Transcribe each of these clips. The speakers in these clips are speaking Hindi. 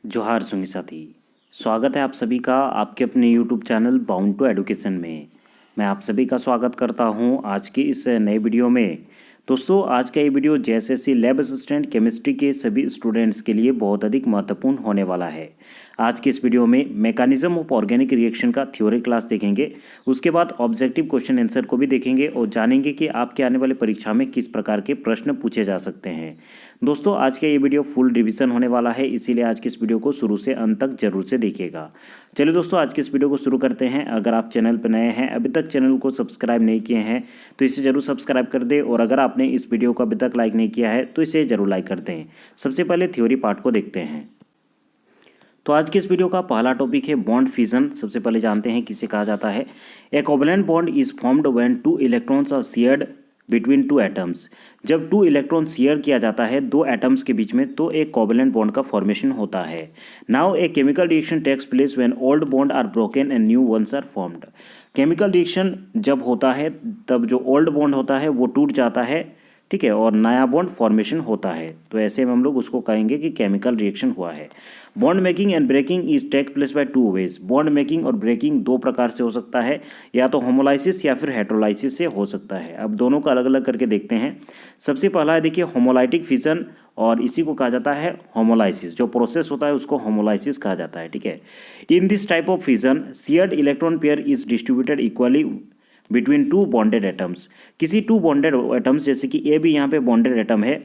जोहार सुंगी साथी। स्वागत है आप सभी का आपके अपने YouTube channel bound to education में। मैं आप सभी का स्वागत करता हूं आज की इस नए वीडियो में। दोस्तों, आज का ये video JSSC lab assistant chemistry के सभी स्टूडेंट्स के लिए बहुत अधिक महत्वपूर्ण होने वाला है। आज के इस वीडियो में मैकेनिज्म ऑफ ऑर्गेनिक रिएक्शन का थ्योरी क्लास देखेंगे, उसके बाद ऑब्जेक्टिव क्वेश्चन आंसर को भी देखेंगे और जानेंगे कि आपके आने वाली परीक्षा में किस प्रकार के प्रश्न पूछे जा सकते हैं। दोस्तों, आज का ये वीडियो फुल रिवीजन होने वाला है, इसीलिए आज के इस वीडियो को शुरू से अंत तक जरूर से देखिएगा। चलिए दोस्तों, आज के इस वीडियो को शुरू करते हैं। अगर आप चैनल पर नए हैं, अभी तक चैनल को सब्सक्राइब नहीं किए हैं तो इसे जरूर सब्सक्राइब कर दें, और अगर आपने इस वीडियो को अभी तक लाइक नहीं किया है तो इसे जरूर लाइक कर दें। सबसे पहले थ्योरी पार्ट को देखते हैं। तो आज के इस वीडियो का पहला टॉपिक है बॉन्ड फिजन। सबसे पहले जानते हैं किसे कहा जाता है। A covalent bond is formed when two electrons are shared between two atoms. जब टू इलेक्ट्रॉन शेयर किया जाता है दो एटम्स के बीच में तो एक कोवैलेंट बॉन्ड का फॉर्मेशन होता है। Now a chemical reaction takes place when old bond are broken and new ones are formed. Chemical reaction जब होता है तब जो ओल्ड बॉन्ड होता है वो टूट जाता है, ठीक है, और नया बॉन्ड फॉर्मेशन होता है। तो ऐसे में हम लोग उसको कहेंगे कि केमिकल रिएक्शन हुआ है। Bond making and breaking is take place by two ways. Bond making और ब्रेकिंग दो प्रकार से हो सकता है, या तो होमोलाइसिस या फिर हेटेरोलाइसिस से हो सकता है। अब दोनों को अलग अलग करके देखते हैं। सबसे पहला है देखिए होमोलाइटिक फिजन, और इसी को कहा जाता है होमोलाइसिस। जो प्रोसेस होता है उसको होमोलाइसिस कहा जाता है, ठीक है। In this type of fission shared electron pair is distributed equally between two bonded atoms. किसी टू बॉन्डेड एटम्स, जैसे कि ए भी यहाँ पे बॉन्डेड एटम है,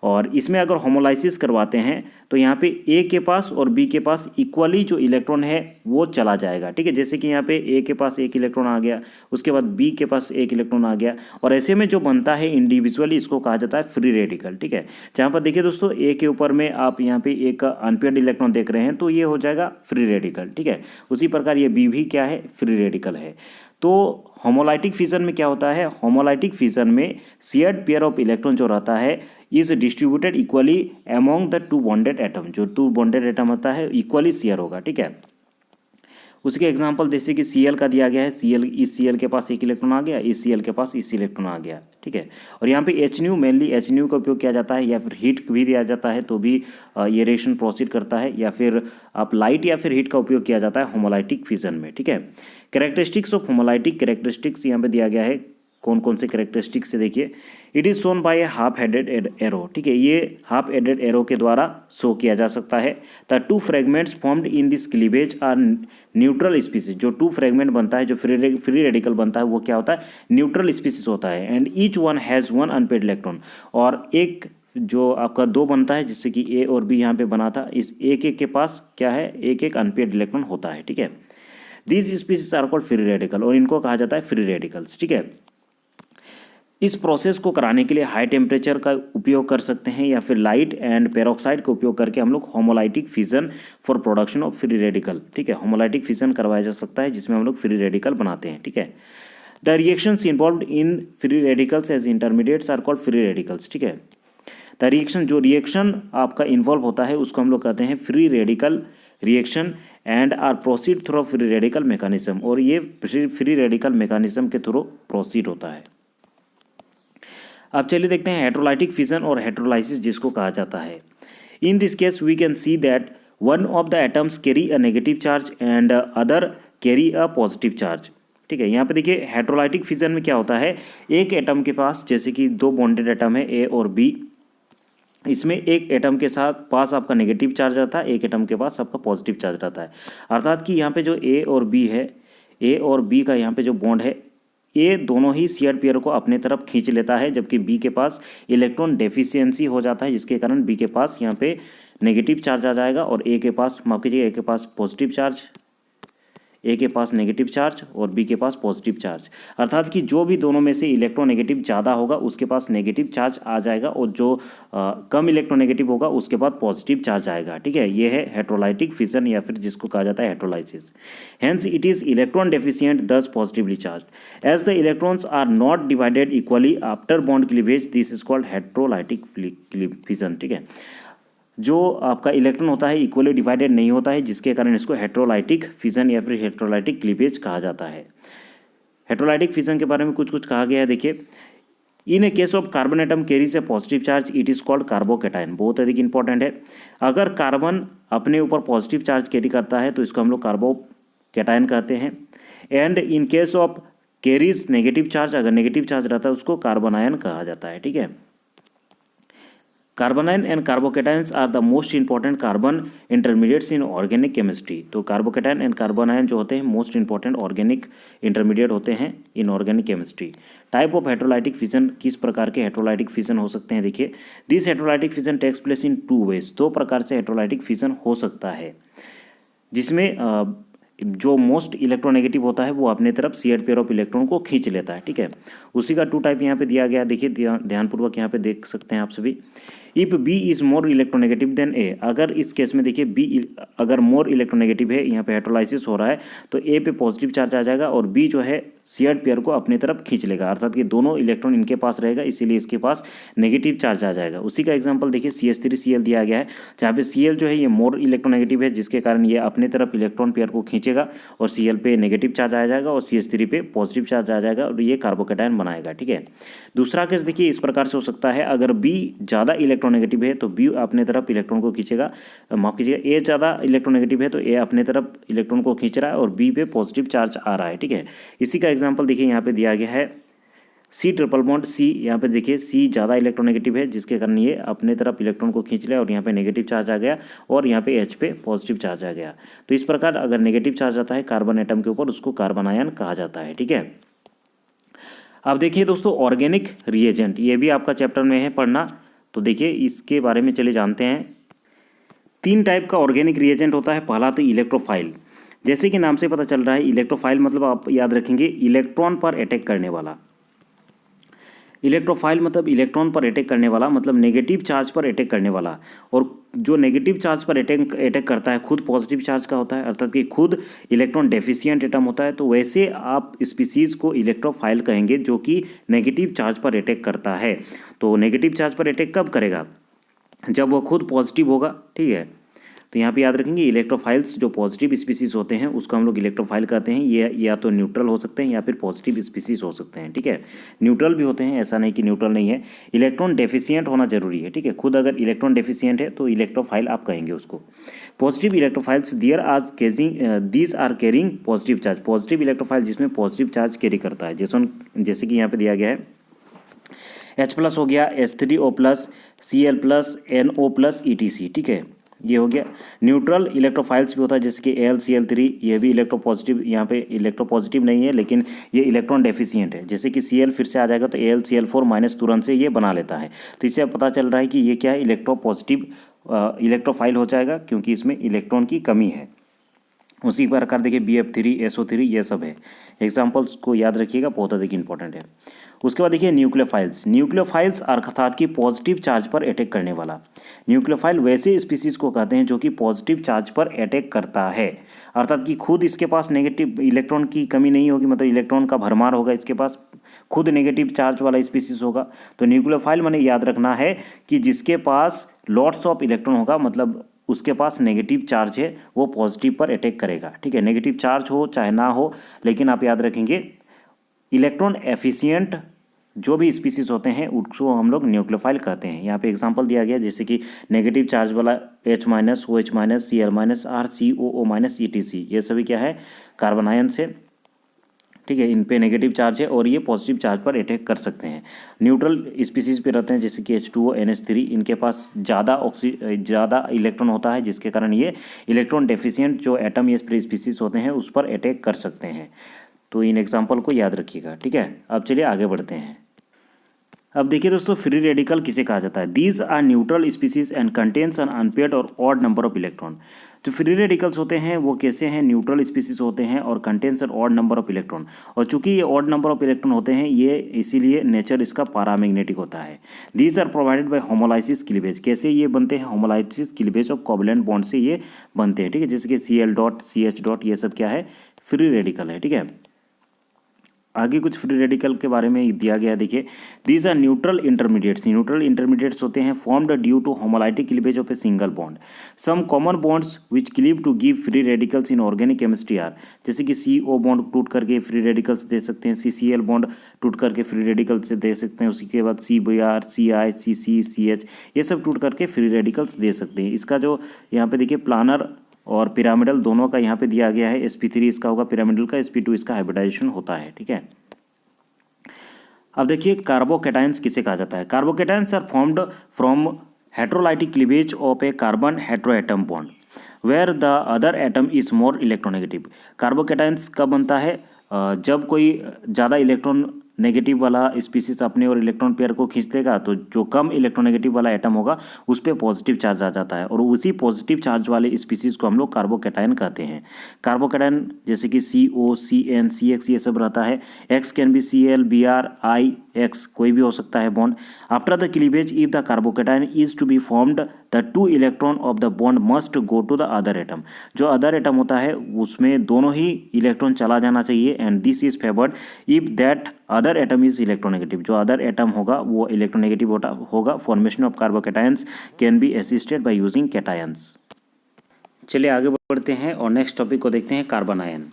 और इसमें अगर होमोलाइसिस करवाते हैं तो यहाँ पे ए के पास और बी के पास इक्वली जो इलेक्ट्रॉन है वो चला जाएगा, ठीक है। जैसे कि यहाँ पे ए के पास एक इलेक्ट्रॉन आ गया, उसके बाद बी के पास एक इलेक्ट्रॉन आ गया, और ऐसे में जो बनता है इंडिविजुअली इसको कहा जाता है फ्री रेडिकल, ठीक है। जहाँ पर देखिए दोस्तों, ए के ऊपर में आप यहाँ पे एक अनपेयर्ड इलेक्ट्रॉन देख रहे हैं तो ये हो जाएगा फ्री रेडिकल, ठीक है। उसी प्रकार ये बी भी क्या है, फ्री रेडिकल है। तो होमोलाइटिक फिजन में क्या होता है, होमोलाइटिक फिजन में शेयर्ड पेयर ऑफ इलेक्ट्रॉन जो रहता है is distributed equally among the two bonded atom. जो टू बॉन्डेड एटम होता है इक्वली शेयर होगा, ठीक है। उसके एग्जांपल जैसे कि Cl का दिया गया है, Cl, इस Cl के पास एक इलेक्ट्रॉन आ गया, इस Cl के पास इस इलेक्ट्रॉन आ गया, ठीक है। और यहाँ पे HNu, मेनली HNu का उपयोग किया जाता है, या फिर हीट भी दिया जाता है तो भी ये रिएक्शन प्रोसीड करता है, या फिर आप लाइट या फिर हीट का उपयोग किया जाता है होमोलाइटिक फिजन में, ठीक है। कैरेक्टरिस्टिक्स ऑफ होमोलाइटिक, कैरेक्टरिस्टिक्स यहाँ पे दिया गया है। कौन कौन से कैरेक्टरिस्टिक्स से देखिए। It is shown bye A half headed arrow, ठीक है। ये हाफ हेडेड एरो के द्वारा शो किया जा सकता है। The two fragments formed in this cleavage are neutral species. जो टू फ्रेगमेंट बनता है, जो फ्री रेडिकल बनता है वो क्या होता है, न्यूट्रल स्पीसीज होता है। And each one has one unpaired electron. और एक जो आपका दो बनता है, जिससे कि ए और बी यहाँ पे बना था, इस एक एक के पास क्या है, एक एक अनपेयर्ड इलेक्ट्रॉन होता है, ठीक है। These species are called free radical, और इनको कहा जाता है फ्री रेडिकल्स, ठीक है। इस प्रोसेस को कराने के लिए हाई टेम्परेचर का उपयोग कर सकते हैं, या फिर लाइट एंड पेरोक्साइड का उपयोग करके हम लोग homolytic fission for production of free radical, ठीक है, होमोलाइटिक फिजन करवाया जा सकता है जिसमें हम लोग फ्री रेडिकल बनाते हैं, ठीक है। The reactions involved in free radicals as intermediates are called free radicals, ठीक है। द रिएक्शन, जो रिएक्शन आपका इन्वॉल्व होता है उसको हम लोग कहते हैं free radical reaction, and are proceed through free radical mechanism, और ये फ्री रेडिकल मैकेनिज्म के थ्रू प्रोसीड होता है। अब चलिए देखते हैं हेटेरोलाइटिक फिजन और हेटेरोलाइसिस जिसको कहा जाता है। In this case we can see that one of the atoms carry a negative charge and other carry a positive charge, ठीक है। यहाँ पे देखिए हेटेरोलाइटिक फिजन में क्या होता है, एक एटम के पास, जैसे कि दो बॉन्डेड एटम है ए और बी, इसमें एक एटम के साथ पास आपका नेगेटिव चार्ज रहता है, एक एटम के पास आपका पॉजिटिव चार्ज रहता है। अर्थात कि यहाँ पे जो ए और बी है, ए और बी का यहाँ पे जो बॉन्ड है, ए दोनों ही शेयर पेयर को अपने तरफ खींच लेता है, जबकि बी के पास इलेक्ट्रॉन डेफिशिएंसी हो जाता है, जिसके कारण बी के पास यहाँ पे नेगेटिव चार्ज आ जाएगा, और ए के पास, माफ कीजिए, ए के पास पॉजिटिव चार्ज, ए के पास नेगेटिव चार्ज और बी के पास पॉजिटिव चार्ज। अर्थात कि जो भी दोनों में से इलेक्ट्रोनेगेटिव ज़्यादा होगा उसके पास नेगेटिव चार्ज आ जाएगा, और जो कम इलेक्ट्रोनेगेटिव होगा उसके बाद पॉजिटिव चार्ज आएगा, ठीक है। ये है हेटेरोलाइटिक फिजन, या फिर जिसको कहा जाता है heterolysis. Hence it is electron deficient, thus positively charge. As the electrons are not divided equally after bond cleavage, this is called heterolytic fission, ठीक है। जो आपका इलेक्ट्रॉन होता है इक्वली डिवाइडेड नहीं होता है, जिसके कारण इसको हेटेरोलाइटिक फिजन या फिर हेटेरोलाइटिक क्लीवेज कहा जाता है। हेटेरोलाइटिक फिजन के बारे में कुछ कुछ कहा गया है, देखिए। In a case of carbon atom carries a positive charge it is called carbocation. बहुत अधिक इंपॉर्टेंट है। अगर कार्बन अपने ऊपर पॉजिटिव चार्ज कैरी करता है तो इसको हम लोग कार्बोकैटायन कहते हैं। And in case of carries negative charge, अगर नेगेटिव चार्ज रहता है उसको कार्बन आयन कहा जाता है। ठीक है। Carbanion and carbocations are the most important carbon intermediates in organic chemistry. तो कार्बोकैटायन एंड कार्बोनाइन जो होते हैं मोस्ट इंपॉर्टेंट ऑर्गेनिक इंटरमीडिएट होते हैं in organic chemistry. Type of heterolytic fission, किस प्रकार के हेट्रोलाइटिक फिजन हो सकते हैं? देखिए, this heterolytic fission takes place in two ways. दो प्रकार से हेट्रोलाइटिक फिजन हो सकता है, जिसमें जो मोस्ट इलेक्ट्रोनेगेटिव होता है वो अपने तरफ शेयर्ड पेयर ऑफ इलेक्ट्रॉन को खींच लेता है। ठीक है। उसी का टू टाइप यहाँ पे दिया गया, देखिए ध्यानपूर्वक यहाँ पे देख सकते हैं आप सभी। If B is more electronegative than A, अगर इस केस में देखिए बी अगर मोर इलेक्ट्रोनेगेटिव है, यहाँ पे हेट्रोलाइसिस हो रहा है, तो ए पे पॉजिटिव चार्ज आ जाएगा और बी जो है शेयर्ड पेयर को अपनी तरफ खींच लेगा, अर्थात कि दोनों इलेक्ट्रॉन इनके पास रहेगा, इसीलिए इसके पास नेगेटिव चार्ज आ जाएगा। उसी का एग्जांपल देखिए CH3Cl दिया गया है, जहाँ पे Cl जो है ये मोर इलेक्ट्रोनेगेटिव है, जिसके कारण ये अपने तरफ इलेक्ट्रॉन पेयर को खींचेगा और Cl पे नेगेटिव चार्ज आ जाएगा और CH3 पे पॉजिटिव चार्ज आ जाएगा और ये कार्बोकैटायन बनाएगा। ठीक है। दूसरा केस देखिए इस प्रकार से हो सकता है, अगर बी ज़्यादा इलेक्ट्रोनेगेटिव है तो बी अपने तरफ इलेक्ट्रॉन को खींचेगा, माफ कीजिएगा ए ज़्यादा इलेक्ट्रोनेगेटिव है तो ए अपने तरफ इलेक्ट्रॉन को खींच रहा है और बी पे पॉजिटिव चार्ज आ रहा है। ठीक है। इसी का एग्जांपल देखिए यहाँ पे दिया गया है C ट्रिपल बॉन्ड C, यहाँ पे देखिए C ज़्यादा इलेक्ट्रोनेगेटिव है, जिसके कारण ये अपने तरफ इलेक्ट्रॉन को खींच लिया और यहाँ पे नेगेटिव चार्ज आ गया और यहाँ पे H पे पॉजिटिव चार्ज आ गया। तो इस प्रकार अगर नेगेटिव चार्ज आता है कार्बन एटम के ऊपर, उसको कार्बन आयन कहा जाता है। ठीक है। अब देखिए दोस्तों, ऑर्गेनिक रिएजेंट, ये भी आपका चैप्टर में है पढ़ना, तो देखिए इसके बारे में चले जानते हैं। तीन टाइप का ऑर्गेनिक रिएजेंट होता है। पहला तो इलेक्ट्रोफाइल, जैसे कि नाम से पता चल रहा है, इलेक्ट्रोफाइल मतलब आप याद रखेंगे इलेक्ट्रॉन पर अटैक करने वाला। इलेक्ट्रोफाइल मतलब इलेक्ट्रॉन पर अटैक करने वाला, मतलब नेगेटिव चार्ज पर अटैक करने वाला। और जो नेगेटिव चार्ज पर अटैक करता है खुद पॉजिटिव चार्ज का होता है, अर्थात कि खुद इलेक्ट्रॉन डेफिशिएंट एटम होता है, तो वैसे आप स्पीसीज को इलेक्ट्रोफाइल कहेंगे जो कि नेगेटिव चार्ज पर अटैक करता है। तो नेगेटिव चार्ज पर अटैक कब करेगा? जब वो खुद पॉजिटिव होगा। ठीक है। तो यहाँ पे याद रखेंगे इलेक्ट्रोफाइल्स जो पॉजिटिव स्पीसीज होते हैं उसको हम लोग इलेक्ट्रोफाइल कहते हैं। ये या तो न्यूट्रल हो सकते हैं या फिर पॉजिटिव स्पीसीज हो सकते हैं। ठीक है। न्यूट्रल भी होते हैं, ऐसा नहीं कि न्यूट्रल नहीं है। इलेक्ट्रॉन डेफिशिएंट होना जरूरी है। ठीक है। खुद अगर इलेक्ट्रॉन डेफिशिएंट है तो इलेक्ट्रोफाइल आप कहेंगे उसको। पॉजिटिव इलेक्ट्रोफाइल्स दियर आज these are carrying positive charge. Positive electrophile जिसमें पॉजिटिव चार्ज कैरी करता है, जैसे कि यहाँ पे दिया गया है H+ हो गया, H3O+, Cl+, NO+, ETC। ठीक है, ये हो गया। न्यूट्रल इलेक्ट्रोफाइल्स भी होता है, जैसे कि AlCl3, ये भी इलेक्ट्रोपॉजिटिव, यहाँ पे इलेक्ट्रोपॉजिटिव नहीं है लेकिन ये इलेक्ट्रॉन डेफिशिएंट है। जैसे कि Cl फिर से आ जाएगा तो AlCl4- तुरंत से ये बना लेता है। तो इससे पता चल रहा है कि ये क्या है, इलेक्ट्रोपॉजिटिव इलेक्ट्रोफाइल हो जाएगा, क्योंकि इसमें इलेक्ट्रॉन की कमी है। उसी प्रकार देखिए BF3, SO3 ये सब है। एग्जाम्पल्स को याद रखिएगा, बहुत अधिक इंपॉर्टेंट है। उसके बाद देखिए न्यूक्लियोफाइल्स। न्यूक्लियोफाइल्स अर्थात कि पॉजिटिव चार्ज पर अटैक करने वाला। न्यूक्लियोफाइल वैसे स्पीसीज को कहते हैं जो कि पॉजिटिव चार्ज पर अटैक करता है, अर्थात कि खुद इसके पास नेगेटिव इलेक्ट्रॉन की कमी नहीं होगी, मतलब इलेक्ट्रॉन का भरमार होगा, इसके पास खुद नेगेटिव चार्ज वाला स्पीसीज होगा। तो न्यूक्लियोफाइल मैंने याद रखना है कि जिसके पास लॉट्स ऑफ इलेक्ट्रॉन होगा, मतलब उसके पास नेगेटिव चार्ज है, वो पॉजिटिव पर अटैक करेगा। ठीक है। नेगेटिव चार्ज हो चाहे ना हो, लेकिन आप याद रखेंगे इलेक्ट्रॉन एफिशिएंट जो भी स्पीसीज होते हैं उसको हम लोग न्यूक्लियोफाइल कहते हैं। यहाँ पे एग्जांपल दिया गया, जैसे कि नेगेटिव चार्ज वाला H-, OH-, Cl-, R, COO-, ETC, ये सभी क्या है, कार्बन आयन से। ठीक है। इन पे नेगेटिव चार्ज है और ये पॉजिटिव चार्ज पर अटैक कर सकते हैं। न्यूट्रल स्पीसीज पे रहते हैं, जैसे कि H2O, NH3, इनके पास ज़्यादा इलेक्ट्रॉन होता है, जिसके कारण ये इलेक्ट्रॉन डेफिशिएंट जो एटम या स्पीसीज होते हैं उस पर अटैक कर सकते हैं। तो इन एग्जाम्पल को याद रखिएगा। ठीक है। अब चलिए आगे बढ़ते हैं। अब देखिए दोस्तों, फ्री रेडिकल किसे कहा जाता है? These are neutral species and contains an unpaired और ऑड नंबर ऑफ इलेक्ट्रॉन। जो फ्री रेडिकल्स होते हैं वो कैसे हैं, न्यूट्रल स्पीसीज होते हैं और contains an odd number of electron. और चूंकि ये ऑड नंबर ऑफ इलेक्ट्रॉन होते हैं, ये इसीलिए नेचर इसका पैरामैग्नेटिक होता है। These are provided by homolysis cleavage. कैसे ये बनते हैं? Homolysis cleavage of covalent bond से ये बनते हैं। ठीक है। जैसे कि Cl डॉट, CH डॉट, ये सब क्या है, फ्री रेडिकल है। ठीक है। आगे कुछ फ्री रेडिकल के बारे में दिया गया है, देखिए these are neutral intermediates. Neutral intermediates होते हैं formed due to homolytic cleavage of a single bond. Some common bonds which cleave to give free radicals in organic chemistry are, जैसे कि CO बॉन्ड टूट करके फ्री रेडिकल्स दे सकते हैं, CCl बॉन्ड टूट करके फ्री रेडिकल्स दे सकते हैं, उसी के बाद CBr, CI, CC, CH ये सब टूट करके फ्री रेडिकल्स दे सकते हैं। इसका जो यहाँ पे देखिए प्लानर और पिरामिडल दोनों का यहाँ पे दिया गया है। sp3 इसका होगा पिरामिडल का, sp2 इसका हाइब्रिडाइजेशन होता है, ठीक है। अब देखिए कार्बोकैटायंस किसे कहा जाता है। Carbocations are formed from heterolytic cleavage of a carbon heteroatom bond where the other atom is more electronegative. Carbocations कब बनता है, जब कोई ज़्यादा इलेक्ट्रॉन नेगेटिव वाला स्पीसीज अपने और इलेक्ट्रॉन पेयर को खींच लेगा तो जो कम इलेक्ट्रोनेगेटिव वाला एटम होगा उस पर पॉजिटिव चार्ज आ जाता है और उसी पॉजिटिव चार्ज वाले स्पीसीज को हम लोग कार्बोकैटायन कहते हैं। कार्बोकैटायन जैसे कि CO, CN, CX ये सब रहता है। X can be Cl, Br, I, X कोई भी हो सकता है bond. After the cleavage if the carbocation is to be formed the 2 electron of the bond must go to the other atom. जो अदर एटम होता है उसमें दोनों ही इलेक्ट्रॉन चला जाना चाहिए and this is favoured if that other atom is electronegative. जो अदर एटम होगा वो इलेक्ट्रोनेगेटिव होगा। Formation of carbocations can be assisted by using cations. चलिए आगे बढ़ते हैं और नेक्स्ट टॉपिक को देखते हैं, कार्बन आयन।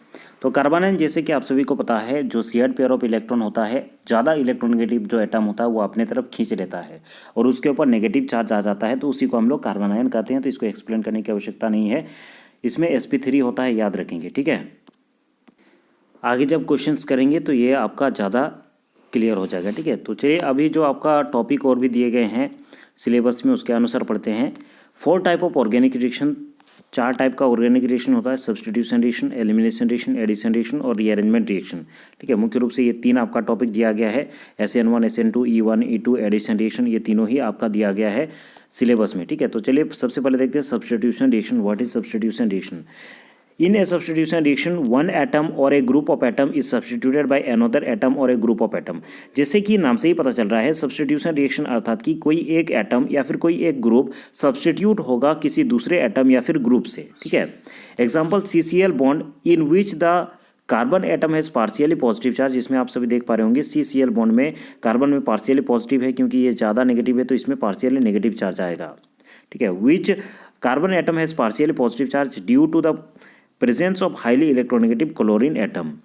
तो कार्बन आयन जैसे कि आप सभी को पता है जो शेयर्ड पेयर ऑफ इलेक्ट्रॉन होता है, ज़्यादा इलेक्ट्रोनेगेटिव जो एटम होता है वो अपने तरफ खींच लेता है और उसके ऊपर नेगेटिव चार्ज आ जाता है, तो उसी को हम लोग कार्बन आयन कहते हैं। तो इसको एक्सप्लेन करने की आवश्यकता नहीं है। इसमें sp3 होता है, याद रखेंगे, ठीक है। आगे जब क्वेश्चंस करेंगे तो ये आपका ज़्यादा क्लियर हो जाएगा, ठीक है। तो चलिए अभी जो आपका टॉपिक और भी दिए गए हैं सिलेबस में उसके अनुसार पढ़ते हैं। 4 type of organic reaction, 4 type का ऑर्गेनिक रिएक्शन होता है, substitution reaction, elimination reaction, addition reaction और रीअरेंजमेंट रिएक्शन, ठीक है। मुख्य रूप से ये 3 आपका टॉपिक दिया गया है। SN1, SN2, E1, E2, addition reaction, ये तीनों ही आपका दिया गया है सिलेबस में, ठीक है। तो चलिए सबसे पहले देखते हैं substitution reaction. What is substitution reaction? In a substitution reaction, one atom or a group of atom is substituted by another atom or a group of atom। जैसे कि नाम से ही पता चल रहा है सब्स्टिट्यूशन रिएक्शन अर्थात कि कोई एक एटम या फिर कोई एक ग्रुप सब्स्टिट्यूट होगा किसी दूसरे एटम या फिर ग्रुप से, ठीक है। Example CCl bond in which the carbon atom has partially positive charge. इसमें आप सभी देख पा रहे होंगे CCl बॉन्ड में कार्बन में पार्शियली पॉजिटिव है, क्योंकि ये ज़्यादा नेगेटिव है तो इसमें पार्शियली नेगेटिव चार्ज आएगा, ठीक है। Which carbon atom has partially positive charge due to the presence of highly electronegative chlorine atom।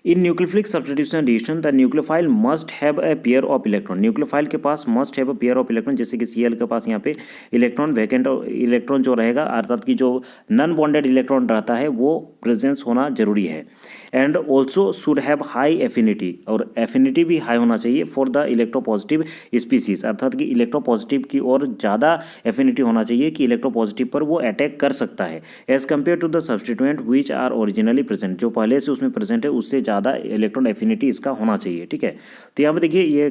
In nucleophilic substitution reaction, the nucleophile must have a pair of electron। Nucleophile के पास must have a pair of electron, जैसे कि Cl के पास यहाँ पे इलेक्ट्रॉन वैकेंट इलेक्ट्रॉन जो रहेगा अर्थात कि जो नॉन बॉन्डेड इलेक्ट्रॉन रहता है वो प्रेजेंस होना जरूरी है। And also should have high affinity, और एफिनिटी भी हाई होना चाहिए फॉर द इलेक्ट्रोपॉजिटिव स्पीसीज, अर्थात कि इलेक्ट्रोपॉजिटिव की ओर ज़्यादा एफिनिटी होना चाहिए कि इलेक्ट्रोपॉजिटिव पर वो अटैक कर सकता है as compare to the substituent which are originally present. जो पहले से उसमें प्रेजेंट है उससे ज़्यादा इलेक्ट्रॉन एफिनिटी इसका होना चाहिए, ठीक है। तो यहाँ पे देखिए ये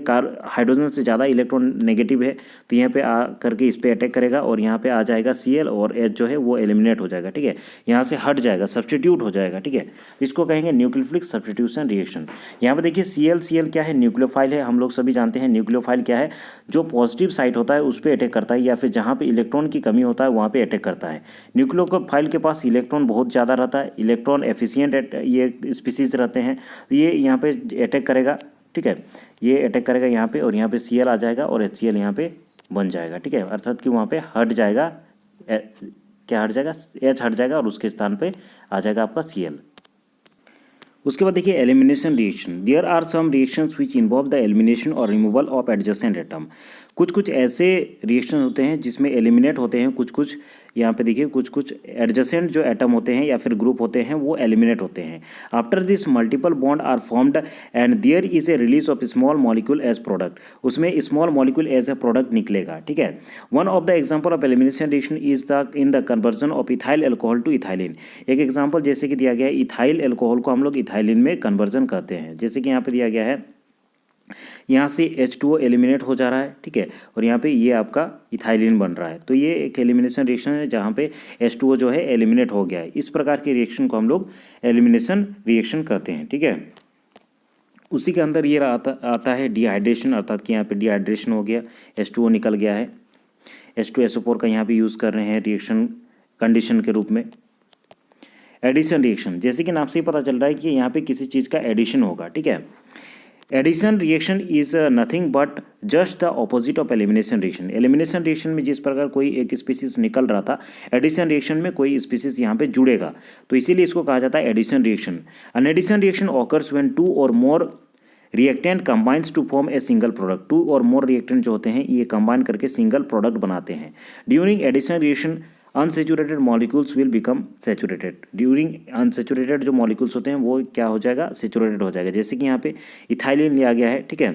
हाइड्रोजन से ज़्यादा इलेक्ट्रॉन नेगेटिव है तो यहाँ पे आ करके इस पर अटैक करेगा और यहाँ पे आ जाएगा Cl और H जो है वो एलिमिनेट हो जाएगा, ठीक है। यहाँ से हट जाएगा, सब्स्टिट्यूट हो जाएगा, ठीक है। इसको कहेंगे न्यूक्लियोफिलिक सब्स्टिट्यूशन रिएक्शन। यहाँ पे देखिए Cl क्या है, न्यूक्लियोफाइल है। हम लोग सभी जानते हैं न्यूक्लियोफाइल क्या है, जो पॉजिटिव साइट होता है उस पर अटैक करता है या फिर जहाँ पे इलेक्ट्रॉन की कमी होता है वहाँ पे अटैक करता है। न्यूक्लियोफाइल के पास इलेक्ट्रॉन बहुत ज़्यादा रहता है, इलेक्ट्रॉन एफिशिएंट ये स्पीसीज रहते हैं, ये यहाँ पे अटैक करेगा, ठीक है। ये अटैक करेगा यहाँ पे और यहाँ पे Cl आ जाएगा और HCl यहाँ पे बन जाएगा, ठीक है। अर्थात कि वहाँ पे हट जाएगा, क्या हट जाएगा, H हट जाएगा और उसके स्थान पे आ जाएगा आपका Cl। उसके बाद देखिए elimination reaction. There are some reactions which involve the elimination और रिमूवल ऑफ एडजेसेंट एटम। कुछ ऐसे रिएक्शन होते हैं जिसमें एलिमिनेट होते हैं, कुछ यहाँ पे देखिए कुछ एडजेसेंट जो एटम होते हैं या फिर ग्रुप होते हैं वो एलिमिनेट होते हैं। After this multiple bond are formed and there is a release of small molecule as product. उसमें small molecule as a product निकलेगा, ठीक है। One of the example of elimination reaction is the in the conversion of ethyl alcohol to ethylene. एक एग्जाम्पल जैसे कि दिया गया है इथाइल एल्कोहल को हम लोग इथाइलिन में कन्वर्जन करते हैं, जैसे कि यहाँ पे दिया गया है यहाँ से H2O एलिमिनेट हो जा रहा है, ठीक है, और यहाँ पे ये आपका इथाइलिन बन रहा है। तो ये एक एलिमिनेशन रिएक्शन है जहाँ पे H2O जो है एलिमिनेट हो गया है। इस प्रकार के रिएक्शन को हम लोग एलिमिनेशन रिएक्शन कहते हैं, ठीक है। उसी के अंदर ये आता है डिहाइड्रेशन, अर्थात कि यहाँ पे डिहाइड्रेशन हो गया, H2O निकल गया है, H2SO4 का यहाँ पे यूज़ कर रहे हैं रिएक्शन कंडीशन के रूप में। एडिशन रिएक्शन, जैसे कि नाम से ही पता चल रहा है कि यहाँ पे किसी चीज़ का एडिशन होगा, ठीक है। Addition reaction is nothing but just the opposite of elimination reaction. Elimination reaction में जिस प्रकार कोई एक स्पीसीज निकल रहा था, एडिशन रिएक्शन में कोई स्पीसीज यहाँ पे जुड़ेगा, तो इसीलिए इसको कहा जाता है addition reaction. An addition reaction occurs when two और more reactant combines to form a single product. Two और मोर रिएक्टेंट जो होते हैं ये कंबाइन करके सिंगल प्रोडक्ट बनाते हैं। During addition reaction unsaturated molecules will become saturated. During unsaturated जो मॉलिक्यूल्स होते हैं वो क्या हो जाएगा, सेचुरेटेड हो जाएगा। जैसे कि यहाँ पे इथाइलिन लिया गया है, ठीक है,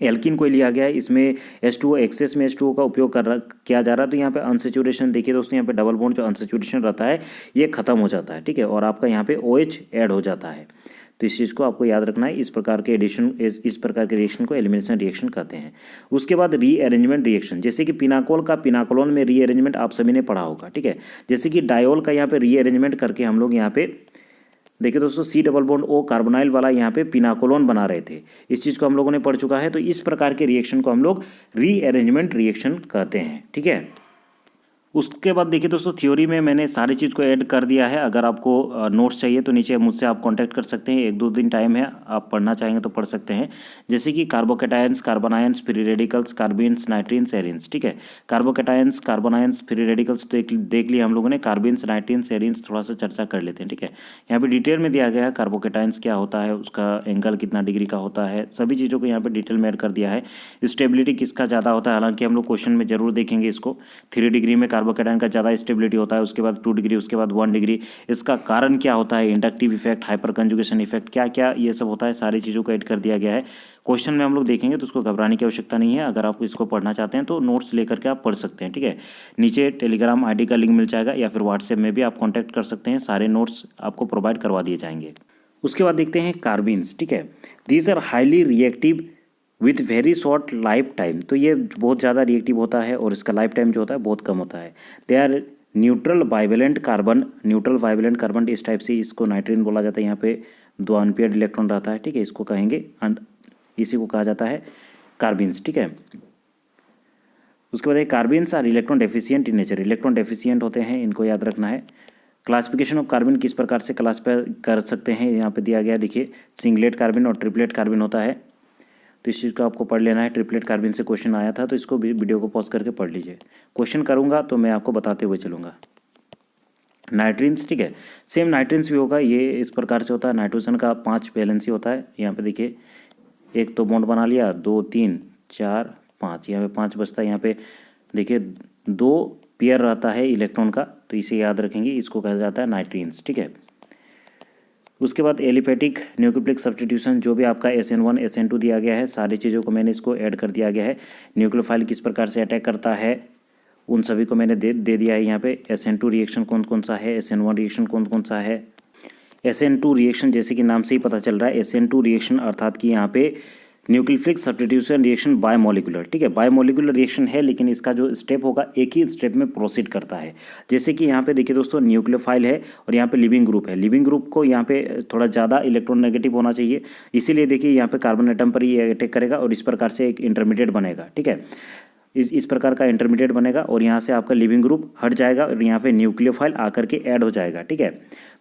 एल्किन कोई लिया गया है, इसमें H2O एक्सेस में H2O का उपयोग किया जा रहा है, तो यहाँ पे अनसेचुरेशन देखिए दोस्तों, यहाँ पे डबल बॉन्ड जो अनसेचुरेशन रहता है ये खत्म हो जाता है, ठीक है, और आपका यहाँ पे OH ऐड हो जाता है। तो इस चीज़ को आपको याद रखना है। इस प्रकार के इस प्रकार के रिएक्शन को एलिमिनेशन रिएक्शन कहते हैं। उसके बाद रीअरेंजमेंट रिएक्शन, जैसे कि पिनाकोल का पिनाकोलोन में रीअरेंजमेंट आप सभी ने पढ़ा होगा, ठीक है। जैसे कि डायोल का यहाँ पे रीअरेंजमेंट करके हम लोग यहाँ पे देखिए दोस्तों C double bond O carbonyl वाला यहाँ पे पिनाकोलोन बना रहे थे, इस चीज़ को हम लोगों ने पढ़ चुका है। तो इस प्रकार के रिएक्शन को हम लोग रीअरेंजमेंट रिएक्शन कहते हैं, ठीक है। उसके बाद देखिए दोस्तों, थ्योरी में मैंने सारी चीज़ को ऐड कर दिया है। अगर आपको नोट्स चाहिए तो नीचे मुझसे आप कांटेक्ट कर सकते हैं, 1-2 दिन टाइम है, आप पढ़ना चाहेंगे तो पढ़ सकते हैं। जैसे कि कार्बोकेटायंस, कार्बोनायंस, फ्री रेडिकल्स, कार्बिन्स, नाइट्रीन्स, एरिन्स, ठीक है। कार्बोकेटायंस, कार्बोनायंस, फ्री रेडिकल्स तो देख लिया हम लोगों ने। कार्बिन्स, नाइट्रीन्स, एरिन्स थोड़ा सा चर्चा कर लेते हैं, ठीक है। यहाँ पे डिटेल में दिया गया है कार्बोकेटायंस क्या होता है, उसका एंगल कितना डिग्री का होता है, सभी चीज़ों को यहाँ पे डिटेल में ऐड कर दिया है। स्टेबिलिटी किसका ज़्यादा होता है, हालांकि हम लोग क्वेश्चन में जरूर देखेंगे इसको। 3 डिग्री में कार्बोकेटायन का ज़्यादा स्टेबिलिटी होता है, उसके बाद 2 डिग्री, उसके बाद 1 डिग्री। इसका कारण क्या होता है, inductive effect, hyper conjugation effect, क्या क्या ये सब होता है, सारी चीज़ों को ऐड कर दिया गया है। क्वेश्चन में हम लोग देखेंगे तो उसको घबराने की आवश्यकता नहीं है। अगर आप इसको पढ़ना चाहते हैं तो नोट्स लेकर के आप पढ़ सकते हैं, ठीक है। नीचे टेलीग्राम आईडी का लिंक मिल जाएगा या फिर व्हाट्सएप में भी आप कॉन्टैक्ट कर सकते हैं, सारे नोट्स आपको प्रोवाइड करवा दिए जाएंगे। उसके बाद देखते हैं कार्बिन्स, ठीक है। These are highly reactive with very short life time. तो ये बहुत ज़्यादा रिएक्टिव होता है और इसका लाइफ टाइम जो होता है बहुत कम होता है। They are neutral bivalent carbon, neutral bivalent carbon इस टाइप से इसको नाइट्रीन बोला जाता है। यहाँ पे 2 अनपेयर्ड इलेक्ट्रॉन रहता है, ठीक है, इसको कहेंगे, इसी को कहा जाता है कार्बिन्स, ठीक है। उसके बाद carbenes are electron deficient in nature, electron deficient होते हैं, इनको याद रखना है। क्लासिफिकेशन ऑफ कार्बन किस प्रकार से क्लासिफाई कर सकते हैं, यहाँ पे दिया गया, देखिए सिंगलेट कार्बन और ट्रिपलेट कार्बन होता है, तो इस चीज़ को आपको पढ़ लेना है। ट्रिपलेट कार्बन से क्वेश्चन आया था, तो इसको भी वीडियो को पॉज करके पढ़ लीजिए। क्वेश्चन करूँगा तो मैं आपको बताते हुए चलूँगा। नाइट्रीन्स, ठीक है, सेम नाइट्रीन्स भी होगा, ये इस प्रकार से होता है। नाइट्रोजन का 5 वैलेंसी होता है, यहाँ पे देखिए, एक तो बॉन्ड बना लिया, 2 3 4 5, यहाँ पे 5 बचता है। यहाँ पे देखिए 2 पेयर रहता है इलेक्ट्रॉन का, तो इसे याद रखेंगे, इसको कहा जाता है नाइट्रीन्स, ठीक है। उसके बाद एलिफेटिक न्यूक्लियोफिलिक सब्स्टिट्यूशन, जो भी आपका SN1 SN2 दिया गया है, सारी चीज़ों को मैंने इसको ऐड कर दिया गया है। न्यूक्लियोफाइल किस प्रकार से अटैक करता है उन सभी को मैंने दे दिया है। यहाँ पे SN2 रिएक्शन कौन कौन सा है, SN1 रिएक्शन कौन कौन सा है। SN2 रिएक्शन जैसे कि नाम से ही पता चल रहा है, SN2 रिएक्शन अर्थात कि यहाँ पे न्यूक्लियोफिलिक सब्स्टिट्यूशन रिएक्शन बायोमोलिकुलर, ठीक है, बायोमोलिकुलर रिएक्शन है, लेकिन इसका जो स्टेप होगा एक ही स्टेप में प्रोसीड करता है। जैसे कि यहाँ पे देखिए दोस्तों, न्यूक्लियोफाइल है और यहाँ पे लिविंग ग्रुप है। लिविंग ग्रुप को यहाँ पे थोड़ा ज़्यादा इलेक्ट्रॉन नेगेटिव होना चाहिए, इसीलिए देखिए यहाँ पे कार्बन एटम पर ये अटैक करेगा और इस प्रकार से एक इंटरमीडिएट बनेगा, ठीक है। इस प्रकार का इंटरमीडिएट बनेगा और यहाँ से आपका लिविंग ग्रुप हट जाएगा और यहाँ पे न्यूक्लियोफाइल आकर के ऐड हो जाएगा, ठीक है।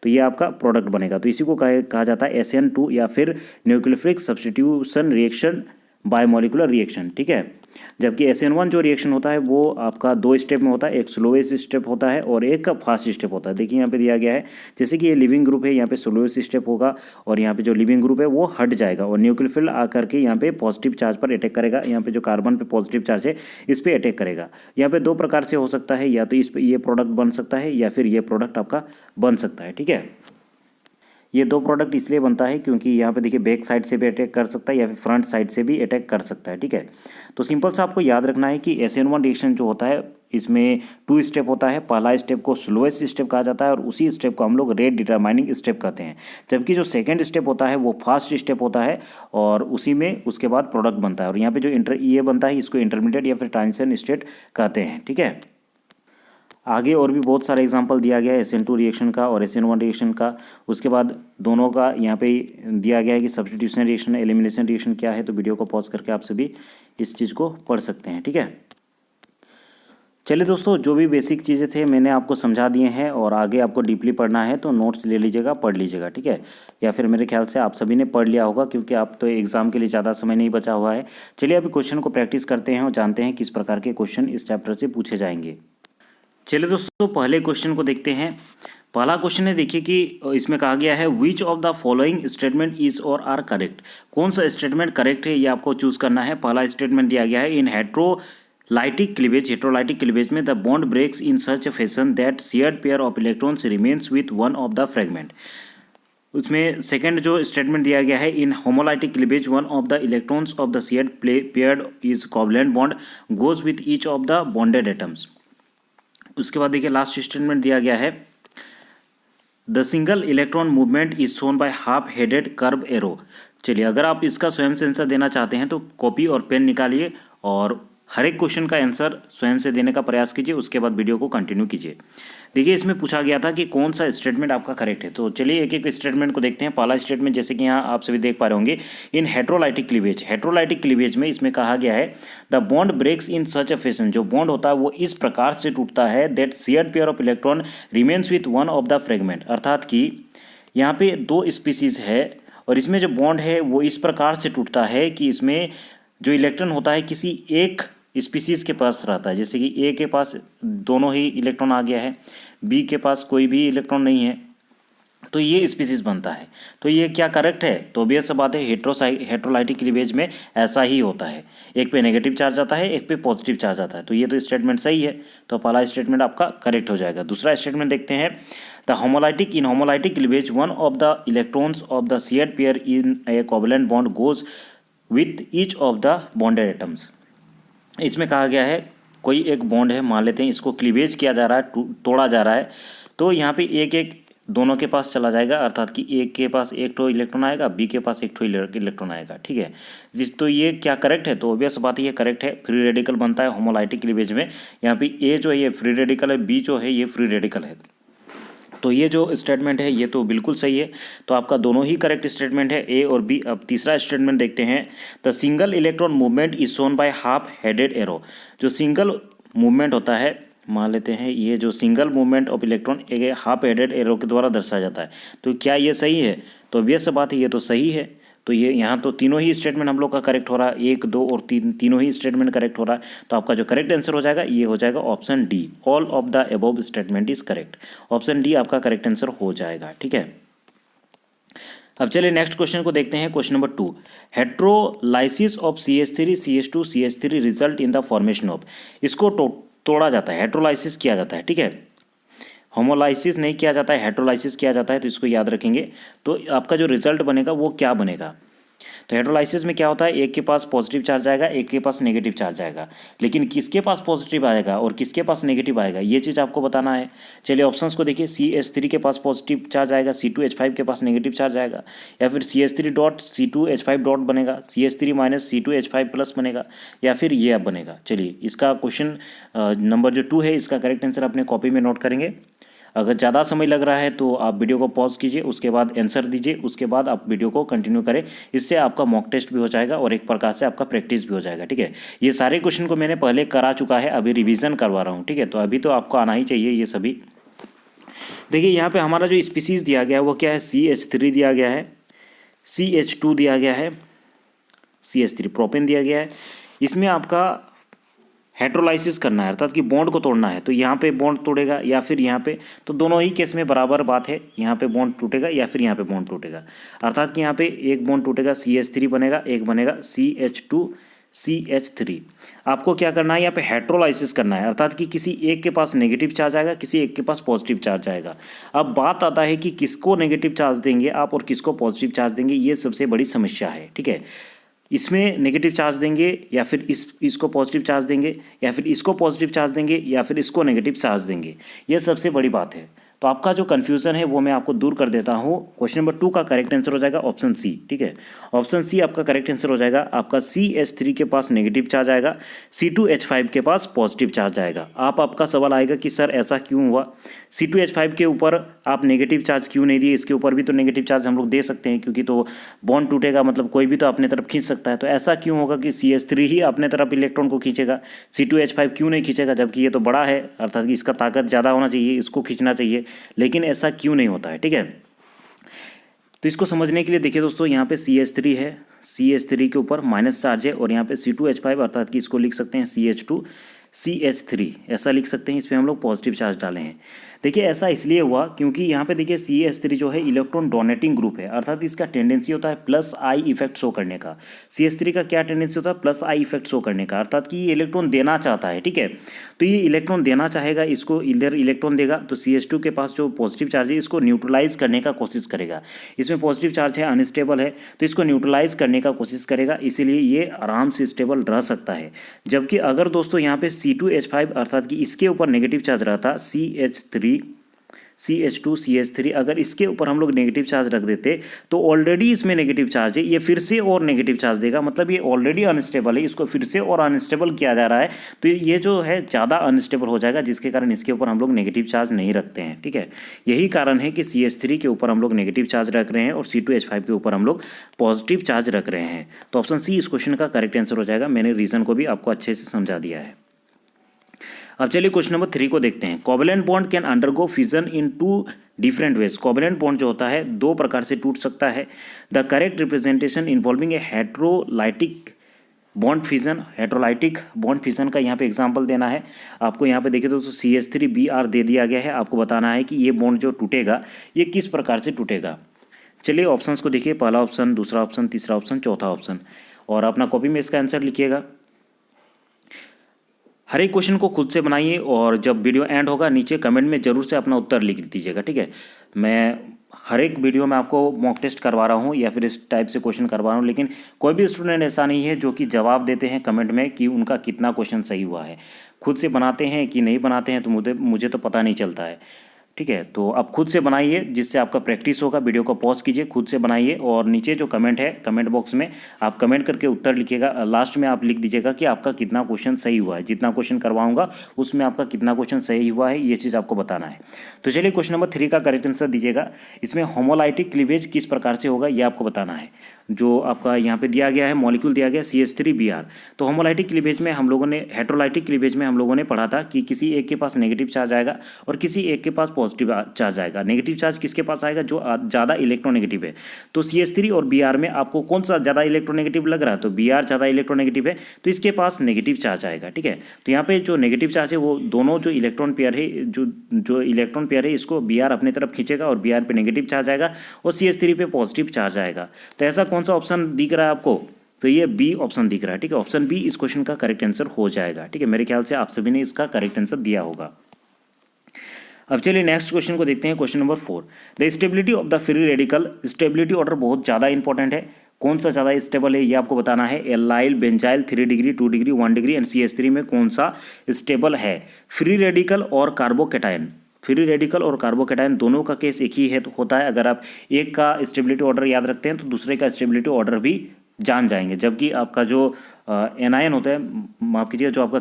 तो ये आपका प्रोडक्ट बनेगा। तो इसी को कहा जाता है SN2 या फिर nucleophilic substitution reaction biomolecular reaction, ठीक है। जबकि SN1 जो रिएक्शन होता है वो आपका 2 स्टेप में होता है, एक स्लोएस्ट स्टेप होता है और एक फास्ट स्टेप होता है। देखिए यहाँ पे दिया गया है, जैसे कि ये लिविंग ग्रुप है, यहाँ पे स्लोएस्ट स्टेप होगा और यहाँ पे जो लिविंग ग्रुप है वो हट जाएगा और न्यूक्लियोफिल आकर के यहाँ पे पॉजिटिव चार्ज पर अटैक करेगा। यहाँ पे जो कार्बन पे पॉजिटिव चार्ज है इस पर अटैक करेगा। यहाँ पे 2 प्रकार से हो सकता है, या तो इस पर ये प्रोडक्ट बन सकता है या फिर ये प्रोडक्ट आपका बन सकता है, ठीक है। ये 2 प्रोडक्ट इसलिए बनता है क्योंकि यहाँ पे देखिए बैक साइड से भी अटैक कर सकता है या फिर फ्रंट साइड से भी अटैक कर सकता है, ठीक है। तो सिंपल सा आपको याद रखना है कि SN1 रिएक्शन जो होता है इसमें 2 स्टेप होता है। पहला स्टेप को स्लोएस्ट स्टेप कहा जाता है और उसी स्टेप को हम लोग रेट डिटरमाइनिंग स्टेप कहते हैं। जबकि जो सेकेंड स्टेप होता है वो फास्ट स्टेप होता है और उसी में उसके बाद प्रोडक्ट बनता है। और यहाँ पे जो ये बनता है इसको इंटरमीडिएट या फिर ट्रांजिशन स्टेट कहते हैं, ठीक है। आगे और भी बहुत सारे एग्जांपल दिया गया है SN2 रिएक्शन का और SN1 रिएक्शन का। उसके बाद दोनों का यहाँ पे दिया गया है कि सब्स्टिट्यूशन रिएक्शन, एलिमिनेशन रिएक्शन क्या है। तो वीडियो को पॉज करके आप सभी इस चीज़ को पढ़ सकते हैं, ठीक है। चलिए दोस्तों, जो भी बेसिक चीज़ें थे मैंने आपको समझा दिए हैं, और आगे आपको डीपली पढ़ना है तो नोट्स ले लीजिएगा, पढ़ लीजिएगा, ठीक है। या फिर मेरे ख्याल से आप सभी ने पढ़ लिया होगा, क्योंकि आप तो एग्ज़ाम के लिए ज़्यादा समय नहीं बचा हुआ है। चलिए अभी क्वेश्चन को प्रैक्टिस करते हैं और जानते हैं किस प्रकार के क्वेश्चन इस चैप्टर से पूछे जाएंगे। चलिए दोस्तों, पहले क्वेश्चन को देखते हैं। पहला क्वेश्चन है, देखिए कि इसमें कहा गया है which of the following statement is और आर करेक्ट। कौन सा स्टेटमेंट करेक्ट है ये आपको चूज करना है। पहला स्टेटमेंट दिया गया है, इन हेट्रोलाइटिक क्लीवेज में the bond breaks in such fashion that shared pair of electrons remains with one of the fragment. उसमें सेकंड जो स्टेटमेंट दिया गया है, in homolytic cleavage one of the electrons of the shared pair is covalent bond goes with each of the bonded atoms. उसके बाद देखिए लास्ट स्टेटमेंट दिया गया है, the single electron movement is shown by half headed curve arrow. चलिए अगर आप इसका स्वयं से आंसर देना चाहते हैं तो कॉपी और पेन निकालिए और हर एक क्वेश्चन का आंसर स्वयं से देने का प्रयास कीजिए, उसके बाद वीडियो को कंटिन्यू कीजिए। देखिए इसमें पूछा गया था कि कौन सा स्टेटमेंट आपका करेक्ट है, तो चलिए एक एक स्टेटमेंट को देखते हैं। पहला स्टेटमेंट जैसे कि यहाँ आप सभी देख पा रहे होंगे, इन हेट्रोलाइटिक क्लीवेज में इसमें कहा गया है the bond breaks in such a fashion, जो बॉन्ड होता है वो इस प्रकार से टूटता है that shared pair of electron remains with one of the fragment. अर्थात कि यहाँ पे दो स्पीसीज है और इसमें जो बॉन्ड है वो इस प्रकार से टूटता है कि इसमें जो इलेक्ट्रॉन होता है किसी एक स्पीसीज के पास रहता है। जैसे कि ए के पास दोनों ही इलेक्ट्रॉन आ गया है, बी के पास कोई भी इलेक्ट्रॉन नहीं है, तो ये स्पीसीज बनता है। तो ये क्या करेक्ट है? तो ऑब्वियस सी बात है, हेट्रोलाइटिक क्लीवेज में ऐसा ही होता है, एक पे नेगेटिव चार्ज आता है, एक पे पॉजिटिव चार्ज आता है। तो ये तो स्टेटमेंट सही है, तो पहला स्टेटमेंट आपका करेक्ट हो जाएगा। दूसरा स्टेटमेंट देखते हैं, the homolytic cleavage one of the electrons of the shared pair in A covalent bond goes with each of the bonded atoms. इसमें कहा गया है कोई एक बॉन्ड है, मान लेते हैं इसको क्लीवेज किया जा रहा है, तोड़ा जा रहा है, तो यहाँ पे एक एक दोनों के पास चला जाएगा। अर्थात कि एक के पास एक ठो इलेक्ट्रॉन आएगा, बी के पास एक ठो इलेक्ट्रॉन आएगा, ठीक है। तो ये क्या करेक्ट है? तो ऑब्वियस बात है ये करेक्ट है। फ्री रेडिकल बनता है होमोलाइटिक क्लीवेज में। यहाँ पे ए जो है ये फ्री रेडिकल है, बी जो है ये फ्री रेडिकल है। तो ये जो स्टेटमेंट है ये तो बिल्कुल सही है, तो आपका दोनों ही करेक्ट स्टेटमेंट है, ए और बी। अब तीसरा स्टेटमेंट देखते हैं, the single electron movement is shown by half headed arrow. जो सिंगल मूवमेंट होता है, मान लेते हैं ये जो सिंगल मूवमेंट ऑफ इलेक्ट्रॉन एक हाफ हेडेड एरो के द्वारा दर्शाया जाता है। तो क्या ये सही है? तो ऑब्वियस बात है ये तो सही है। तो ये यहाँ तो तीनों ही स्टेटमेंट हम लोग का करेक्ट हो रहा है, 1, 2 और 3 तीनों ही स्टेटमेंट करेक्ट हो रहा है। तो आपका जो करेक्ट आंसर हो जाएगा ये हो जाएगा option D, all of the above statement is correct. Option D आपका करेक्ट आंसर हो जाएगा, ठीक है। अब चलिए नेक्स्ट क्वेश्चन को देखते हैं। Question number 2, heterolysis of CH3 CH2 CH3 result in the formation of. इसको तोड़ा जाता है, हेट्रोलाइसिस किया जाता है, ठीक है। होमोलाइसिस नहीं किया जाता है, हेट्रोलाइसिस किया जाता है, तो इसको याद रखेंगे। तो आपका जो रिजल्ट बनेगा वो क्या बनेगा? तो हेट्रोलाइसिस में क्या होता है, एक के पास पॉजिटिव चार्ज आएगा, एक के पास नेगेटिव चार्ज आएगा। लेकिन किसके पास पॉजिटिव आएगा और किसके पास नेगेटिव आएगा, ये चीज़ आपको बताना है। चलिए ऑप्शंस को देखिए, CH3 के पास पॉजिटिव चार्ज आएगा, C2H5 के पास नेगेटिव चार्ज आएगा, या फिर CH3 डॉट C2H5 डॉट बनेगा, CH3 माइनस C2H5 प्लस बनेगा, या फिर ये अब बनेगा। चलिए इसका क्वेश्चन नंबर जो 2 है इसका करेक्ट आंसर अपने कॉपी में नोट करेंगे। अगर ज़्यादा समय लग रहा है तो आप वीडियो को पॉज कीजिए, उसके बाद आंसर दीजिए, उसके बाद आप वीडियो को कंटिन्यू करें। इससे आपका मॉक टेस्ट भी हो जाएगा और एक प्रकार से आपका प्रैक्टिस भी हो जाएगा, ठीक है। ये सारे क्वेश्चन को मैंने पहले करा चुका है, अभी रिवीजन करवा रहा हूँ, ठीक है। तो अभी तो आपको आना ही चाहिए ये सभी। देखिए यहाँ पे हमारा जो स्पीसीज दिया गया है वो क्या है, CH3 दिया गया है, CH2 दिया गया है, CH3 प्रोपेन दिया गया है। इसमें आपका हेट्रोलाइसिस करना है, अर्थात कि बॉन्ड को तोड़ना है। तो यहाँ पे बॉन्ड तोड़ेगा या फिर यहाँ पे, तो दोनों ही केस में बराबर बात है, यहाँ पे बॉन्ड टूटेगा या फिर यहाँ पे बॉन्ड टूटेगा। अर्थात कि यहाँ पे एक बॉन्ड टूटेगा, CH3 बनेगा, एक बनेगा CH2 CH3। आपको क्या करना है, यहाँ पे हेट्रोलाइसिस करना है, अर्थात कि किसी एक के पास नेगेटिव चार्ज आएगा, किसी एक के पास पॉजिटिव चार्ज आएगा। अब बात आता है कि किसको नेगेटिव चार्ज देंगे आप और किसको पॉजिटिव चार्ज देंगे, ये सबसे बड़ी समस्या है, ठीक है। इसमें नेगेटिव चार्ज देंगे या फिर इसको पॉजिटिव चार्ज देंगे, या फिर इसको पॉजिटिव चार्ज देंगे या फिर इसको नेगेटिव चार्ज देंगे, ये सबसे बड़ी बात है। तो आपका जो कन्फ्यूज़न है वो मैं आपको दूर कर देता हूँ। क्वेश्चन नंबर 2 का करेक्ट आंसर हो जाएगा ऑप्शन सी। ठीक है, ऑप्शन सी आपका करेक्ट आंसर हो जाएगा। आपका CH3 के पास नेगेटिव चार्ज आएगा, C2H5 के पास पॉजिटिव चार्ज आएगा। आपका सवाल आएगा कि सर ऐसा क्यों हुआ, C2H5 के ऊपर आप नेगेटिव चार्ज क्यों नहीं दिए, इसके ऊपर भी तो नेगेटिव चार्ज हम लोग दे सकते हैं, क्योंकि तो बॉन्ड टूटेगा मतलब कोई भी तो अपने तरफ खींच सकता है। तो ऐसा क्यों होगा कि CH3 ही अपने तरफ इलेक्ट्रॉन को खींचेगा, C2H5 क्यों नहीं खींचेगा, जबकि ये तो बड़ा है, अर्थात कि इसका ताकत ज़्यादा होना चाहिए, इसको खींचना चाहिए, लेकिन ऐसा क्यों नहीं होता है। ठीक है, तो इसको समझने के लिए देखिए दोस्तों, यहाँ पे CH3 है, CH3 के ऊपर माइनस चार्ज है, और यहाँ पे C2H5 अर्थात कि इसको लिख सकते हैं CH2CH3 ऐसा लिख सकते हैं, इस पर हम लोग पॉजिटिव चार्ज डाले हैं। देखिए ऐसा इसलिए हुआ क्योंकि यहाँ पे देखिए CH3 जो है इलेक्ट्रॉन डोनेटिंग ग्रुप है, अर्थात इसका टेंडेंसी होता है प्लस आई इफेक्ट शो करने का। CH3 का क्या टेंडेंसी होता है, प्लस आई इफेक्ट शो करने का, अर्थात कि ये इलेक्ट्रॉन देना चाहता है। ठीक है, तो ये इलेक्ट्रॉन देना चाहेगा, इसको इधर इलेक्ट्रॉन देगा, तो CH2 के पास जो पॉजिटिव चार्ज है इसको न्यूट्रलाइज करने का कोशिश करेगा। इसमें पॉजिटिव चार्ज है, अनस्टेबल है, तो इसको न्यूट्रलाइज करने का कोशिश करेगा, इसीलिए ये आराम से स्टेबल रह सकता है। जबकि अगर दोस्तों यहाँ पे C2H5 अर्थात कि इसके ऊपर नेगेटिव चार्ज रहता, CH2CH3, अगर इसके ऊपर हम लोग नेगेटिव चार्ज रख देते तो ऑलरेडी इसमें नेगेटिव चार्ज है, ये फिर से और नेगेटिव चार्ज देगा, मतलब ये ऑलरेडी अनस्टेबल है, इसको फिर से और अनस्टेबल किया जा रहा है, तो ये जो है ज़्यादा अनस्टेबल हो जाएगा, जिसके कारण इसके ऊपर हम लोग नेगेटिव चार्ज नहीं रखते हैं। ठीक है, यही कारण है कि CH3 के ऊपर हम लोग नेगेटिव चार्ज रख रहे हैं और C2H5 के ऊपर हम लोग पॉजिटिव चार्ज रख रहे हैं। तो ऑप्शन सी इस क्वेश्चन का करेक्ट आंसर हो जाएगा। मैंने रीज़न को भी आपको अच्छे से समझा दिया है। अब चलिए क्वेश्चन नंबर 3 को देखते हैं। Covalent bond can undergo fission in 2 different ways. Covalent bond जो होता है 2 प्रकार से टूट सकता है। The correct representation involving A heterolytic bond fission, heterolytic bond fission का यहाँ पे एग्जांपल देना है आपको। यहाँ पे देखिए दोस्तों CH3Br दे दिया गया है, आपको बताना है कि ये बॉन्ड जो टूटेगा ये किस प्रकार से टूटेगा। चलिए ऑप्शंस को देखिए, पहला ऑप्शन, दूसरा ऑप्शन, तीसरा ऑप्शन, चौथा ऑप्शन, और अपना कॉपी में इसका आंसर लिखिएगा। हर एक क्वेश्चन को खुद से बनाइए और जब वीडियो एंड होगा नीचे कमेंट में जरूर से अपना उत्तर लिख दीजिएगा। ठीक है, मैं हर एक वीडियो में आपको मॉक टेस्ट करवा रहा हूँ या फिर इस टाइप से क्वेश्चन करवा रहा हूँ, लेकिन कोई भी स्टूडेंट ऐसा नहीं है जो कि जवाब देते हैं कमेंट में कि उनका कितना क्वेश्चन सही हुआ है। खुद से बनाते हैं कि नहीं बनाते हैं तो मुझे तो पता नहीं चलता है। ठीक है, तो आप खुद से बनाइए जिससे आपका प्रैक्टिस होगा। वीडियो को पॉज कीजिए, खुद से बनाइए और नीचे जो कमेंट है कमेंट बॉक्स में आप कमेंट करके उत्तर लिखिएगा। लास्ट में आप लिख दीजिएगा कि आपका कितना क्वेश्चन सही हुआ है। जितना क्वेश्चन करवाऊंगा उसमें आपका कितना क्वेश्चन सही हुआ है ये चीज़ आपको बताना है। तो चलिए क्वेश्चन नंबर 3 का करेक्ट आंसर दीजिएगा। इसमें होमोलाइटिक क्लीवेज किस प्रकार से होगा ये आपको बताना है। जो आपका यहाँ पे दिया गया है मॉलिक्यूल दिया गया CH3Br, तो होमोलाइटिक क्लीवेज में हम लोगों ने, हेट्रोलाइटिक क्लीवेज में हम लोगों ने पढ़ा था कि किसी एक के पास नेगेटिव चार्ज आएगा और किसी एक के पास पॉजिटिव चार्ज आएगा। नेगेटिव चार्ज किसके पास आएगा, जो ज़्यादा इलेक्ट्रोनेगेटिव है। तो CH3 और Br में आपको कौन सा ज़्यादा इलेक्ट्रोनेगेटिव लग रहा है, तो Br ज़्यादा इलेक्ट्रोनेगेटिव है तो इसके पास नेगेटिव चार्ज आएगा। ठीक है, तो यहाँ पे जो नेगेटिव चार्ज है वो दोनों जो इलेक्ट्रॉन पेयर है, जो इलेक्ट्रॉन पेयर है इसको Br अपने तरफ खींचेगा और Br पे नेगेटिव चार्ज आएगा और CH3 पे पॉजिटिव चार्ज आएगा। तो ऐसा कौन सा ऑप्शन दिख रहा है आपको, तो ये बी ऑप्शन दिख रहा है। ठीक है, ऑप्शन बी इस क्वेश्चन का करेक्ट आंसर हो जाएगा। ठीक है, मेरे ख्याल से आप सभी ने इसका करेक्ट आंसर दिया होगा। अब चलिए नेक्स्ट क्वेश्चन को देखते हैं। Question number 4, the stability of the free radical. Stability order बहुत ज़्यादा इंपॉर्टेंट है। कौन सा ज़्यादा स्टेबल है ये आपको बताना है। Allyl, benzyl 3 degree, 2 degree, 1 degree and CH3 में कौन सा स्टेबल है। फ्री रेडिकल और कार्बोकेटायन, फ्री रेडिकल और कार्बोकेटायन दोनों का केस एक ही है होता है। अगर आप एक का स्टेबिलिटी ऑर्डर याद रखते हैं तो दूसरे का स्टेबिलिटी ऑर्डर भी जान जाएंगे। जबकि आपका जो एनायन होता है, माफ कीजिए, जो आपका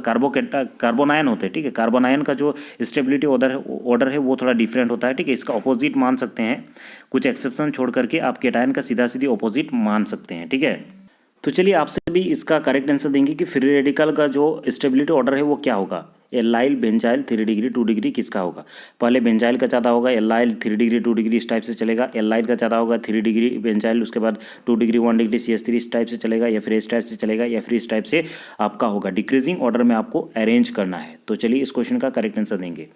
कार्बोनायन होते हैं, ठीक है, कार्बोनायन का जो स्टेबिलिटी ऑर्डर है वो थोड़ा डिफरेंट होता है। ठीक है, इसका ऑपोजिट मान सकते हैं, कुछ एक्सेप्शन छोड़ करके आप केटायन का सीधा सीधी ऑपोजिट मान सकते हैं। ठीक है, तो चलिए आपसे भी इसका करेक्ट आंसर देंगे कि फ्री रेडिकल का जो स्टेबिलिटी ऑर्डर है वो क्या होगा। एल्लाइल, बेंजाइल 3 डिग्री, 2 डिग्री किसका होगा। पहले बेंजाइल का ज़्यादा होगा, एल्लाइल 3 डिग्री, 2 डिग्री इस टाइप से चलेगा। एल्लाइल का ज़्यादा होगा 3 डिग्री बेंजाइल, उसके बाद 2 डिग्री 1 डिग्री CH3 इस टाइप से चलेगा, या फिर इस टाइप से चलेगा, या फिर इस टाइप से आपका होगा। डिक्रीजिंग ऑर्डर में आपको अरेंज करना है। तो चलिए इस क्वेश्चन का करेक्ट आंसर देंगे।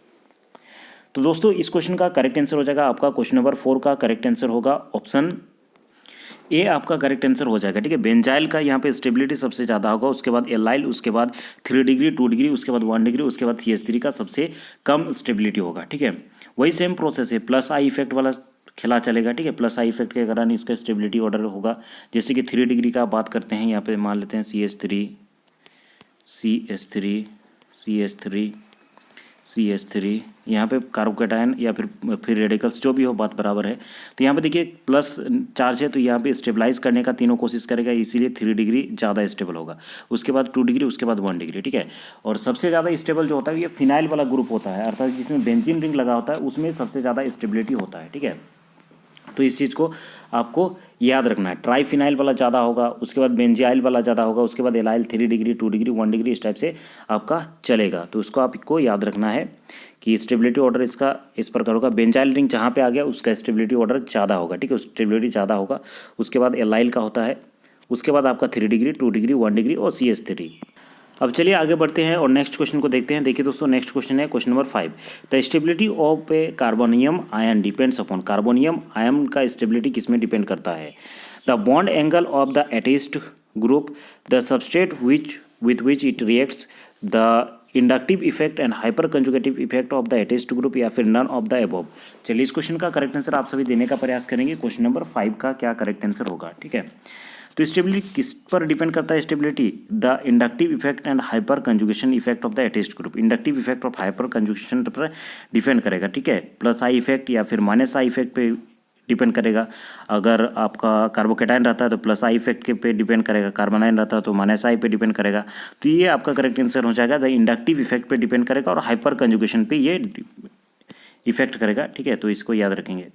तो दोस्तों इस क्वेश्चन का करेक्ट आंसर हो जाएगा आपका क्वेश्चन नंबर 4 का करेक्ट आंसर होगा ऑप्शन ए आपका करेक्ट आंसर हो जाएगा। ठीक है, बेंजाइल का यहाँ पे स्टेबिलिटी सबसे ज़्यादा होगा, उसके बाद एल्लाइल, उसके बाद 3 डिग्री, 2 डिग्री, उसके बाद 1 डिग्री, उसके बाद CH3 का सबसे कम स्टेबिलिटी होगा। ठीक है, वही सेम प्रोसेस है, प्लस आई इफेक्ट वाला खेला चलेगा। ठीक है, प्लस आई इफेक्ट के कारण इसका स्टेबिलिटी ऑर्डर होगा। जैसे कि 3 डिग्री का बात करते हैं, यहाँ पे मान लेते हैं CH3, CH3, CH3, CH3, यहाँ पे कार्बोकेटायन या फिर रेडिकल्स जो भी हो बात बराबर है। तो यहाँ पे देखिए प्लस चार्ज है तो यहाँ पे स्टेबलाइज करने का तीनों कोशिश करेगा, इसीलिए 3 डिग्री ज़्यादा स्टेबल होगा, उसके बाद 2 डिग्री, उसके बाद 1 डिग्री, ठीक है। और सबसे ज़्यादा स्टेबल जो होता है ये फिनाइल वाला ग्रुप होता है, अर्थात जिसमें बेंजीन रिंग लगा होता है उसमें सबसे ज़्यादा स्टेबिलिटी होता है, ठीक है। तो इस चीज़ को आपको याद रखना है। ट्राईफिनाइल वाला ज़्यादा होगा, उसके बाद बेंजाइल वाला ज़्यादा होगा, उसके बाद एलाइल 3 डिग्री, 2 डिग्री, 1 डिग्री, इस टाइप से आपका चलेगा। तो उसको आपको याद रखना है कि स्टेबिलिटी ऑर्डर इसका इस प्रकार होगा। बेंजाइल रिंग जहाँ पे आ गया उसका स्टेबिलिटी ऑर्डर ज़्यादा होगा, ठीक है, स्टेबिलिटी ज़्यादा होगा। उसके बाद एलाइल का होता है, उसके बाद आपका 3 डिग्री, 2 डिग्री, 1 डिग्री और CH3। अब चलिए आगे बढ़ते हैं और नेक्स्ट क्वेश्चन को देखते हैं। देखिए दोस्तों, नेक्स्ट क्वेश्चन है question number 5। The stability of A carbonium ion depends upon. Carbonium ion का स्टेबिलिटी किस में डिपेंड करता है? The bond angle of the attached group, the substrate with which it reacts, the inductive effect and hyper conjugative effect of the attached group, या फिर नन ऑफ द अबव। चलिए इस क्वेश्चन का करेक्ट आंसर आप सभी देने का प्रयास करेंगे। क्वेश्चन नंबर 5 का क्या करेक्ट आंसर होगा, ठीक है। तो स्टेबिलिटी किस पर डिपेंड करता है? Stability the inductive effect and hyper conjugation effect of the attached group. Inductive effect of hyper conjugation पर डिपेंड करेगा, ठीक है। प्लस आई इफेक्ट या फिर माइनस आई इफेक्ट पे डिपेंड करेगा। अगर आपका कार्बोकेटाइन रहता है तो प्लस आई इफेक्ट के पे डिपेंड करेगा, कार्बोनाइन रहता है तो माइनस आई पे डिपेंड करेगा। तो ये आपका करेक्ट आंसर हो जाएगा, द इंडक्टिव इफेक्ट पे डिपेंड करेगा और हाइपर कंजुगेशन पे ये इफेक्ट करेगा, ठीक है। तो इसको याद रखेंगे।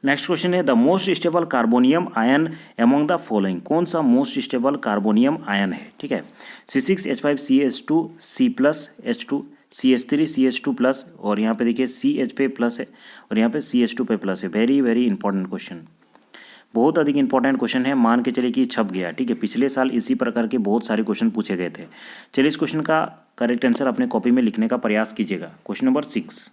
नेक्स्ट क्वेश्चन है the most stable carbonium ion among the following. कौन सा मोस्ट स्टेबल कार्बोनियम आयन है, ठीक है। C6H5CH2 C+H2 CH3 CH2+, और यहाँ पे देखिए CH पे प्लस है और यहाँ पे CH2 पे प्लस है। वेरी वेरी इंपॉर्टेंट क्वेश्चन, बहुत अधिक इंपॉर्टेंट क्वेश्चन है। मान के चलिए कि छप गया, ठीक है। पिछले साल इसी प्रकार के बहुत सारे क्वेश्चन पूछे गए थे। चलिए इस क्वेश्चन का करेक्ट आंसर अपने कॉपी में लिखने का प्रयास कीजिएगा। Question number 6।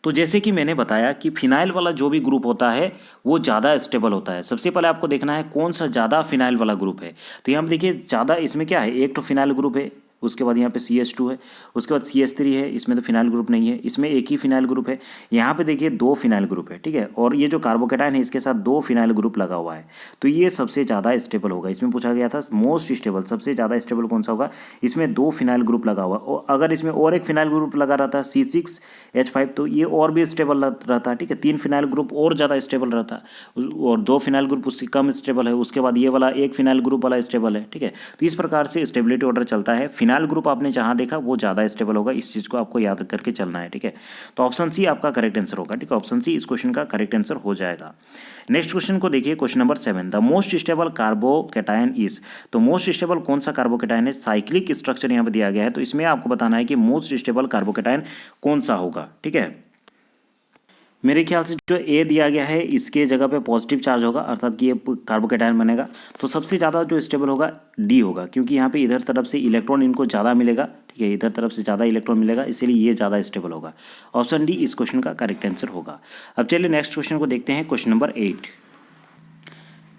तो जैसे कि मैंने बताया कि फिनाइल वाला जो भी ग्रुप होता है वो ज़्यादा स्टेबल होता है। सबसे पहले आपको देखना है कौन सा ज़्यादा फिनाइल वाला ग्रुप है। तो यहाँ पर देखिए ज़्यादा इसमें क्या है, एक तो फिनाइल ग्रुप है, उसके बाद यहाँ पे CH2 है, उसके बाद CH3 है, इसमें तो फिनाइल ग्रुप नहीं है, इसमें एक ही फिनाइल ग्रुप है। यहाँ पे देखिए 2 फिनाइल ग्रुप है, ठीक है। और ये जो कार्बोकेटाइन है इसके साथ 2 फिनाइल ग्रुप लगा हुआ है, तो ये सबसे ज़्यादा स्टेबल होगा। इसमें पूछा गया था मोस्ट स्टेबल, सबसे ज़्यादा स्टेबल कौन सा होगा, इसमें 2 फिनाइल ग्रुप लगा हुआ। और अगर इसमें और एक फिनाइल ग्रुप लगा रहता C6H5 तो ये और भी स्टेबल रहता, ठीक है। 3 फिनाइल ग्रुप और ज़्यादा स्टेबल रहता, और 2 फिनाइल ग्रुप उससे कम स्टेबल है, उसके बाद ये वाला एक फिनाइल ग्रुप वाला स्टेबल है, ठीक है। तो इस प्रकार से स्टेबिलिटी ऑर्डर चलता है। फिनाइल ग्रुप आपने जहां देखा वो ज़्यादा स्टेबल होगा, इस चीज़ को आपको याद करके चलना है, ठीक है। तो ऑप्शन सी आपका करेक्ट आंसर होगा, ठीक है। ऑप्शन सी इस क्वेश्चन का करेक्ट आंसर हो जाएगा। नेक्स्ट क्वेश्चन को देखिए, question number 7। The most stable carbocation is. तो मोस्ट स्टेबल कौन सा कार्बोकेटाइन है? साइक्लिक स्ट्रक्चर यहाँ पे दिया गया है, तो इसमें आपको बताना है कि मोस्ट स्टेबल कार्बोकेटाइन कौन सा होगा, ठीक है। मेरे ख्याल से जो ए दिया गया है इसके जगह पे पॉजिटिव चार्ज होगा, अर्थात कि ये कार्बोकेटाइन बनेगा। तो सबसे ज़्यादा जो स्टेबल होगा डी होगा, क्योंकि यहाँ पे इधर तरफ से इलेक्ट्रॉन इनको ज़्यादा मिलेगा, ठीक है। इधर तरफ से ज़्यादा इलेक्ट्रॉन मिलेगा, इसीलिए ये ज़्यादा स्टेबल होगा। ऑप्शन डी इस क्वेश्चन का करेक्ट आंसर होगा। अब चलिए नेक्स्ट क्वेश्चन को देखते हैं, क्वेश्चन नंबर 8।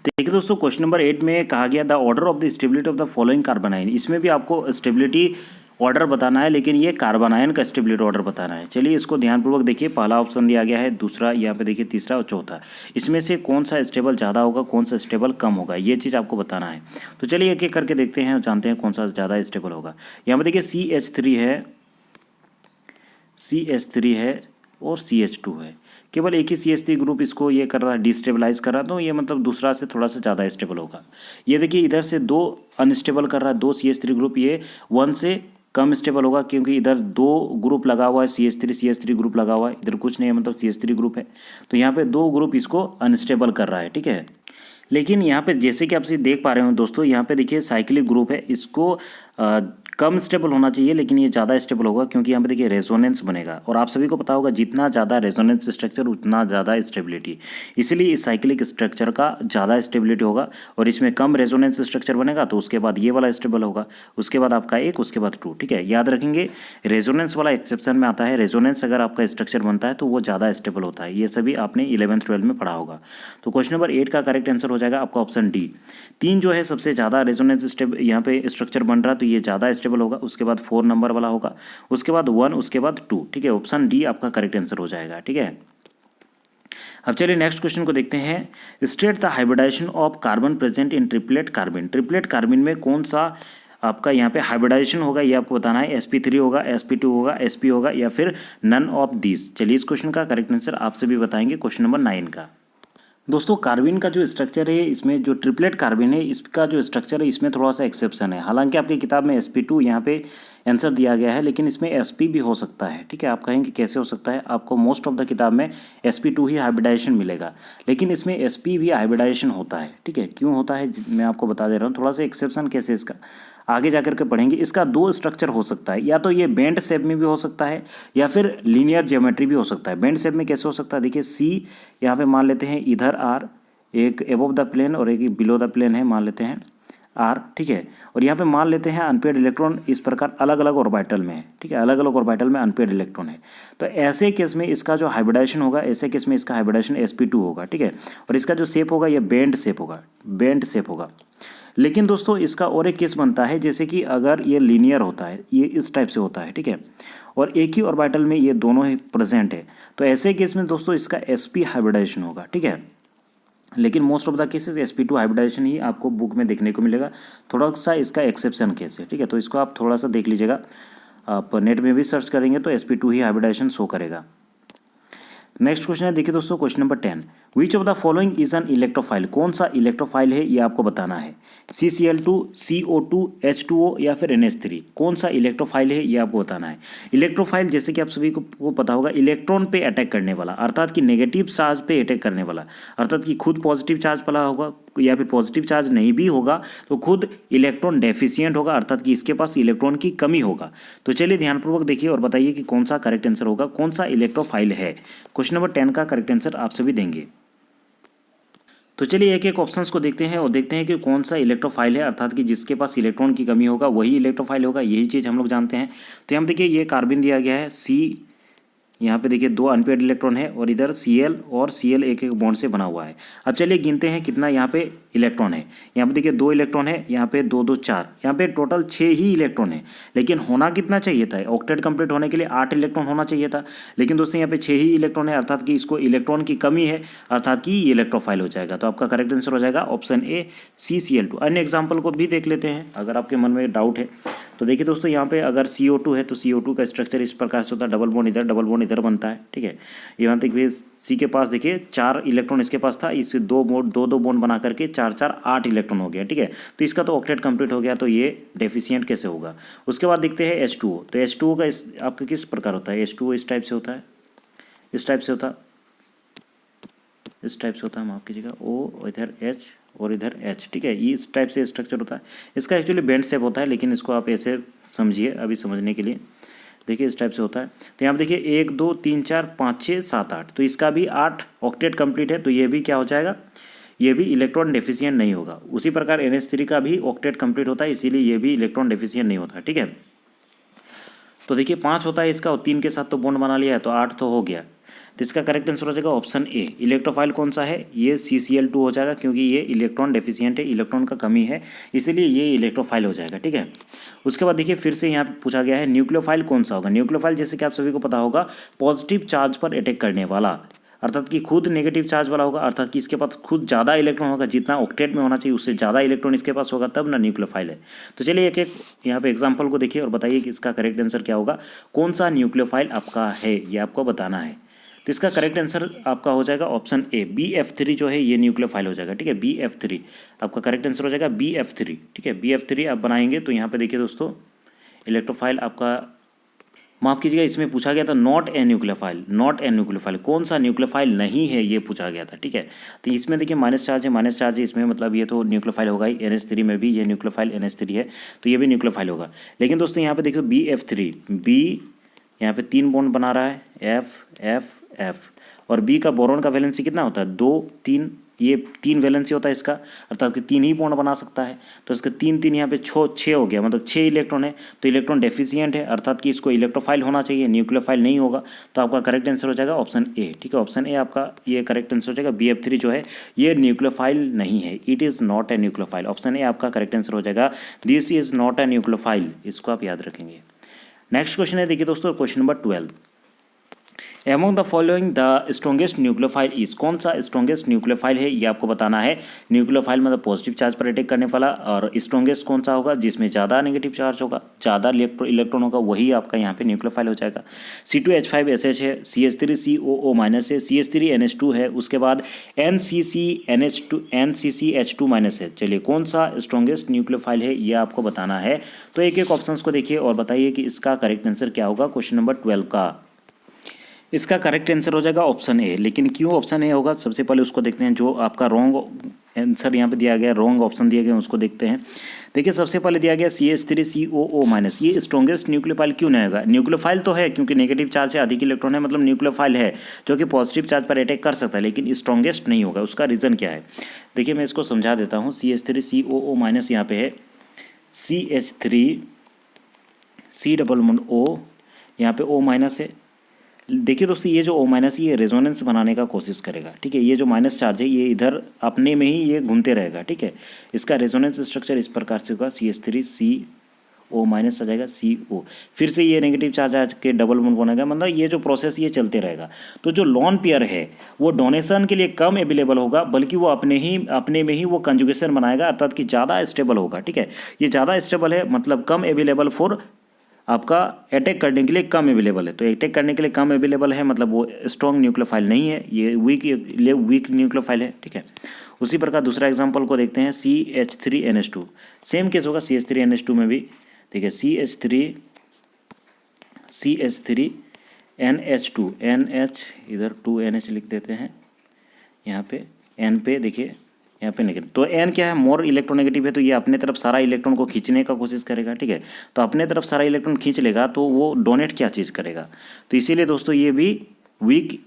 देखिए दोस्तों, क्वेश्चन नंबर 8 में कहा गया the order of the stability of the following carbanion. इसमें भी आपको स्टेबिलिटी ऑर्डर बताना है, लेकिन ये कार्बोनाइन का स्टेबिलिटी ऑर्डर बताना है। चलिए इसको ध्यानपूर्वक देखिए। पहला ऑप्शन दिया गया है, दूसरा यहाँ पे देखिए, तीसरा और चौथा। इसमें से कौन सा स्टेबल ज़्यादा होगा, कौन सा स्टेबल कम होगा, ये चीज़ आपको बताना है। तो चलिए एक एक करके देखते हैं और जानते हैं कौन सा ज़्यादा स्टेबल होगा। यहाँ पर देखिए CH3 है और CH2 है। केवल एक ही CH3 ग्रुप इसको ये कर रहा है, डिस्टेबलाइज कर रहा है, तो ये मतलब दूसरा से थोड़ा सा ज़्यादा स्टेबल होगा। ये देखिए इधर से 2 अनस्टेबल कर रहा है, 2 CH3 ग्रुप, ये 1 से कम स्टेबल होगा, क्योंकि इधर 2 ग्रुप लगा हुआ है, CH3 ग्रुप लगा हुआ है, इधर कुछ नहीं है, मतलब CH3 ग्रुप है। तो यहाँ पे 2 ग्रुप इसको अनस्टेबल कर रहा है, ठीक है। लेकिन यहाँ पे जैसे कि आप देख पा रहे हो दोस्तों, यहाँ पे देखिए साइक्लिक ग्रुप है, इसको कम स्टेबल होना चाहिए, लेकिन ये ज़्यादा स्टेबल होगा, क्योंकि यहाँ पे देखिए रेजोनेंस बनेगा। और आप सभी को पता होगा जितना ज़्यादा रेजोनेंस स्ट्रक्चर उतना ज़्यादा स्टेबिलिटी, इसलिए इस साइक्लिक स्ट्रक्चर का ज़्यादा स्टेबिलिटी होगा। और इसमें कम रेजोनेंस स्ट्रक्चर बनेगा, तो उसके बाद ये वाला स्टेबल होगा, उसके बाद आपका 1, उसके बाद 2, ठीक है। याद रखेंगे, रेजोनेंस वाला एक्सेप्शन में आता है। रेजोनेंस अगर आपका स्ट्रक्चर बनता है तो वो ज़्यादा स्टेबल होता है। ये सभी आपने 11th-12th में पढ़ा होगा। तो क्वेश्चन नंबर 8 का करेक्ट आंसर हो जाएगा आपका ऑप्शन डी। 3 जो है सबसे ज़्यादा रेजोनेंस स्टेबल यहाँ पे स्ट्रक्चर बन रहा है, तो ये ज़्यादा स्टेबल होगा। उसके बाद 4 नंबर वाला होगा, उसके बाद 1, उसके बाद 2, ठीक है। ऑप्शन डी आपका करेक्ट आंसर हो जाएगा, ठीक है। अब चलिए नेक्स्ट क्वेश्चन को देखते हैं। State the hybridisation of carbon present in triplet carbene. Triplet carbene में कौन सा आपका यहाँ पे हाइब्रिडाइजेशन होगा, ये आपको बताना है। sp3 होगा, sp2 होगा, sp होगा या फिर नन ऑफ दिस। चलिए इस क्वेश्चन का करेक्ट आंसर आपसे भी बताएंगे क्वेश्चन नंबर 9 का। दोस्तों कार्बिन का जो स्ट्रक्चर है, इसमें जो ट्रिपलेट कार्बिन है इसका जो स्ट्रक्चर है इसमें थोड़ा सा एक्सेप्शन है। हालांकि आपकी किताब में sp2 यहाँ पे आंसर दिया गया है, लेकिन इसमें sp भी हो सकता है। ठीक है, आप कहेंगे कैसे हो सकता है, आपको मोस्ट ऑफ द किताब में sp2 ही हाइब्रिडाइजेशन मिलेगा, लेकिन इसमें sp भी हाइब्रिडाइजेशन होता है। ठीक है, क्यों होता है मैं आपको बता दे रहा हूँ। थोड़ा सा एक्सेप्शन कैसे इसका आगे जाकर के पढ़ेंगे। इसका दो स्ट्रक्चर हो सकता है, या तो ये बेंड शेप में भी हो सकता है या फिर लीनियर ज्योमेट्री भी हो सकता है। बेंड शेप में कैसे हो सकता है, देखिए सी यहाँ पे मान लेते हैं इधर आर, एक एबोव द प्लेन और एक बिलो द प्लेन है, मान लेते हैं आर। ठीक है, और यहाँ पे मान लेते हैं अनपेयर्ड इलेक्ट्रॉन इस प्रकार अलग अलग ऑर्बिटल में है। ठीक है, अलग अलग ऑर्बिटल में अनपेयर्ड इलेक्ट्रॉन है। तो ऐसे केस में इसका जो हाइब्रिडाइजेशन होगा, ऐसे केस में इसका हाइब्रिडाइजेशन sp2 होगा। ठीक है, और इसका जो शेप होगा ये बेंड शेप होगा, बेंड शेप होगा। लेकिन दोस्तों इसका और एक केस बनता है, जैसे कि अगर ये लीनियर होता है, ये इस टाइप से होता है। ठीक है, और एक ही ऑर्बिटल में ये दोनों ही प्रेजेंट है, तो ऐसे केस में दोस्तों इसका sp हाइब्रिडाइजेशन होगा। ठीक है, लेकिन most of the cases sp2 hybridisation ही आपको बुक में देखने को मिलेगा। थोड़ा सा इसका एक्सेप्शन केस है। ठीक है, तो इसको आप थोड़ा सा देख लीजिएगा, आप नेट में भी सर्च करेंगे तो sp2 ही हाइब्रिडाइजेशन शो करेगा। नेक्स्ट क्वेश्चन है, देखिए दोस्तों question number 10, which of the following is an electrophile. कौन सा इलेक्ट्रोफाइल है ये आपको बताना है। CCl2, CO2, H2O या फिर NH3, कौन सा इलेक्ट्रोफाइल है ये आपको बताना है। इलेक्ट्रोफाइल जैसे कि आप सभी को पता होगा, इलेक्ट्रॉन पे अटैक करने वाला, अर्थात कि नेगेटिव चार्ज पे अटैक करने वाला, अर्थात कि खुद पॉजिटिव चार्ज वाला होगा या फिर पॉजिटिव चार्ज नहीं भी होगा तो खुद इलेक्ट्रॉन डेफिशिएंट होगा, अर्थात कि इसके पास इलेक्ट्रॉन की कमी होगा। तो चलिए ध्यानपूर्वक देखिए और बताइए कि कौन सा करेक्ट आंसर होगा, कौन सा इलेक्ट्रोफाइल है। क्वेश्चन नंबर 10 का करेक्ट आंसर आप सभी देंगे। तो चलिए एक एक ऑप्शंस को देखते हैं और देखते हैं कि कौन सा इलेक्ट्रोफाइल है, अर्थात कि जिसके पास इलेक्ट्रॉन की कमी होगा वही इलेक्ट्रोफाइल होगा। यही चीज़ हम लोग जानते हैं। तो हम देखिए ये कार्बन दिया गया है C, यहाँ पे देखिए 2 अनपेयर्ड इलेक्ट्रॉन है और इधर Cl और Cl एक एक बॉन्ड से बना हुआ है। अब चलिए गिनते हैं कितना यहाँ पे इलेक्ट्रॉन है। यहाँ पे देखिए 2 इलेक्ट्रॉन है, यहाँ पे 2 2 4, यहाँ पे टोटल 6 ही इलेक्ट्रॉन है। लेकिन होना कितना चाहिए था, ऑक्टेट कंप्लीट होने के लिए 8 इलेक्ट्रॉन होना चाहिए था, लेकिन दोस्तों यहाँ पे 6 ही इलेक्ट्रॉन है, अर्थात कि इसको इलेक्ट्रॉन की कमी है, अर्थात कि ये इलेक्ट्रोफाइल हो जाएगा। तो आपका करेक्ट आंसर हो जाएगा ऑप्शन ए CCl2। अन्य एग्जाम्पल को भी देख लेते हैं अगर आपके मन में डाउट है। तो देखिए दोस्तों यहाँ पे अगर CO2 है तो CO2 का स्ट्रक्चर इस प्रकार से होता है, डबल बॉन्ड इधर डबल बॉन्ड इधर बनता है। ठीक है, यहाँ तक भी C के पास देखिए 4 इलेक्ट्रॉन इसके पास था, इससे 2 बॉन्ड बना करके 4 4 8 इलेक्ट्रॉन हो गया। ठीक है, तो इसका तो ऑक्टेट कंप्लीट हो गया, तो ये डेफिशिएंट कैसे होगा। उसके बाद देखते हैं H2O। तो H2O का आपका किस प्रकार होता है, H2O इस टाइप से होता है, इस टाइप से होता है, इस टाइप से होता है, माफ कीजिएगा, O इधर H और इधर H। ठीक है, ये इस टाइप से स्ट्रक्चर होता है। इसका एक्चुअली बेंड शेप होता है, लेकिन इसको आप ऐसे समझिए अभी समझने के लिए। देखिए इस टाइप से होता है। तो यहाँ पर देखिए 1 2 3 4 5 6 7 8, तो इसका भी 8 ऑक्टेट कंप्लीट है, तो ये भी क्या हो जाएगा, ये भी इलेक्ट्रॉन डेफिशिएंट नहीं होगा। उसी प्रकार NH3 का भी ऑक्टेट कंप्लीट होता है, इसीलिए ये भी इलेक्ट्रॉन डेफिशिएंट नहीं होता। ठीक है, तो देखिए 5 होता है इसका और 3 के साथ तो बॉन्ड बना लिया है, तो 8 तो हो गया। तो इसका करेक्ट आंसर हो जाएगा ऑप्शन ए। इलेक्ट्रोफाइल कौन सा है, ये CCl2 हो जाएगा, क्योंकि ये इलेक्ट्रॉन डेफिशिएंट है, इलेक्ट्रॉन का कमी है, इसीलिए ये इलेक्ट्रोफाइल हो जाएगा। ठीक है, उसके बाद देखिए फिर से यहाँ पे पूछा गया है न्यूक्लियोफाइल कौन सा होगा। न्यूक्लियोफाइल जैसे कि आप सभी को पता होगा, पॉजिटिव चार्ज पर अटैक करने वाला, अर्थात कि खुद नेगेटिव चार्ज वाला होगा, अर्थात कि इसके पास खुद ज़्यादा इलेक्ट्रॉन होगा, जितना ऑक्टेट में होना चाहिए उससे ज़्यादा इलेक्ट्रॉन इसके पास होगा, तब ना न्यूक्लियोफाइल है। तो चलिए एक एक यहाँ पे एग्जांपल को देखिए और बताइए कि इसका करेक्ट आंसर क्या होगा, कौन सा न्यूक्लियोफाइल आपका है ये आपको बताना है। तो इसका करेक्ट आंसर आपका हो जाएगा ऑप्शन ए BF3 जो है ये न्यूक्लियोफाइल हो जाएगा। ठीक है, BF3 आपका करेक्ट आंसर हो जाएगा, BF3। ठीक है, BF3 आप बनाएंगे तो यहाँ पे देखिए दोस्तों इलेक्ट्रोफाइल आपका, माफ कीजिएगा, इसमें पूछा गया था not a nucleophile, not a nucleophile, कौन सा न्यूक्लियोफाइल नहीं है ये पूछा गया था। ठीक है, तो इसमें देखिए माइनस चार्ज है, माइनस चार्ज है इसमें, मतलब ये तो न्यूक्लियोफाइल होगा ही। NH3 में भी ये न्यूक्लियोफाइल NH3 है, तो ये भी न्यूक्लियोफाइल होगा। लेकिन दोस्तों यहाँ पे देखो BF3, B यहाँ पे 3 बॉन्ड बना रहा है, F F F, और B का बोरॉन का वैलेंसी कितना होता है, 2 3, ये 3 वैलेंसी होता है इसका, अर्थात कि 3 ही बॉन्ड बना सकता है। तो इसका 3 3 यहाँ पे 6 हो गया, मतलब 6 इलेक्ट्रॉन है, तो इलेक्ट्रॉन डेफिशिएंट है, अर्थात कि इसको इलेक्ट्रोफाइल होना चाहिए, न्यूक्लियोफाइल नहीं होगा। तो आपका करेक्ट आंसर हो जाएगा ऑप्शन ए। ठीक है, ऑप्शन ए आपका ये करेक्ट आंसर हो जाएगा। BF3 जो है ये न्यूक्लियोफाइल नहीं है, it is not a nucleophile. Option A आपका करेक्ट आंसर हो जाएगा, this is not a nucleophile, इसको आप याद रखेंगे। नेक्स्ट क्वेश्चन है, देखिए दोस्तों question number 12, among the following the strongest nucleophile is, कौन सा स्ट्रॉन्गेस्ट न्यूक्लियोफाइल है ये आपको बताना है। न्यूक्लियोफाइल मतलब पॉजिटिव चार्ज पर अटैक करने वाला, और स्ट्रॉन्गेस्ट कौन सा होगा जिसमें ज़्यादा नेगेटिव चार्ज होगा, ज़्यादा इलेक्ट्रॉन होगा, वही आपका यहाँ पे न्यूक्लियोफाइल हो जाएगा। C2H5SH है, CH3COO- है, CH3NH2 है, उसके बाद NCCNH2 है। चलिए कौन सा स्ट्रॉन्गेस्ट न्यूक्लियोफाइल है ये आपको बताना है। तो एक एक ऑप्शंस को देखिए और बताइए कि इसका करेक्ट आंसर क्या होगा क्वेश्चन नंबर 12 का। इसका करेक्ट आंसर हो जाएगा ऑप्शन ए। लेकिन क्यों ऑप्शन ए होगा, सबसे पहले उसको देखते हैं। जो आपका रॉन्ग आंसर यहाँ पे दिया गया, रॉन्ग ऑप्शन दिए गए उसको देखते हैं। देखिए सबसे पहले दिया गया CH3COO-, ये स्ट्रॉन्गेस्ट न्यूक्लियोफाइल क्यों नहीं होगा। न्यूक्लियोफाइल तो है क्योंकि नेगेटिव चार्ज है, अधिक इलेक्ट्रॉन है, मतलब न्यूक्लियोफाइल है जो कि पॉजिटिव चार्ज पर अटैक कर सकता है, लेकिन स्ट्रॉन्गेस्ट नहीं होगा। उसका रीज़न क्या है देखिए, मैं इसको समझा देता हूँ। CH3COO- यहाँ पे है, CH3C_O, यहाँ पे O- है। देखिए दोस्तों, ये जो O- ये रेजोनेंस बनाने का कोशिश करेगा, ठीक है। ये जो माइनस चार्ज है ये इधर अपने में ही ये घूमते रहेगा, ठीक है। इसका रेजोनेंस स्ट्रक्चर इस प्रकार से होगा, CH3CO- आ जाएगा CO, फिर से ये नेगेटिव चार्ज आके डबल बॉन्ड बनेगा, मतलब ये जो प्रोसेस ये चलते रहेगा। तो जो लॉन पेयर है वो डोनेशन के लिए कम अवेलेबल होगा, बल्कि वो अपने में ही वो कंजुगेशन बनाएगा, अर्थात कि ज़्यादा स्टेबल होगा, ठीक है। ये ज़्यादा स्टेबल है मतलब कम अवेलेबल फॉर आपका अटैक करने के लिए कम अवेलेबल है। तो अटैक करने के लिए कम अवेलेबल है मतलब वो स्ट्रॉन्ग न्यूक्लियोफाइल नहीं है, ये वीक न्यूक्लियोफाइल है, ठीक है। उसी प्रकार दूसरा एग्जांपल को देखते हैं, CH3NH2। सेम केस होगा CH3NH2 में भी। देखिए CH3NH2, NH इधर 2NH लिख देते हैं, यहाँ पे N पे देखिए यहाँ पे नेगेटिव। तो N क्या है, मोर इलेक्ट्रोनेगेटिव है, तो ये अपने तरफ सारा इलेक्ट्रॉन को खींचने का कोशिश करेगा, ठीक है। तो अपने तरफ सारा इलेक्ट्रॉन खींच लेगा तो वो डोनेट क्या चीज़ करेगा। तो इसीलिए दोस्तों ये भी वीक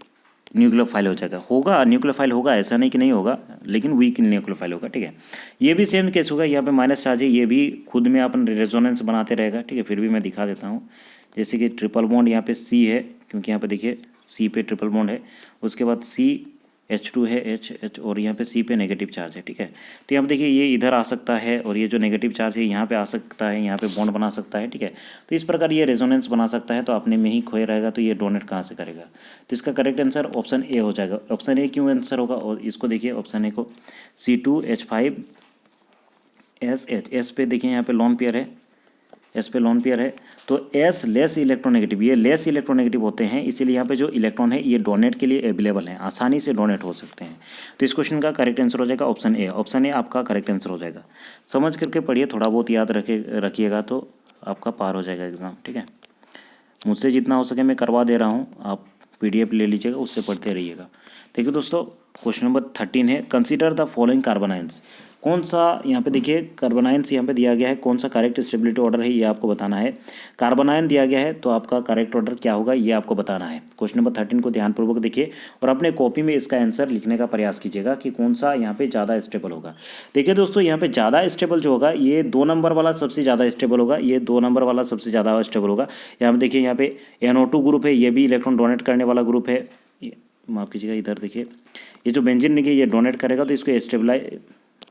न्यूक्लियोफाइल हो जाएगा, होगा न्यूक्लियोफाइल होगा, ऐसा नहीं कि नहीं होगा, लेकिन वीक न्यूक्लियोफाइल होगा, ठीक है। ये भी सेम केस होगा, यहाँ पे माइनस चार्ज है, ये भी खुद में अपन रेजोनेंस बनाते रहेगा, ठीक है। फिर भी मैं दिखा देता हूँ, जैसे कि ट्रिपल बॉन्ड यहाँ पे C है, क्योंकि यहाँ पे देखिए C पे ट्रिपल बॉन्ड है, उसके बाद CH2 है, H और यहाँ पे C पे नेगेटिव चार्ज है, ठीक है। तो यहाँ पे देखिए ये इधर आ सकता है और ये जो नेगेटिव चार्ज है यहाँ पे आ सकता है, यहाँ पे बॉन्ड बना सकता है, ठीक है। तो इस प्रकार ये रेजोनेंस बना सकता है, तो अपने में ही खोए रहेगा, तो ये डोनेट कहाँ से करेगा। तो इसका करेक्ट आंसर ऑप्शन ए हो जाएगा। ऑप्शन ए क्यों आंसर होगा, और इसको देखिए ऑप्शन ए को, C2H5SH, एस पे देखिए यहाँ पे लॉन पेयर है, एस पे लॉन पेयर है, तो एस लेस इलेक्ट्रोनेगेटिव, ये लेस इलेक्ट्रोनेगेटिव होते हैं, इसीलिए यहाँ पे जो इलेक्ट्रॉन है ये डोनेट के लिए अवेलेबल हैं, आसानी से डोनेट हो सकते हैं। तो इस क्वेश्चन का करेक्ट आंसर हो जाएगा ऑप्शन ए। ऑप्शन ए आपका करेक्ट आंसर हो जाएगा। समझ करके पढ़िए, थोड़ा बहुत याद रखिएगा तो आपका पार हो जाएगा एग्जाम, ठीक है। मुझसे जितना हो सके मैं करवा दे रहा हूँ, आप PDF ले लीजिएगा, उससे पढ़ते रहिएगा। देखिए दोस्तों, क्वेश्चन नंबर 13 है, कंसीडर द फॉलोइंग कार्बोनाइंस। कौन सा यहाँ पे देखिए कार्बोनाइंस यहाँ पे दिया गया है, कौन सा करेक्ट स्टेबिलिटी ऑर्डर है ये आपको बताना है। कार्बोनाइन दिया गया है तो आपका करेक्ट ऑर्डर क्या होगा ये आपको बताना है। क्वेश्चन नंबर 13 को ध्यानपूर्वक देखिए और अपने कॉपी में इसका आंसर लिखने का प्रयास कीजिएगा कि कौन सा यहाँ पे ज़्यादा स्टेबल होगा। देखिए दोस्तों, यहाँ पे ज़्यादा स्टेबल जो होगा ये 2 नंबर वाला सबसे ज़्यादा स्टेबल होगा, ये 2 नंबर वाला सबसे ज़्यादा स्टेबल होगा। यहाँ पे देखिए, यहाँ पे NO2 ग्रुप है, ये भी इलेक्ट्रॉन डोनेट करने वाला ग्रुप है। माफ़ कीजिएगा, इधर देखिए ये जो बेंजीन देखिए ये डोनेट करेगा तो इसको स्टेबलाइज,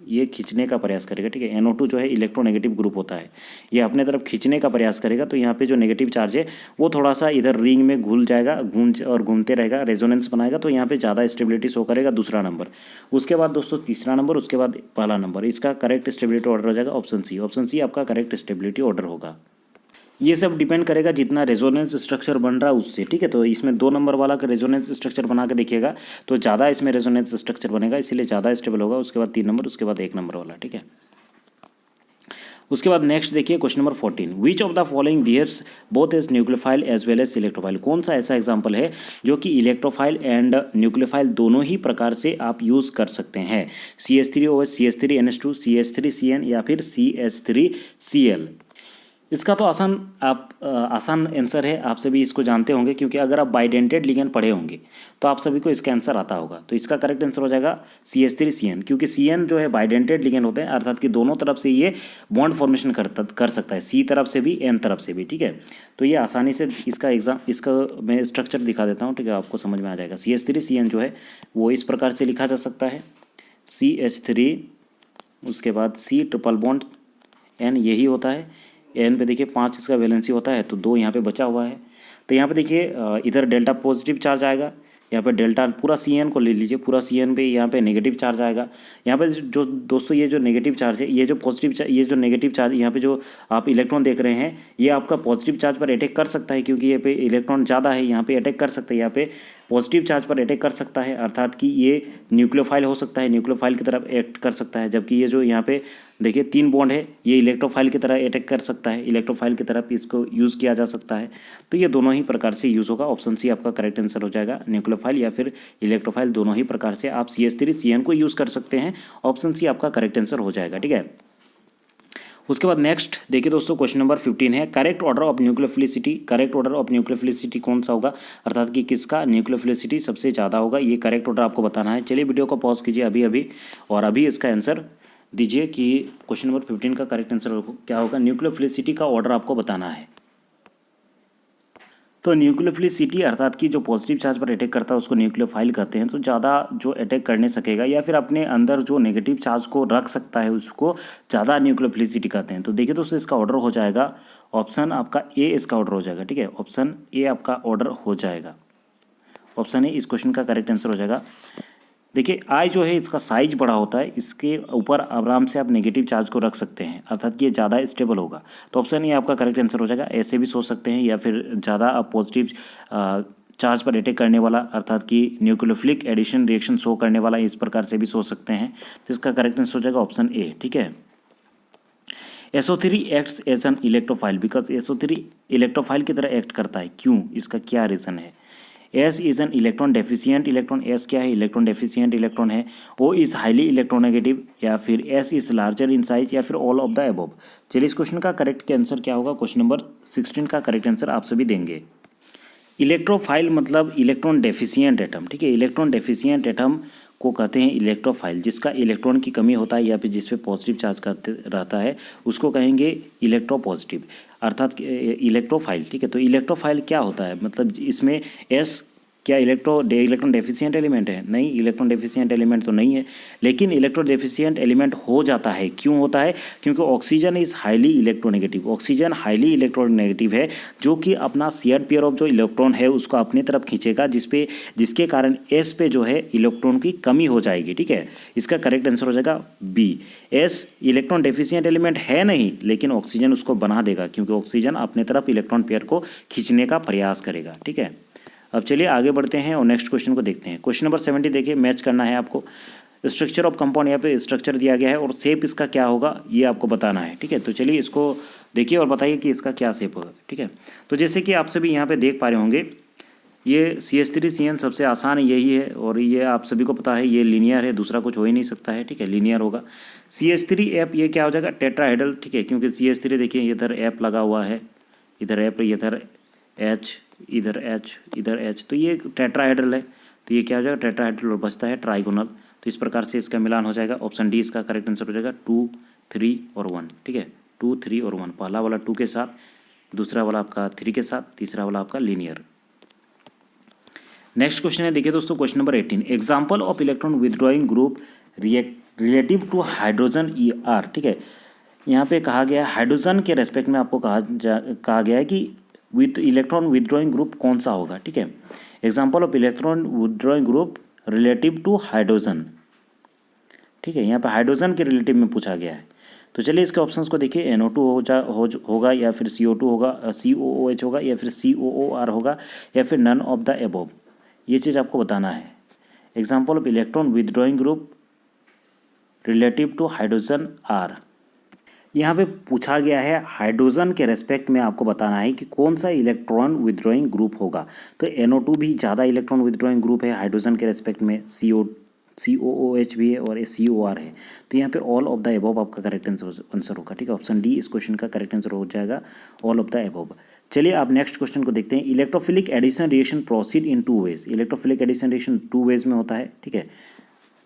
ये खींचने का प्रयास करेगा, ठीक है। NO2 जो है इलेक्ट्रोनेगेटिव ग्रुप होता है, ये अपने तरफ खींचने का प्रयास करेगा, तो यहाँ पे जो नेगेटिव चार्ज है वो थोड़ा सा इधर रिंग में घुल जाएगा, घूमते रहेगा, रेजोनेंस बनाएगा, तो यहाँ पे ज़्यादा स्टेबिलिटी शो करेगा, दूसरा नंबर। उसके बाद दोस्तों तीसरा नंबर, उसके बाद पहला नंबर। इसका करेक्ट स्टेबिलिटी ऑर्डर हो जाएगा ऑप्शन सी। ऑप्शन सी आपका करेक्ट स्टेबिलिटी ऑर्डर होगा। ये सब डिपेंड करेगा जितना रेजोनेंस स्ट्रक्चर बन रहा है उससे, ठीक है। तो इसमें 2 नंबर वाला का रेजोनेंस स्ट्रक्चर बना के देखिएगा तो ज़्यादा इसमें रेजोनेंस स्ट्रक्चर बनेगा, इसीलिए ज़्यादा स्टेबल होगा। उसके बाद 3 नंबर, उसके बाद 1 नंबर वाला, ठीक है। उसके बाद नेक्स्ट देखिए question number 14, which of the following behaves both as nucleophile as well as electrophile. कौन सा ऐसा एग्जाम्पल है जो कि इलेक्ट्रोफाइल एंड न्यूक्लियोफाइल दोनों ही प्रकार से आप यूज़ कर सकते हैं। CH3OH, CH3NH2, CH3CN या फिर CH3Cl। इसका तो आसान आंसर है, आप सभी इसको जानते होंगे, क्योंकि अगर आप बाइडेंटेड लिगेंड पढ़े होंगे तो आप सभी को इसका आंसर आता होगा। तो इसका करेक्ट आंसर हो जाएगा CH3CN, क्योंकि CN जो है बाइडेंटेड लिगेंड होते हैं, अर्थात कि दोनों तरफ से ये बॉन्ड फॉर्मेशन कर सकता है, C तरफ से भी N तरफ से भी, ठीक है। तो ये आसानी से इसका मैं स्ट्रक्चर दिखा देता हूँ, ठीक है, आपको समझ में आ जाएगा। CH3CN जो है वो इस प्रकार से लिखा जा सकता है, CH3, उसके बाद C ट्रिपल बॉन्ड N, यही होता है। N पे देखिए 5 इसका वैलेंसी होता है, तो 2 यहाँ पे बचा हुआ है, तो यहाँ पे देखिए इधर डेल्टा पॉजिटिव चार्ज आएगा, यहाँ पे डेल्टा पूरा CN को ले लीजिए, पूरा CN पे यहाँ पे नेगेटिव चार्ज आएगा। यहाँ पे जो दोस्तों ये जो नेगेटिव चार्ज है, ये जो पॉजिटिव ये जो नेगेटिव चार्ज यहाँ पे जो आप इलेक्ट्रॉन देख रहे हैं, ये आपका पॉजिटिव चार्ज पर अटैक कर सकता है, क्योंकि यहाँ पे इलेक्ट्रॉन ज़्यादा है, यहाँ पे अटैक कर सकता है, यहाँ पे पॉजिटिव चार्ज पर अटैक कर सकता है, अर्थात कि ये न्यूक्लियोफाइल हो सकता है, न्यूक्लियोफाइल की तरफ एक्ट कर सकता है। जबकि ये जो यहाँ पे देखिए 3 बॉन्ड है, ये इलेक्ट्रोफाइल की तरह अटैक कर सकता है, इलेक्ट्रोफाइल की तरफ इसको यूज़ किया जा सकता है। तो ये दोनों ही प्रकार से यूज़ होगा। ऑप्शन सी आपका करेक्ट आंसर हो जाएगा। न्यूक्लियोफाइल या फिर इलेक्ट्रोफाइल दोनों ही प्रकार से आप CH3 CN को यूज़ कर सकते हैं। ऑप्शन सी आपका करेक्ट आंसर हो जाएगा। ठीक है, उसके बाद नेक्स्ट देखिए दोस्तों, क्वेश्चन नंबर 15 है correct order of nucleophilicity. Correct order of nucleophilicity कौन सा होगा, अर्थात कि किसका न्यूक्लियोफिलिसिटी सबसे ज़्यादा होगा, ये करेक्ट ऑर्डर आपको बताना है। चलिए वीडियो को पॉज कीजिए अभी अभी और अभी इसका आंसर दीजिए कि क्वेश्चन नंबर 15 का करेक्ट आंसर क्या होगा। न्यूक्लियोफिलिसिटी का ऑर्डर आपको बताना है। तो न्यूक्लियोफिलिसिटी अर्थात कि जो पॉजिटिव चार्ज पर अटैक करता है उसको न्यूक्लियोफाइल कहते हैं। तो ज़्यादा जो अटैक करने सकेगा या फिर अपने अंदर जो नेगेटिव चार्ज को रख सकता है उसको ज़्यादा न्यूक्लियोफिलिसिटी कहते हैं। तो देखिए दोस्तों, इसका ऑर्डर हो जाएगा ऑप्शन आपका ए, इसका ऑर्डर हो जाएगा। ठीक है, ऑप्शन ए आपका ऑर्डर हो जाएगा। ऑप्शन ए इस क्वेश्चन का करेक्ट आंसर हो जाएगा। देखिए आई जो है इसका साइज बड़ा होता है, इसके ऊपर आराम से आप नेगेटिव चार्ज को रख सकते हैं, अर्थात कि ये ज़्यादा स्टेबल होगा। तो ऑप्शन ये आपका करेक्ट आंसर हो जाएगा। ऐसे भी सोच सकते हैं या फिर ज़्यादा आप पॉजिटिव चार्ज पर अटैक करने वाला, अर्थात कि न्यूक्लियोफिलिक एडिशन रिएक्शन शो करने वाला, इस प्रकार से भी सोच सकते हैं। तो इसका करेक्ट आंसर हो जाएगा ऑप्शन ए। ठीक है, SO3 acts as an electrophile because SO3 electrophile की तरह एक्ट करता है। क्यों, इसका क्या रीज़न है। S is an electron deficient electron. S क्या है, इलेक्ट्रॉन डेफिशिएंट इलेक्ट्रॉन है। O इज हाईली इलेक्ट्रोनेगेटिव, या फिर S is larger in size, या फिर ऑल ऑफ द अबव। चलिए इस क्वेश्चन का करेक्ट आंसर क्या होगा। क्वेश्चन नंबर 16 का करेक्ट आंसर आप सभी देंगे। इलेक्ट्रोफाइल मतलब इलेक्ट्रॉन डेफिशिएंट एटम। ठीक है, इलेक्ट्रॉन डेफिशिएंट एटम को कहते हैं इलेक्ट्रोफाइल। जिसका इलेक्ट्रॉन की कमी होता है या फिर जिस पे पॉजिटिव चार्ज करते रहता है उसको कहेंगे इलेक्ट्रोपॉजिटिव, अर्थात इलेक्ट्रोफाइल। ठीक है, तो इलेक्ट्रोफाइल क्या होता है, मतलब इसमें एस क्या इलेक्ट्रॉन डेफिशिएंट एलिमेंट है, नहीं, इलेक्ट्रॉन डेफिशिएंट एलिमेंट तो नहीं है। लेकिन इलेक्ट्रॉन डेफिशिएंट एलिमेंट हो जाता है। क्यों होता है, क्योंकि oxygen is highly electronegative. Oxygen highly electronegative है, जो कि अपना शेयर्ड पेयर ऑफ जो इलेक्ट्रॉन है उसको अपनी तरफ खींचेगा, जिसके कारण एस पे जो है इलेक्ट्रॉन की कमी हो जाएगी। ठीक है, इसका करेक्ट आंसर हो जाएगा B. As electron deficient element है नहीं, लेकिन ऑक्सीजन उसको बना देगा, क्योंकि ऑक्सीजन अपने तरफ इलेक्ट्रॉन पेयर को खींचने का प्रयास करेगा। ठीक है, अब चलिए आगे बढ़ते हैं और नेक्स्ट क्वेश्चन को देखते हैं। क्वेश्चन नंबर 70 देखिए, मैच करना है आपको। स्ट्रक्चर ऑफ कंपाउंड, यहाँ पे स्ट्रक्चर दिया गया है और शेप इसका क्या होगा ये आपको बताना है। ठीक है, तो चलिए इसको देखिए और बताइए कि इसका क्या शेप होगा। ठीक है, तो जैसे कि आप सभी यहाँ पे देख पा रहे होंगे, ये CH3 CN सबसे आसान यही है और ये आप सभी को पता है, ये लीनियर है, दूसरा कुछ हो ही नहीं सकता है। ठीक है, लीनियर होगा। CH3F ये क्या हो जाएगा, टेट्राहेड्रल। ठीक है, क्योंकि CH3 देखिए इधर F लगा हुआ है, इधर F, इधर H, इधर H, इधर H, तो ये टेट्राहेड्रल है। तो ये क्या हो जाएगा, टेट्राहेड्रल, और बचता है ट्राइगोनल। तो इस प्रकार से इसका मिलान हो जाएगा। ऑप्शन डी इसका करेक्ट आंसर हो जाएगा 2, 3 और 1। ठीक है, 2, 3 और 1, पहला वाला 2 के साथ, दूसरा वाला आपका 3 के साथ, तीसरा वाला आपका लीनियर। नेक्स्ट क्वेश्चन है, देखिए दोस्तों, question number 18, example of electron withdrawing group relative to hydrogen ER। ठीक है, यहाँ पे कहा गया हाइड्रोजन के रेस्पेक्ट में आपको कहा गया है कि विथ इलेक्ट्रॉन विदड्रॉइंग ग्रुप कौन सा होगा। ठीक है, example of electron withdrawing group relative to hydrogen. ठीक है, यहाँ पे हाइड्रोजन के रिलेटिव में पूछा गया है। तो चलिए इसके ऑप्शंस को देखिए, NO2 होगा, या फिर CO2 होगा, COOH होगा, या फिर COOR होगा, या फिर नन ऑफ द एबोव। ये चीज़ आपको बताना है। Example of electron withdrawing group relative to hydrogen are. यहाँ पे पूछा गया है हाइड्रोजन के रेस्पेक्ट में आपको बताना है कि कौन सा इलेक्ट्रॉन विदड्रॉइंग ग्रुप होगा। तो NO2 भी ज़्यादा इलेक्ट्रॉन विदड्रॉइंग ग्रुप है हाइड्रोजन के रेस्पेक्ट में, COOH भी है और COR है। तो यहाँ पे ऑल ऑफ द एबोव आपका करेक्ट आंसर होगा। ठीक है, ऑप्शन डी इस क्वेश्चन का करेक्ट आंसर हो जाएगा, ऑल ऑफ द एबोव। चलिए आप नेक्स्ट क्वेश्चन को देखते हैं। Electrophilic addition reaction proceed in 2 ways. Electrophilic addition reaction 2 ways में होता है। ठीक है,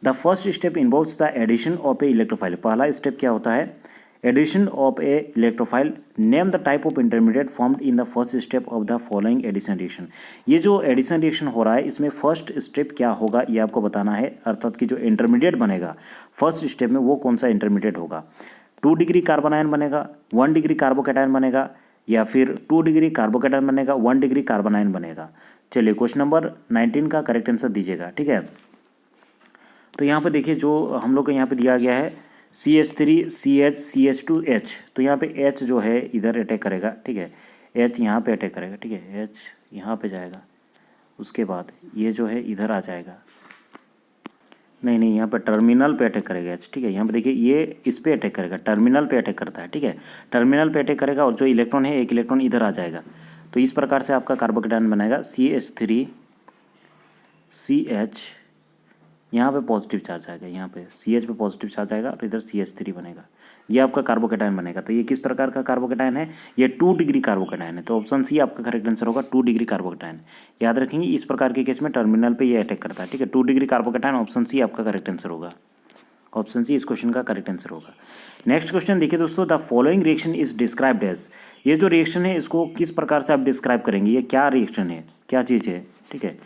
the first step involves the addition of a electrophile. पहला स्टेप क्या होता है, addition of a electrophile. Name the type of intermediate formed in the first step of the following addition reaction. ये जो एडिशन रिएक्शन हो रहा है इसमें फर्स्ट स्टेप क्या होगा ये आपको बताना है, अर्थात कि जो इंटरमीडिएट बनेगा फर्स्ट स्टेप में वो कौन सा इंटरमीडिएट होगा। 2 डिग्री कार्बोनायन बनेगा, 1 डिग्री कार्बोकैटायन बनेगा, या फिर 2 डिग्री कार्बोकेटायन बनेगा, 1 डिग्री कार्बोनाइन बनेगा। चलिए क्वेश्चन नंबर 19 का करेक्ट आंसर दीजिएगा, ठीक है। तो यहाँ पे देखिए जो हम लोग को यहाँ पे दिया गया है CH3 CH CH2H, तो यहाँ पे H जो है इधर अटैक करेगा, ठीक है। H यहाँ पे अटैक करेगा, ठीक है। H यहाँ पे जाएगा, उसके बाद ये जो है इधर आ जाएगा, नहीं यहाँ पे टर्मिनल पे अटैक करेगा H, ठीक है। यहाँ पे देखिए ये इस पे अटैक करेगा, टर्मिनल पे अटैक करता है, ठीक है। टर्मिनल पे अटैक करेगा और जो इलेक्ट्रॉन है एक इलेक्ट्रॉन इधर आ जाएगा। तो इस प्रकार से आपका कार्बोकेटायन बनेगा CH3 CH, यहाँ पे पॉजिटिव चार्ज आएगा, यहाँ पे CH पे पॉजिटिव चार्ज आएगा और इधर CH3 बनेगा, ये आपका कार्बोकेटायन बनेगा। तो ये किस प्रकार का कार्बोकेटायन है, ये 2 डिग्री कार्बोकेटायन है। तो ऑप्शन सी आपका करेक्ट आंसर होगा, 2 डिग्री कार्बोकेटायन। याद रखेंगे इस प्रकार के केस में टर्मिनल पे ये अटैक करता है, ठीक है। 2 डिग्री कार्बोकेटायन, ऑप्शन सी आपका करेक्ट आंसर होगा, ऑप्शन सी इस क्वेश्चन का करेक्ट आंसर होगा। नेक्स्ट क्वेश्चन देखिए दोस्तों, the following reaction is described as, ये जो रिएक्शन है इसको किस प्रकार से आप डिस्क्राइब करेंगे, ये क्या रिएक्शन है, क्या चीज़ है, ठीक है।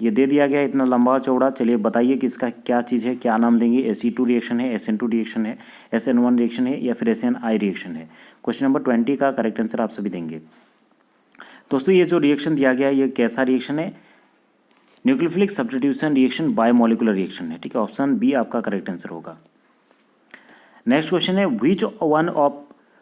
ये दे दिया गया है इतना लंबा चौड़ा, चलिए बताइए कि इसका क्या चीज़ है, क्या नाम देंगे। Ac2 रिएक्शन है, SN2 रिएक्शन है, SN1 रिएक्शन है या फिर SNI रिएक्शन है। क्वेश्चन नंबर 20 का करेक्ट आंसर आप सभी देंगे। दोस्तों ये जो रिएक्शन दिया गया है ये कैसा रिएक्शन है, nucleophilic substitution reaction, biomolecular reaction है, ठीक है। ऑप्शन बी आपका करेक्ट आंसर होगा। नेक्स्ट क्वेश्चन है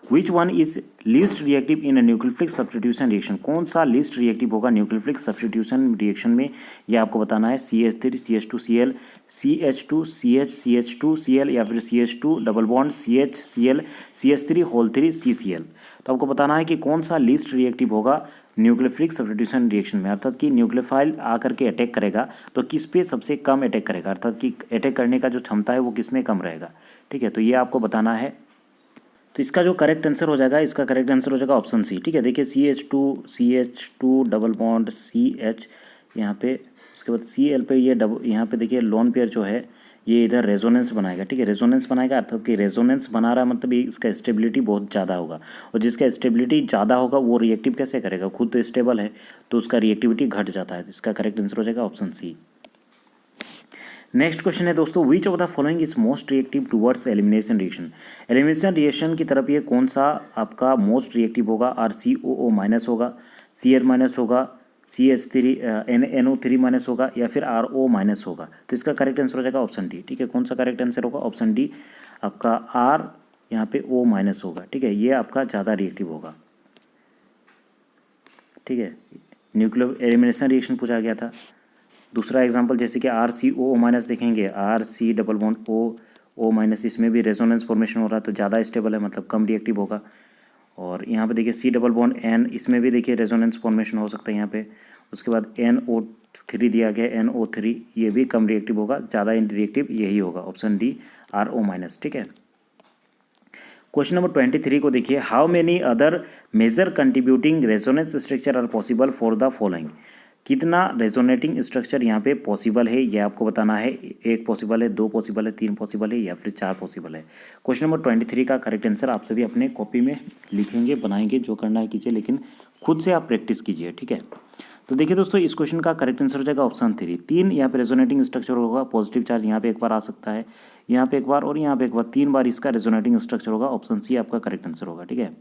which one is least reactive in nucleophilic substitution reaction, कौन सा लीस्ट रिएक्टिव होगा न्यूक्लियोफिलिक सब्स्टिट्यूशन रिएक्शन में, ये आपको बताना है। CH3 CH2Cl, CH2 CH CH2Cl या फिर CH2 double bond CHCl, CH3 whole 3 CCl। तो आपको बताना है कि कौन सा लीस्ट रिएक्टिव होगा न्यूक्लियोफिलिक सब्स्टिट्यूशन रिएक्शन में, अर्थात कि न्यूक्लियोफाइल आकर के अटैक करेगा तो किस पे सबसे कम अटैक करेगा, अर्थात कि अटैक करने का जो क्षमता है वो किस में कम रहेगा, ठीक है। तो ये आपको बताना है। तो इसका जो करेक्ट आंसर हो जाएगा, इसका करेक्ट आंसर हो जाएगा ऑप्शन सी, ठीक है। देखिए CH2 डबल बॉन्ड CH यहाँ पे, उसके बाद Cl पे ये यहाँ पे देखिए लोन पेयर जो है ये इधर रेजोनेंस बनाएगा, ठीक है। रेजोनेंस बनाएगा अर्थात कि रेजोनेंस बना रहा है मतलब इसका स्टेबिलिटी बहुत ज़्यादा होगा, और जिसका स्टेबिलिटी ज़्यादा होगा वो रिएक्टिव कैसे करेगा, खुद तो स्टेबल है तो उसका रिएक्टिविटी घट जाता है। इसका करेक्ट आंसर हो जाएगा ऑप्शन सी। नेक्स्ट क्वेश्चन है दोस्तों, विच of the following is most reactive towards elimination reaction, elimination reaction की तरफ ये कौन सा आपका मोस्ट रिएक्टिव होगा, RCOO माइनस होगा, Cl माइनस होगा, CH3 NO3 माइनस होगा या फिर RO माइनस होगा। तो इसका करेक्ट आंसर हो जाएगा ऑप्शन डी, ठीक है। कौन सा करेक्ट आंसर होगा, ऑप्शन डी आपका R यहाँ पे O माइनस होगा, ठीक है। ये आपका ज़्यादा रिएक्टिव होगा, ठीक है। न्यूक्लियर एलिमिनेशन रिएक्शन पूछा गया था। दूसरा एग्जांपल जैसे कि RCOO माइनस देखेंगे, RC double bond O minus, इसमें भी रेजोनेंस फॉर्मेशन हो रहा है तो ज़्यादा स्टेबल है मतलब कम रिएक्टिव होगा। और यहाँ पे देखिए C डबल बॉन्ड N, इसमें भी देखिए रेजोनेंस फॉर्मेशन हो सकता है यहाँ पे। उसके बाद NO3 दिया गया, NO3, ये भी कम रिएक्टिव होगा, ज़्यादा रिएक्टिव यही होगा, ऑप्शन डी RO माइनस, ठीक है। क्वेश्चन नंबर 23 को देखिए, how many other major contributing resonance structure are possible for the following, कितना रेजोनेटिंग स्ट्रक्चर यहाँ पे पॉसिबल है ये आपको बताना है। 1 पॉसिबल है, 2 पॉसिबल है, 3 पॉसिबल है या फिर 4 पॉसिबल है। क्वेश्चन नंबर 23 का करेक्ट आंसर आप सभी अपने कॉपी में लिखेंगे, बनाएंगे, जो करना है कीजिए, लेकिन खुद से आप प्रैक्टिस कीजिए, ठीक है। तो देखिए दोस्तों इस क्वेश्चन का करेक्ट आंसर हो जाएगा ऑप्शन 3, 3 यहाँ पे रेजोनेटिंग स्ट्रक्चर होगा, पॉजिटिव चार्ज यहाँ पे एक बार आ सकता है, यहाँ पे एक बार और यहाँ पे एक बार, 3 बार इसका रेजोनेटिंग स्ट्रक्चर होगा, ऑप्शन सी आपका करेक्ट आंसर होगा, ठीक है।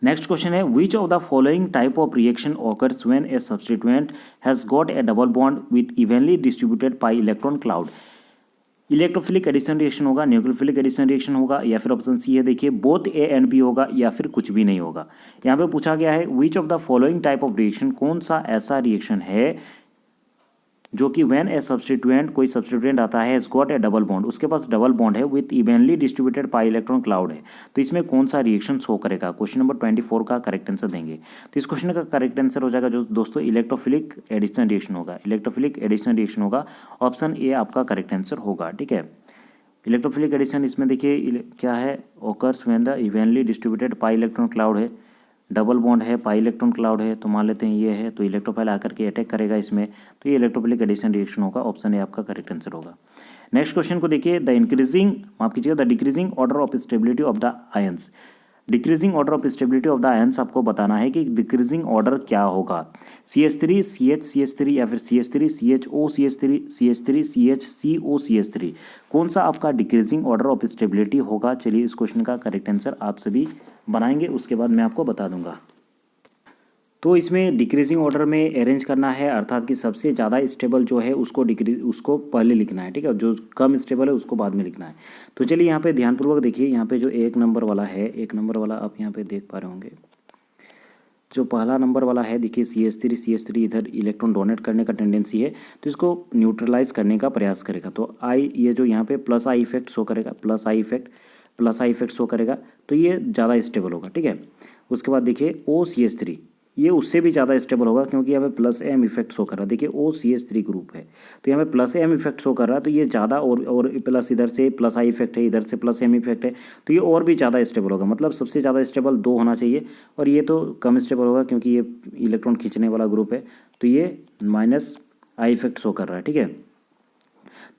नेक्स्ट क्वेश्चन है, which of the following type of reaction occurs when a substituent has got a double bond with evenly distributed pi electron cloud, electrophilic addition reaction होगा, न्यूक्लियोफिलिक एडिशन रिएक्शन होगा या फिर ऑप्शन सी है देखिए बोथ A एंड B होगा या फिर कुछ भी नहीं होगा। यहाँ पे पूछा गया है which of the following type of reaction, कौन सा ऐसा रिएक्शन है जो कि व्हेन ए सब्स्टिट्यूएंट, कोई सब्स्टिट्यूएंट आता है, has got a double bond, उसके पास डबल बॉन्ड है with evenly distributed pi electron cloud है, तो इसमें कौन सा रिएक्शन शो करेगा। क्वेश्चन नंबर 24 का करेक्ट आंसर देंगे। तो इस क्वेश्चन का करेक्ट आंसर हो जाएगा जो दोस्तों इलेक्ट्रोफिलिक एडिशन रिएक्शन होगा, इलेक्ट्रोफिलिक एडिशन रिएक्शन होगा, ऑप्शन ए आपका करेक्ट आंसर होगा, ठीक है। इलेक्ट्रोफिलिक एडिशन इसमें देखिए क्या है, occurs when the evenly distributed pi electron cloud है, डबल बॉन्ड है, पाई इलेक्ट्रॉन क्लाउड है, तो मान लेते हैं ये है, तो इलेक्ट्रोफाइल आकर के अटैक करेगा इसमें, तो ये इलेक्ट्रोफिलिक एडिशन रिएक्शन होगा, ऑप्शन ए आपका करेक्ट आंसर होगा। नेक्स्ट क्वेश्चन को देखिए, द इंक्रीजिंग, माफ कीजिएगा, the decreasing order of stability of the ions, decreasing order of stability of the ions आपको बताना है कि डिक्रीजिंग ऑर्डर क्या होगा, CH3 CH CH3 या फिर CH3 CHO CH3 CH3 CH CO CH3, कौन सा आपका डिक्रीजिंग ऑर्डर ऑफ स्टेबिलिटी होगा। चलिए इस क्वेश्चन का करेक्ट आंसर आप सभी बनाएंगे उसके बाद मैं आपको बता दूंगा। तो इसमें डिक्रीजिंग ऑर्डर में अरेंज करना है, अर्थात कि सबसे ज़्यादा स्टेबल जो है उसको पहले लिखना है, ठीक है, और जो कम स्टेबल है उसको बाद में लिखना है। तो चलिए यहाँ पे ध्यानपूर्वक देखिए, यहाँ पे जो 1 नंबर वाला है, 1 नंबर वाला आप यहाँ पे देख पा रहे होंगे, जो पहला नंबर वाला है देखिए CH3 इधर इलेक्ट्रॉन डोनेट करने का टेंडेंसी है, तो इसको न्यूट्रलाइज करने का प्रयास करेगा। तो आई ये जो यहाँ पे प्लस आई इफेक्ट शो करेगा, प्लस आई इफेक्ट शो करेगा, तो ये ज़्यादा स्टेबल होगा, ठीक है। उसके बाद देखिए OCH3, ये उससे भी ज़्यादा स्टेबल होगा क्योंकि यहाँ पे प्लस एम इफेक्ट शो कर रहा है। देखिए OCH3 ग्रुप है तो यहाँ पे प्लस एम इफेक्ट शो कर रहा है, तो ये ज़्यादा और प्लस इधर से प्लस आई इफेक्ट है, इधर से प्लस एम इफेक्ट है, तो ये और भी ज़्यादा स्टेबल होगा। मतलब सबसे ज़्यादा स्टेबल 2 होना चाहिए, और ये तो कम स्टेबल होगा क्योंकि ये इलेक्ट्रॉन खींचने वाला ग्रुप है, तो ये माइनस आई इफेक्ट शो कर रहा है, ठीक है।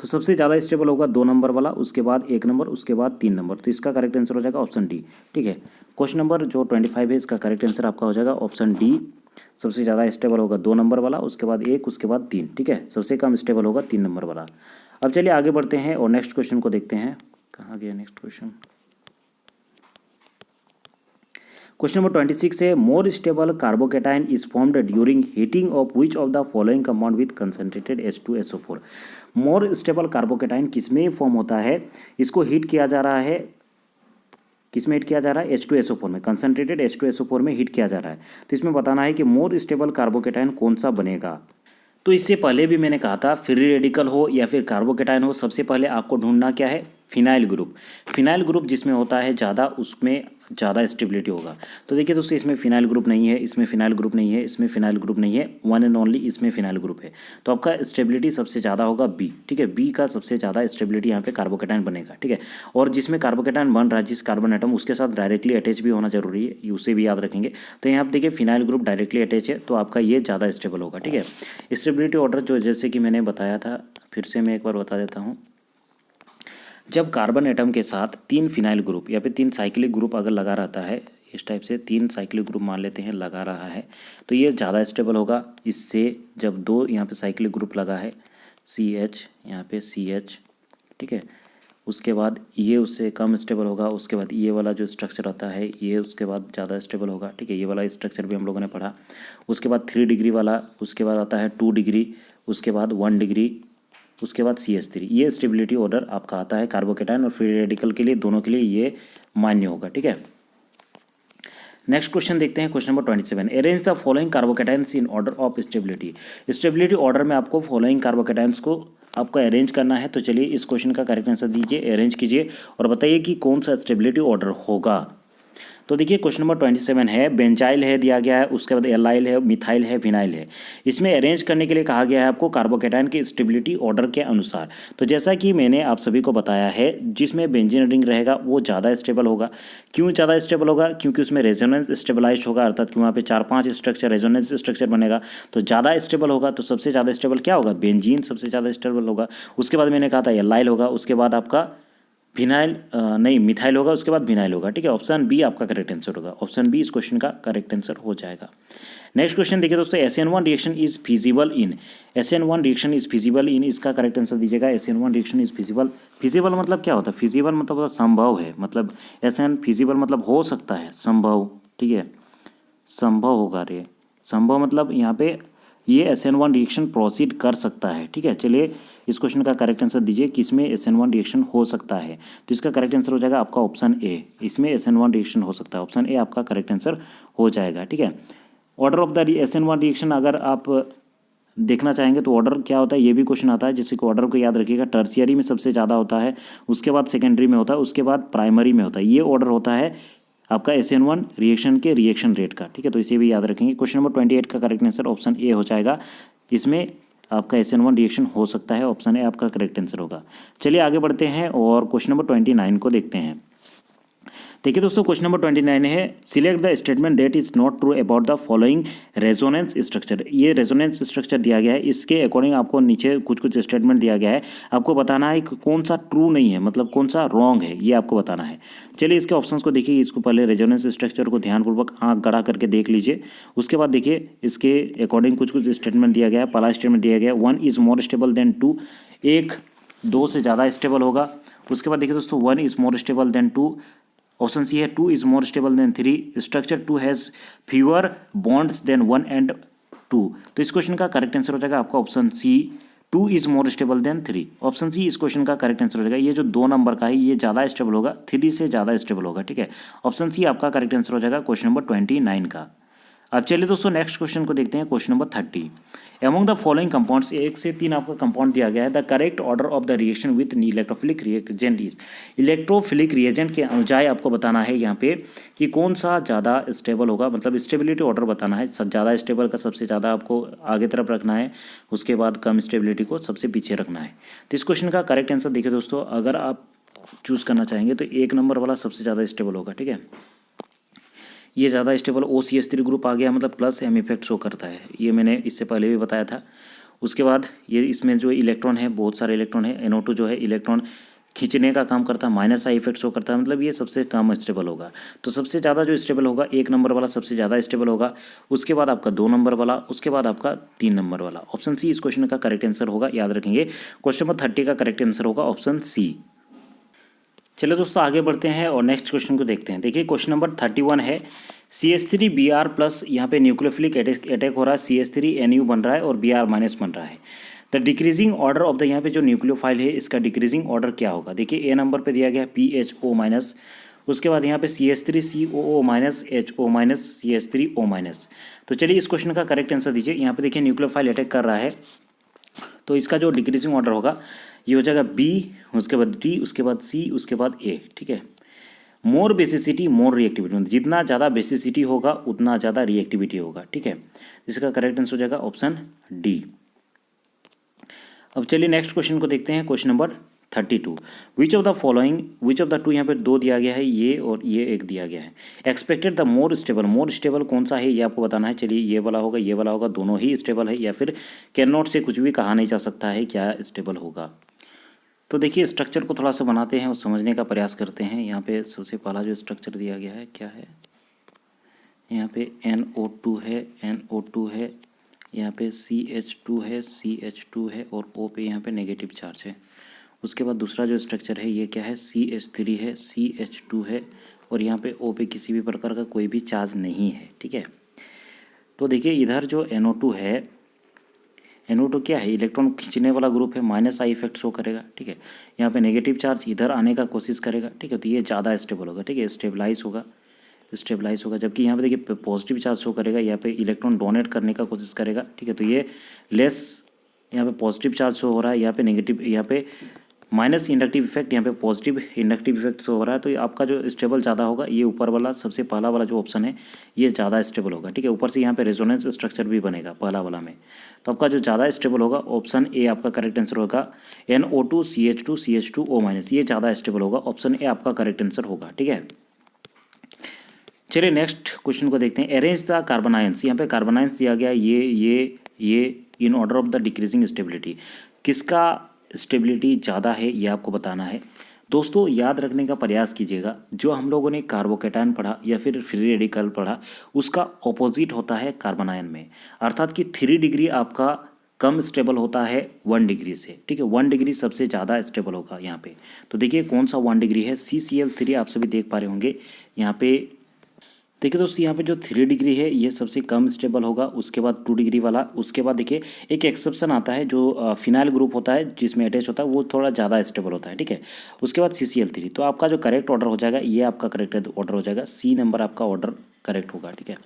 तो सबसे ज़्यादा स्टेबल होगा 2 नंबर वाला, उसके बाद 1 नंबर, उसके बाद 3 नंबर। तो इसका करेक्ट आंसर हो जाएगा ऑप्शन डी, ठीक है। क्वेश्चन नंबर जो 25 है, इसका करेक्ट आंसर आपका हो जाएगा ऑप्शन डी। सबसे ज़्यादा स्टेबल होगा 2 नंबर वाला, उसके बाद 1, उसके बाद 3, ठीक है। सबसे कम स्टेबल होगा 3 नंबर वाला। अब चलिए आगे बढ़ते हैं और नेक्स्ट क्वेश्चन को देखते हैं। कहाँ गया नेक्स्ट क्वेश्चन? क्वेश्चन नंबर 26 है, more stable carbocation is formed during heating of which of the following compound with concentrated H2SO4। More stable carbocation किसमें फॉर्म होता है? इसको हीट किया जा रहा है, किसमें हीट किया जा रहा है? H2SO4 में, कंसनट्रेटेड H2SO4 में हीट किया जा रहा है। तो इसमें बताना है कि मोर स्टेबल कार्बोकेटाइन कौन सा बनेगा। तो इससे पहले भी मैंने कहा था, फ्री रेडिकल हो या फिर कार्बोकेटाइन हो, सबसे पहले आपको ढूंढना क्या है? Phenyl group. फिनाइल ग्रुप जिसमें होता है ज़्यादा, उसमें ज़्यादा स्टेबिलिटी होगा। तो देखिए दोस्तों, इसमें फिनाइल ग्रुप नहीं है, इसमें फिनाइल ग्रुप नहीं है, इसमें फिनाइल ग्रुप नहीं है, वन एंड ओनली इसमें फिनाइल ग्रुप है। तो आपका स्टेबिलिटी सबसे ज़्यादा होगा बी, ठीक है। बी का सबसे ज़्यादा स्टेबिलिटी यहाँ पे कार्बोकेटाइन बनेगा, ठीक है। और जिसमें कार्बोकेटाइन बन रहा है, जिस कार्बन एटम, उसके साथ डायरेक्टली अटैच भी होना जरूरी है, उसे भी याद रखेंगे। तो यहाँ पर देखिए फिनाइल ग्रुप डायरेक्टली अटैच है, तो आपका ये ज़्यादा स्टेबल होगा, ठीक है। स्टेबिलिटी ऑर्डर जो जैसे कि मैंने बताया था, फिर से मैं एक बार बता देता हूँ। जब कार्बन एटम के साथ 3 फिनाइल ग्रुप या फिर 3 साइक्लिक ग्रुप अगर लगा रहता है, इस टाइप से 3 साइक्लिक ग्रुप मान लेते हैं लगा रहा है, तो ये ज़्यादा स्टेबल होगा। इससे जब 2 यहाँ पे साइक्लिक ग्रुप लगा है, CH यहाँ पे CH, ठीक है, उसके बाद ये उससे कम स्टेबल होगा। उसके बाद ये वाला जो स्ट्रक्चर आता है, ये उसके बाद ज़्यादा स्टेबल होगा, ठीक है। ये वाला स्ट्रक्चर भी हम लोगों ने पढ़ा। उसके बाद 3 डिग्री वाला, उसके बाद आता है 2 डिग्री, उसके बाद 1 डिग्री, उसके बाद CH3। ये स्टेबिलिटी ऑर्डर आपका आता है कार्बोकेटाइन और फ्री रेडिकल के लिए, दोनों के लिए ये मान्य होगा, ठीक है। नेक्स्ट क्वेश्चन देखते हैं, question number 27। Arrange the following carbocations in order of stability. Stability order में आपको फॉलोइंग कार्बोकेटाइन्स को आपको अरेंज करना है। तो चलिए इस क्वेश्चन का करेक्ट आंसर दीजिए, अरेंज कीजिए और बताइए कि कौन सा स्टेबिलिटी ऑर्डर होगा। तो देखिए क्वेश्चन नंबर 27 है, बेंजाइल है दिया गया है, उसके बाद एलाइल है, मिथाइल है, विनाइल है। इसमें अरेंज करने के लिए कहा गया है आपको कार्बोकेटाइन के स्टेबिलिटी ऑर्डर के अनुसार। तो जैसा कि मैंने आप सभी को बताया है, जिसमें बेंजीन रिंग रहेगा वो ज़्यादा स्टेबल होगा। क्यों ज़्यादा स्टेबल होगा? क्योंकि उसमें रेजोनेंस स्टेबलाइज होगा, अर्थात कि वहाँ पे 4-5 स्ट्रक्चर रेजोनेंस स्ट्रक्चर बनेगा, तो ज़्यादा स्टेबल होगा। तो सबसे ज़्यादा स्टेबल क्या होगा? बेंजीन सबसे ज़्यादा स्टेबल होगा। उसके बाद मैंने कहा था एलाइल होगा, उसके बाद आपका फिनाइल नहीं मिथाइल होगा, उसके बाद विनाइल होगा, ठीक है। ऑप्शन बी आपका करेक्ट आंसर होगा। ऑप्शन बी इस क्वेश्चन का करेक्ट आंसर हो जाएगा। नेक्स्ट क्वेश्चन देखिए दोस्तों, SN1 reaction is feasible in. SN1 reaction is feasible in, इसका करेक्ट आंसर दीजिएगा। SN1 reaction is feasible. Feasible मतलब क्या होता है? फिजिबल मतलब होता संभव है, मतलब SN फिजिबल मतलब हो सकता है, संभव, ठीक है, संभव होगा रे, संभव मतलब यहाँ पे ये SN1 रिएक्शन प्रोसीड कर सकता है, ठीक है। चलिए इस क्वेश्चन का करेक्ट आंसर दीजिए, किसमें SN1 रिएक्शन हो सकता है। तो इसका करेक्ट आंसर हो जाएगा आपका ऑप्शन ए, इसमें SN1 रिएक्शन हो सकता है। ऑप्शन ए आपका करेक्ट आंसर हो जाएगा, ठीक है। Order of the SN1 reaction अगर आप देखना चाहेंगे तो ऑर्डर क्या होता है, ये भी क्वेश्चन आता है, जिससे कि ऑर्डर को याद रखिएगा। टर्शियरी में सबसे ज़्यादा होता है, उसके बाद सेकेंडरी में होता है, उसके बाद प्राइमरी में होता है। ये ऑर्डर होता है आपका SN1 रिएक्शन के रिएक्शन रेट का, ठीक है। तो इसे भी याद रखेंगे। क्वेश्चन नंबर 28 का करेक्ट आंसर ऑप्शन ए हो जाएगा। इसमें आपका SN1 रिएक्शन हो सकता है, ऑप्शन ए आपका करेक्ट आंसर होगा। चलिए आगे बढ़ते हैं और क्वेश्चन नंबर 29 को देखते हैं। देखिए दोस्तों क्वेश्चन नंबर 29 है, select the statement that is not true about the following resonance structure. ये रेजोनेंस स्ट्रक्चर दिया गया है, इसके अकॉर्डिंग आपको नीचे कुछ कुछ स्टेटमेंट दिया गया है, आपको बताना है कि कौन सा ट्रू नहीं है, मतलब कौन सा रॉन्ग है, ये आपको बताना है। चलिए इसके ऑप्शंस को देखिए, इसको पहले रेजोनेंस स्ट्रक्चर को ध्यानपूर्वक आँख गड़ा करके देख लीजिए। उसके बाद देखिए इसके अकॉर्डिंग कुछ कुछ स्टेटमेंट दिया गया है। पहला स्टेटमेंट दिया गया है 1 इज़ मोर स्टेबल देन 2, 1 2 से ज़्यादा स्टेबल होगा। उसके बाद देखिए दोस्तों 1 is more stable than 2, option C है 2 is more stable than 3, structure 2 has fewer bonds than 1 and 2। तो इस क्वेश्चन का करेक्ट आंसर हो जाएगा आपका option C 2 is more stable than 3। Option C इस क्वेश्चन का करेक्ट आंसर हो जाएगा। ये जो 2 नंबर का है ये ज़्यादा स्टेबल होगा, 3 से ज़्यादा स्टेबल होगा, ठीक है। ऑप्शन सी आपका करेक्ट आंसर हो जाएगा क्वेश्चन नंबर 29 का। अब चलिए दोस्तों नेक्स्ट क्वेश्चन को देखते हैं, question number 30। Among the following compounds, 1 से 3 आपका कंपाउंड दिया गया है। The correct order of the reaction with electrophilic reagent is, electrophilic reagent के अनुजाय आपको बताना है यहाँ पे कि कौन सा ज़्यादा स्टेबल होगा, मतलब स्टेबिलिटी ऑर्डर बताना है। ज़्यादा स्टेबल का सबसे ज़्यादा आपको आगे तरफ रखना है, उसके बाद कम स्टेबिलिटी को सबसे पीछे रखना है। तो इस क्वेश्चन का करेक्ट आंसर देखिए दोस्तों, अगर आप चूज़ करना चाहेंगे तो 1 नंबर वाला सबसे ज़्यादा स्टेबल होगा, ठीक है। ये ज़्यादा स्टेबल OCH3 ग्रुप आ गया, मतलब प्लस एम इफेक्ट शो करता है, ये मैंने इससे पहले भी बताया था। उसके बाद ये इसमें जो इलेक्ट्रॉन है, बहुत सारे इलेक्ट्रॉन है, NO2 जो है इलेक्ट्रॉन खींचने का काम करता है, माइनस आई इफेक्ट शो करता है, मतलब ये सबसे कम स्टेबल होगा। तो सबसे ज़्यादा जो स्टेबल होगा 1 नंबर वाला सबसे ज़्यादा स्टेबल होगा, उसके बाद आपका 2 नंबर वाला, उसके बाद आपका 3 नंबर वाला। ऑप्शन सी इस क्वेश्चन का करेक्ट आंसर होगा, याद रखेंगे। क्वेश्चन नंबर 30 का करेक्ट आंसर होगा ऑप्शन सी। चलिए दोस्तों आगे बढ़ते हैं और नेक्स्ट क्वेश्चन को देखते हैं। देखिए क्वेश्चन नंबर 31 है, CH3Br प्लस यहाँ पे न्यूक्लियोफिलिक अटैक हो रहा है, CH3NU बन रहा है और Br माइनस बन रहा है। The decreasing order of the, यहाँ पे जो न्यूक्लियोफाइल है इसका डिक्रीजिंग ऑर्डर क्या होगा। देखिए A नंबर पे दिया गया है PHO माइनस, उसके बाद यहाँ पे CH3COO minus, HO minus, CH3O minus. तो चलिए इस क्वेश्चन का करेक्ट आंसर दीजिए। यहाँ पे देखिए न्यूक्लियोफाइल अटैक कर रहा है, तो इसका जो डिक्रीजिंग ऑर्डर होगा ये हो जाएगा B, उसके बाद D, उसके बाद C, उसके बाद A, ठीक है। मोर बेसिसिटी मोर रिएक्टिविटी, मतलब जितना ज़्यादा बेसिसिटी होगा उतना ज़्यादा रिएक्टिविटी होगा, ठीक है। इसका करेक्ट आंसर हो जाएगा ऑप्शन डी। अब चलिए नेक्स्ट क्वेश्चन को देखते हैं, question number 32। Which of the following, which of the two, यहाँ पे 2 दिया गया है, ये और ये 1 दिया गया है। एक्सपेक्टेड द मोर स्टेबल कौन सा है ये आपको बताना है। चलिए ये वाला होगा, ये वाला होगा, दोनों ही स्टेबल है, या फिर कैन नॉट से कुछ भी कहा नहीं जा सकता है क्या स्टेबल होगा। तो देखिए स्ट्रक्चर को थोड़ा सा बनाते हैं और समझने का प्रयास करते हैं। यहाँ पे सबसे पहला जो स्ट्रक्चर दिया गया है क्या है, यहाँ पे NO2 है, NO2 है, यहाँ पे CH2 है, CH2 है और O पे यहाँ पे नेगेटिव चार्ज है। उसके बाद दूसरा जो स्ट्रक्चर है ये क्या है, CH3 है, CH2 है और यहाँ पे O पे किसी भी प्रकार का कोई भी चार्ज नहीं है, ठीक है। तो देखिए इधर जो NO2 है, NO2 क्या है, इलेक्ट्रॉन खींचने वाला ग्रुप है, माइनस आई इफेक्ट शो करेगा, ठीक है। यहाँ पे नेगेटिव चार्ज इधर आने का कोशिश करेगा, ठीक है, तो ये ज़्यादा स्टेबल होगा, ठीक है, स्टेबलाइज होगा। जबकि यहाँ पे देखिए पॉजिटिव चार्ज शो करेगा, यहाँ पे इलेक्ट्रॉन डोनेट करने का कोशिश करेगा, ठीक है, तो ये लेस, यहाँ पे पॉजिटिव चार्ज शो हो रहा है, यहाँ पे नेगेटिव, यहाँ पे माइनस इंडक्टिव इफेक्ट, यहाँ पे पॉजिटिव इंडक्टिव इफेक्ट शो हो रहा है। तो आपका जो स्टेबल ज़्यादा होगा ये ऊपर वाला सबसे पहला वाला जो ऑप्शन है ये ज़्यादा स्टेबल होगा, ठीक है। ऊपर से यहाँ पे रेजोनेंस स्ट्रक्चर भी बनेगा पहला वाला में। तो आपका जो ज़्यादा स्टेबल होगा ऑप्शन ए आपका करेक्ट आंसर होगा। NO2 CH2 CH2O माइनस, ये ज़्यादा स्टेबल होगा, ऑप्शन ए आपका करेक्ट आंसर होगा, ठीक है। चलिए नेक्स्ट क्वेश्चन को देखते हैं। अरेंज द कार्बन आयंस, यहाँ पे कार्बन आयंस दिया गया ये इन order of the decreasing stability, किसका स्टेबिलिटी ज़्यादा है ये आपको बताना है। दोस्तों याद रखने का प्रयास कीजिएगा, जो हम लोगों ने कार्बोकेटायन पढ़ा या फिर फ्री रेडिकल पढ़ा उसका ऑपोजिट होता है कार्बन आयन में, अर्थात कि 3 डिग्री आपका कम स्टेबल होता है 1 डिग्री से, ठीक है। 1 डिग्री सबसे ज़्यादा स्टेबल होगा यहाँ पे। तो देखिए कौन सा 1 डिग्री है, CCl3 आप सभी देख पा रहे होंगे यहाँ पे। देखिए दोस्तों यहाँ पे जो 3 डिग्री है ये सबसे कम स्टेबल होगा, उसके बाद 2 डिग्री वाला, उसके बाद देखिए एक एक्सेप्शन आता है जो फिनाइल ग्रुप होता है जिसमें अटैच होता है वो थोड़ा ज़्यादा स्टेबल होता है, ठीक है। उसके बाद CCl3। तो आपका जो करेक्ट ऑर्डर हो जाएगा ये आपका करेक्ट ऑर्डर हो जाएगा, C नंबर आपका ऑर्डर करेक्ट होगा, ठीक है।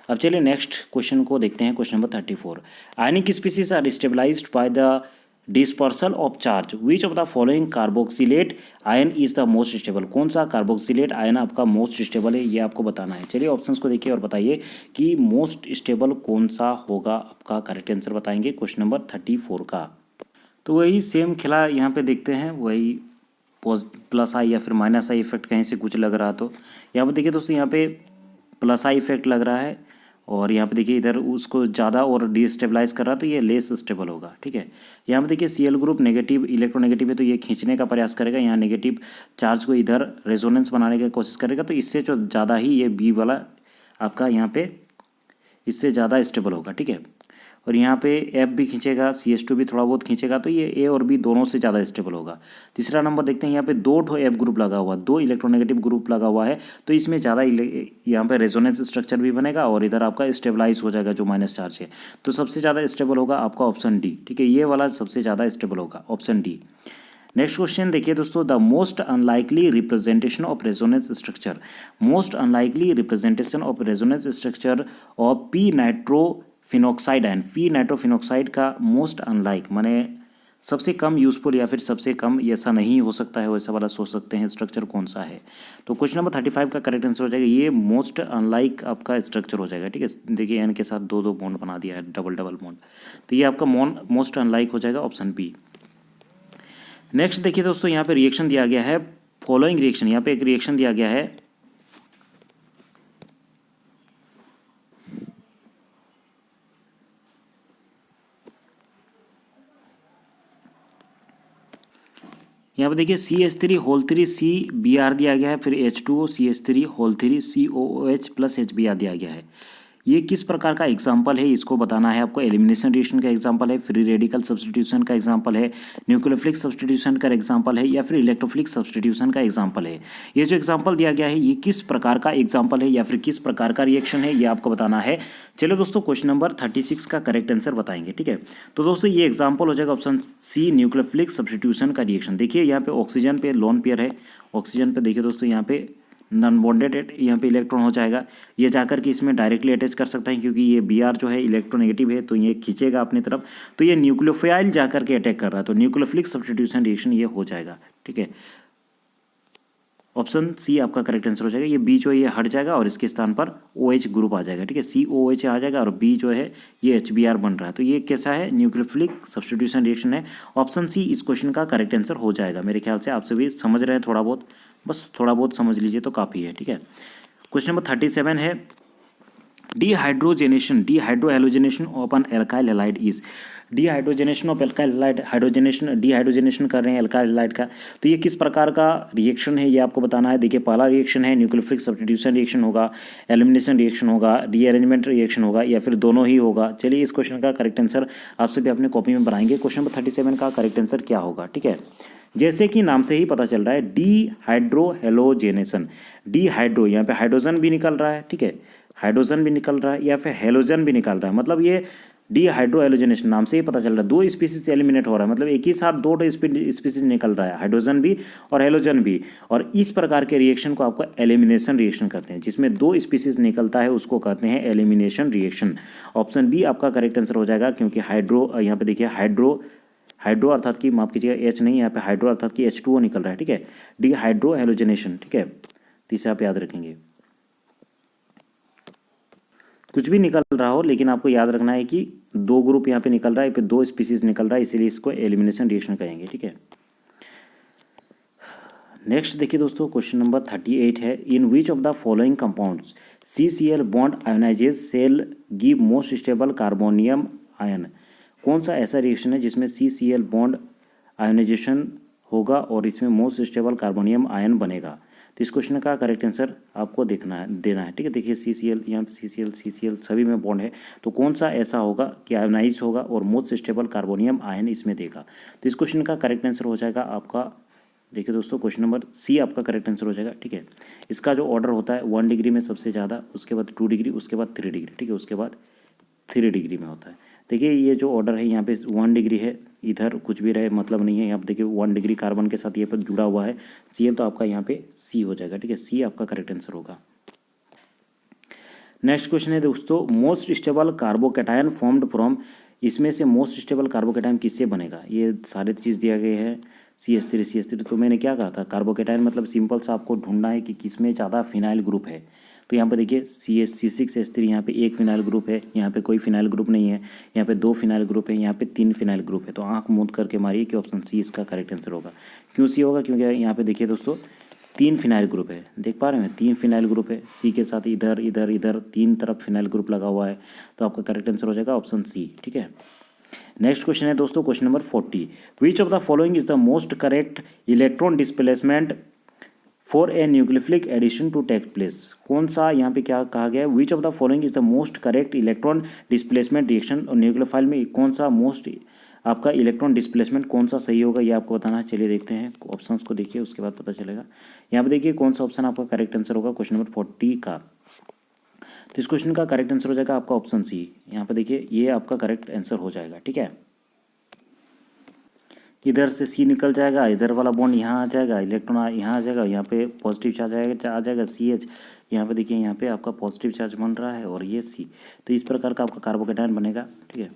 अब चलिए नेक्स्ट क्वेश्चन को देखते हैं, question number 34। Ionic species are stabilized by the dispersal of charge, which of the following carboxylate ion is the most stable, कौन सा कार्बोक्सिलेट आयन आपका मोस्ट स्टेबल है ये आपको बताना है। चलिए ऑप्शंस को देखिए और बताइए कि मोस्ट स्टेबल कौन सा होगा, आपका करेक्ट आंसर बताएंगे क्वेश्चन नंबर 34 का। तो वही सेम खेला यहाँ पे देखते हैं, वही प्लस आई या फिर माइनस आई इफेक्ट कहीं से कुछ लग रहा, तो यहाँ पर देखिए दोस्तों यहाँ पे प्लस आई इफेक्ट लग रहा है और यहाँ पे देखिए इधर उसको ज़्यादा और डिस्टेबलाइज कर रहा है तो ये लेस स्टेबल होगा, ठीक है। यहाँ पे देखिए Cl ग्रुप नेगेटिव इलेक्ट्रोनेगेटिव है तो ये खींचने का प्रयास करेगा, यहाँ नेगेटिव चार्ज को इधर रेजोनेंस बनाने की कोशिश करेगा, तो इससे जो ज़्यादा ही ये B वाला आपका यहाँ पे इससे ज़्यादा स्टेबल होगा, ठीक है। और यहाँ पे F भी खींचेगा, CH2 भी थोड़ा बहुत खींचेगा, तो ये A और B दोनों से ज़्यादा स्टेबल होगा। तीसरा नंबर देखते हैं, यहाँ पे 2 ठो F ग्रुप लगा हुआ, 2 इलेक्ट्रोनेगेटिव ग्रुप लगा हुआ है, तो इसमें ज़्यादा यहाँ पे रेजोनेंस स्ट्रक्चर भी बनेगा और इधर आपका स्टेबलाइज हो जाएगा जो माइनस चार्ज है। तो सबसे ज़्यादा स्टेबल होगा आपका ऑप्शन डी, ठीक है, ये वाला सबसे ज़्यादा स्टेबल होगा, ऑप्शन डी। नेक्स्ट क्वेश्चन देखिए दोस्तों, the most unlikely representation of resonance structure, most unlikely representation of resonance structure of P nitrophenoxide and P nitrophenoxide का मोस्ट अनलाइक माने सबसे कम यूजफुल या फिर सबसे कम, ऐसा नहीं हो सकता है, वैसा वाला सोच सकते हैं स्ट्रक्चर कौन सा है। तो क्वेश्चन नंबर 35 का करेक्ट आंसर हो जाएगा ये मोस्ट अनलाइक आपका स्ट्रक्चर हो जाएगा, ठीक है। देखिए एन के साथ दो दो बॉन्ड बना दिया है, डबल डबल बॉन्ड, तो ये आपका मोस्ट अनलाइक हो जाएगा, ऑप्शन बी। नेक्स्ट देखिए दोस्तों, यहाँ पे रिएक्शन दिया गया है, फॉलोइंग रिएक्शन, यहाँ पे एक रिएक्शन दिया गया है, यहाँ पे देखिए CH3 होल 3 CBr दिया गया है, फिर H2O CH3 whole 3 COOH plus HBr दिया गया है। ये किस प्रकार का एग्जाम्पल है इसको बताना है आपको। एलिमिनेशन रिएक्शन का एग्जाम्पल है, फ्री रेडिकल सब्स्टिट्यूशन का एग्जाम्पल है, न्यूक्लियोफिलिक सब्स्टिट्यूशन का एग्जाम्पल है, या फिर इलेक्ट्रोफिलिक सब्स्टिट्यूशन का एग्जाम्पल है। ये जो एग्जाम्पल दिया गया है ये किस प्रकार का एग्जाम्पल है या फिर किस प्रकार का रिएक्शन है, ये आपको बताना है। चलो दोस्तों, क्वेश्चन नंबर 36 का करेक्ट आंसर बताएंगे, ठीक है। तो दोस्तों ये एग्जाम्पल हो जाएगा ऑप्शन सी, न्यूक्लियोफिलिक सब्स्टिट्यूशन का रिएक्शन। देखिए यहाँ पे ऑक्सीजन पे लोन पेयर है, ऑक्सीजन पे देखिए दोस्तों यहाँ पे नॉन बॉन्डेड यहाँ पे इलेक्ट्रॉन हो जाएगा, ये जाकर के इसमें डायरेक्टली अटैच कर सकता है, क्योंकि ये Br जो है इलेक्ट्रोनेगेटिव है, तो ये खींचेगा अपनी तरफ, तो ये न्यूक्लियोफाइल जाकर के अटैक कर रहा है, तो न्यूक्लियोफिलिक सब्स्टिट्यूशन रिएक्शन ये हो जाएगा, ठीक है। ऑप्शन सी आपका करेक्ट आंसर हो जाएगा। ये बी जो है ये हट जाएगा और इसके स्थान पर OH ग्रुप आ जाएगा, ठीक है, COOH आ जाएगा और बी जो है ये HBr बन रहा है, तो ये कैसा है, न्यूक्लियोफिलिक सब्स्टिट्यूशन रिएक्शन है। ऑप्शन सी इस क्वेश्चन का करेक्ट आंसर हो जाएगा। मेरे ख्याल से आप सभी समझ रहे हैं, थोड़ा बहुत, बस थोड़ा बहुत समझ लीजिए तो काफ़ी है, ठीक है। क्वेश्चन नंबर 37 है, dehydrogenation of an alkyl halide is, dehydrogenation of alkyl halide, dehydrogenation कर रहे हैं एल्काइल हैलाइड का, तो ये किस प्रकार का रिएक्शन है ये आपको बताना है। देखिए पहला रिएक्शन है न्यूक्लियोफिलिक सब्स्टिट्यूशन रिएक्शन होगा, एलिमिनेशन रिएक्शन होगा, रीअरेंजमेंट रिएक्शन होगा, या फिर दोनों ही होगा। चलिए इस क्वेश्चन का करेक्ट आंसर आप सभी अपने कॉपी में बनाएंगे। क्वेश्चन नंबर 37 का करेक्ट आंसर क्या होगा, ठीक है। जैसे कि नाम से ही पता चल रहा है, डीहाइड्रोहेलोजेनेशन, डीहाइड्रो यहाँ पे हाइड्रोजन भी निकल रहा है, ठीक है, हाइड्रोजन भी निकल रहा है या फिर हेलोजन भी निकल रहा है, मतलब ये डीहाइड्रोहेलोजेनेशन नाम से ही पता चल रहा है, दो स्पीसीज एलिमिनेट हो रहा है, मतलब एक ही साथ दो स्पीसीज निकल रहा है, हाइड्रोजन भी और हेलोजन भी, और इस प्रकार के रिएक्शन को आपको एलिमिनेशन रिएक्शन कहते हैं, जिसमें दो स्पीसीज निकलता है उसको कहते हैं एलिमिनेशन रिएक्शन। ऑप्शन बी आपका करेक्ट आंसर हो जाएगा, क्योंकि हाइड्रो यहाँ पे देखिए हाइड्रो अर्थात की माफ कीजिएगा H नहीं, यहाँ पे हाइड्रो अर्थात की H2O निकल रहा है, ठीक है, डीहाइड्रोहेलोजेनेशन, ठीक है, तो इसे आप याद रखेंगे। कुछ भी निकल रहा हो लेकिन आपको याद रखना है कि दो ग्रुप यहाँ पे निकल रहा है, फिर दो स्पीसीज निकल रहा है, इसीलिए इसको एलिमिनेशन रिएक्शन कहेंगे, ठीक है। नेक्स्ट देखिए दोस्तों, क्वेश्चन नंबर 38 है, in which of the following compounds CCl bond ionises sell give most stable carbonium ion, कौन सा ऐसा रिएक्शन है जिसमें CCl बॉन्ड आयोनाइजेशन होगा और इसमें मोस्ट स्टेबल कार्बोनियम आयन बनेगा। तो इस क्वेश्चन का करेक्ट आंसर आपको देना है, ठीक है। देखिए CCl यहाँ पे CCl सभी में बॉन्ड है, तो कौन सा ऐसा होगा कि आयोनाइज होगा और मोस्ट स्टेबल कार्बोनियम आयन इसमें देगा। तो इस क्वेश्चन का करेक्ट आंसर हो जाएगा आपका, देखिए दोस्तों क्वेश्चन नंबर सी आपका करेक्ट आंसर हो जाएगा, ठीक है। इसका जो ऑर्डर होता है 1 डिग्री में सबसे ज़्यादा, उसके बाद 2 डिग्री, उसके बाद 3 डिग्री, ठीक है, उसके बाद 3 डिग्री में होता है। देखिए ये जो ऑर्डर है यहाँ पे 1 डिग्री है, इधर कुछ भी रहे मतलब नहीं है, यहाँ पे देखिए 1 डिग्री कार्बन के साथ ये पर जुड़ा हुआ है Cl, तो आपका यहाँ पे सी हो जाएगा, ठीक है, सी आपका करेक्ट आंसर होगा। नेक्स्ट क्वेश्चन है दोस्तों, most stable carbocation formed from, इसमें से मोस्ट स्टेबल कार्बोकैटायन किससे बनेगा। ये सारे चीज़ दिया गए हैं CH3, तो मैंने क्या कहा था, कार्बोकैटायन मतलब सिंपल सा आपको ढूंढना है कि किसमें ज़्यादा फिनाइल ग्रुप है। तो यहाँ पे देखिए C6H3, यहाँ पे एक फिनाइल ग्रुप है, यहाँ पे कोई फिनाइल ग्रुप नहीं है, यहाँ पे 2 फिनाइल ग्रुप है, यहाँ पे 3 फिनाइल ग्रुप है, तो आंख मूंद करके मारिए कि ऑप्शन सी इसका करेक्ट आंसर होगा। क्यों सी होगा, क्योंकि यहाँ पे देखिए दोस्तों 3 फिनाइल ग्रुप है, देख पा रहे हैं 3 फिनाइल ग्रुप है, सी के साथ इधर इधर इधर 3 तरफ फिनाइल ग्रुप लगा हुआ है, तो आपका करेक्ट आंसर हो जाएगा ऑप्शन सी, ठीक है। नेक्स्ट क्वेश्चन है दोस्तों, question number 40, which of the following is the most correct electron displacement for a nucleophilic addition to take place. कौन सा यहाँ पे क्या कहा गया है, which of the following is the most correct electron displacement reaction. और न्यूक्लियोफाइल में कौन सा मोस्ट आपका इलेक्ट्रॉन डिस्प्लेसमेंट कौन सा सही होगा ये आपको बताना है। चलिए देखते हैं ऑप्शंस को, देखिए उसके बाद पता चलेगा। यहाँ पे देखिए कौन सा ऑप्शन आपका करेक्ट आंसर होगा क्वेश्चन नंबर 40 का। तो इस क्वेश्चन का करेक्ट आंसर हो जाएगा आपका ऑप्शन सी। यहाँ पे देखिए ये आपका करेक्ट आंसर हो जाएगा, ठीक है। इधर से सी निकल जाएगा, इधर वाला बॉन्ड यहाँ आ जाएगा, इलेक्ट्रॉन यहाँ आ जाएगा, यहाँ पे पॉजिटिव चार्ज आ जाएगा CH। यहाँ पे देखिए यहाँ पे आपका पॉजिटिव चार्ज बन रहा है और ये C। तो इस प्रकार का आपका कार्बोकेटायन बनेगा, ठीक है।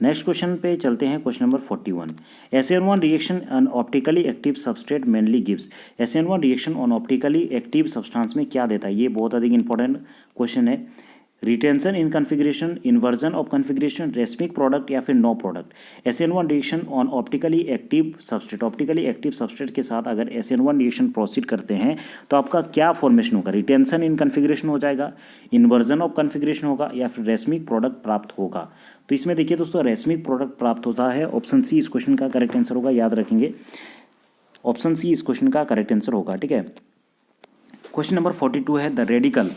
नेक्स्ट क्वेश्चन पे चलते हैं, question number 41। SN1 reaction on optically active substrate mainly gives. SN1 reaction on optically active substance में क्या देता है, ये बहुत अधिक इंपॉर्टेंट क्वेश्चन है। Retention in configuration, inversion of configuration, racemic product या फिर no product. SN1 reaction on optically active substrate, optically active substrate के साथ अगर SN1 रिएक्शन प्रोसीड करते हैं तो आपका क्या फॉर्मेशन होगा, रिटेंशन इन कन्फिग्रेशन हो जाएगा, इन्वर्जन ऑफ कन्फिग्रेशन होगा या फिर रेस्मिक प्रोडक्ट प्राप्त होगा। तो इसमें देखिए दोस्तों रेस्मिक प्रोडक्ट प्राप्त होता है, ऑप्शन सी इस क्वेश्चन का करेक्ट आंसर होगा, याद रखेंगे ऑप्शन सी इस क्वेश्चन का करेक्ट आंसर होगा, ठीक है। क्वेश्चन नंबर 42 है, द रेडिकल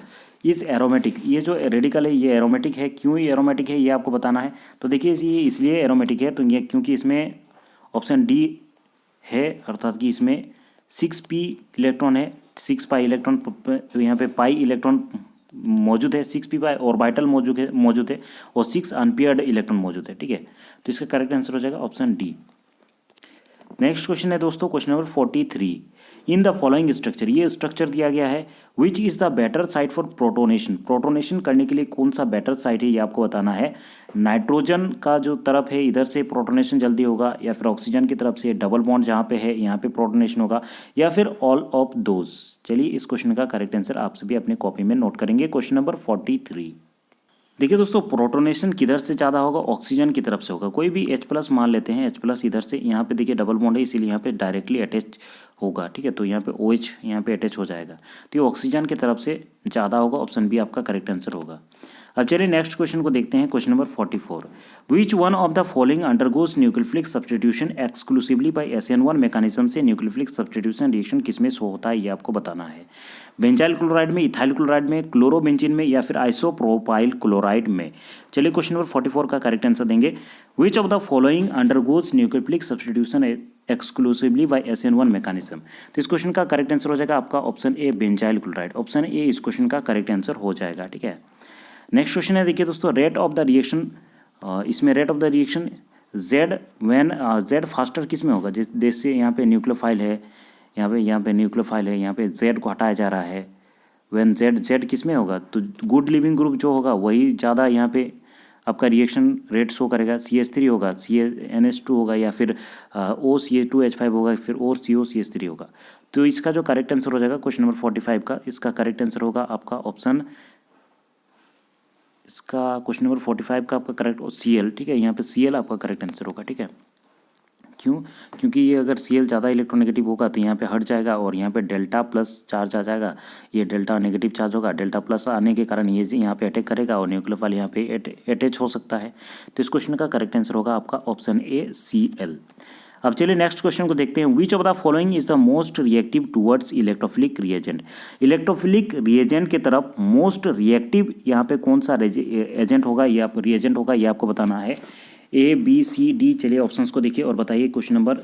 इज एरोमेटिक। ये जो रेडिकल है ये एरोमेटिक है, क्यों ये एरोमेटिक है ये आपको बताना है। तो देखिए ये इसलिए एरोमेटिक है तो ये क्योंकि इसमें ऑप्शन डी है, अर्थात कि इसमें 6p इलेक्ट्रॉन है, 6 पाई इलेक्ट्रॉन यहाँ पे पाई इलेक्ट्रॉन मौजूद है, 6p पाई ऑर्बिटल मौजूद है और 6 अनपेयर्ड इलेक्ट्रॉन मौजूद है, ठीक है। तो इसका करेक्ट आंसर हो जाएगा ऑप्शन डी। नेक्स्ट क्वेश्चन है दोस्तों question number 43। In the following structure, ये स्ट्रक्चर दिया गया है, which is the better site for protonation. Protonation करने के लिए कौन सा बेटर साइट है ये आपको बताना है। नाइट्रोजन का जो तरफ है इधर से प्रोटोनेशन जल्दी होगा, या फिर ऑक्सीजन की तरफ से डबल बॉन्ड जहाँ पे है यहाँ पे प्रोटोनेशन होगा, या फिर ऑल ऑफ दोज। चलिए इस क्वेश्चन का करेक्ट आंसर आप सभी अपने कॉपी में नोट करेंगे। Question number 43। देखिए दोस्तों प्रोटोनेशन किधर से ज़्यादा होगा, ऑक्सीजन की तरफ से होगा। कोई भी H+ मान लेते हैं, H+ इधर से, यहाँ पे देखिए डबल बॉन्ड है इसीलिए यहाँ पे डायरेक्टली अटैच होगा, ठीक है। तो यहाँ पे OH यहाँ पे अटैच हो जाएगा, तो ये ऑक्सीजन की तरफ से ज़्यादा होगा, ऑप्शन बी आपका करेक्ट आंसर होगा। अब चलिए नेक्स्ट क्वेश्चन को देखते हैं, question number 44। Which one of the following undergoes nucleophilic substitution exclusively by SN1 mechanism. से न्यूक्लियोफिलिक सब्स्टिट्यूशन रिएक्शन किसमें शो होता है ये आपको बताना है। बेंजाइल क्लोराइड में, इथाइल क्लोराइड में, क्लोरोबेंजीन में या फिर आइसोप्रोपाइल क्लोराइड में। चलिए क्वेश्चन नंबर 44 का करेक्ट आंसर देंगे। Which of the following undergoes nucleophilic substitution exclusively by SN1 mechanism. तो इस क्वेश्चन का करेक्ट आंसर हो जाएगा आपका option A benzyl chloride, option A इस क्वेश्चन का करेक्ट आंसर हो जाएगा, ठीक है। नेक्स्ट क्वेश्चन है देखिए दोस्तों, रेट ऑफ द रिएक्शन, इसमें rate of the reaction Z when Z faster किस में होगा। जैसे यहाँ पे न्यूक्लियोफाइल है, यहाँ पे न्यूक्लियोफाइल है, यहाँ पे जेड को हटाया जा रहा है, व्हेन जेड किस में होगा, तो गुड लिविंग ग्रुप जो होगा वही ज़्यादा यहाँ पे आपका रिएक्शन रेट शो करेगा। CH3 होगा, CnH2 होगा, या फिर OCH2H5 होगा, फिर COCH3 होगा। तो इसका जो करेक्ट आंसर हो जाएगा क्वेश्चन नंबर 45 का, इसका करेक्ट आंसर होगा आपका ऑप्शन, इसका क्वेश्चन नंबर 45 का आपका करेक्ट Cl, ठीक है। यहाँ पे Cl आपका करेक्ट आंसर होगा, ठीक है। क्यों, क्योंकि ये अगर Cl ज़्यादा इलेक्ट्रोनेगेटिव होगा तो यहाँ पे हट जाएगा और यहाँ पे डेल्टा प्लस चार्ज आ जाएगा, ये डेल्टा नेगेटिव चार्ज होगा, डेल्टा प्लस आने के कारण ये यहाँ पे अटैक करेगा और न्यूक्लियोफाइल यहाँ पे अटैच हो सकता है। तो इस क्वेश्चन का करेक्ट आंसर होगा आपका ऑप्शन ए Cl। अब चलिए नेक्स्ट क्वेश्चन को देखते हैं। विच of the following is the most reactive towards electrophilic reagent. Electrophilic reagent की तरफ मोस्ट रिएक्टिव यहाँ पे कौन सा एजेंट होगा, ये आप रिएजेंट होगा ये आपको बताना है। A, B, C, D। चलिए ऑप्शंस को देखिए और बताइए क्वेश्चन नंबर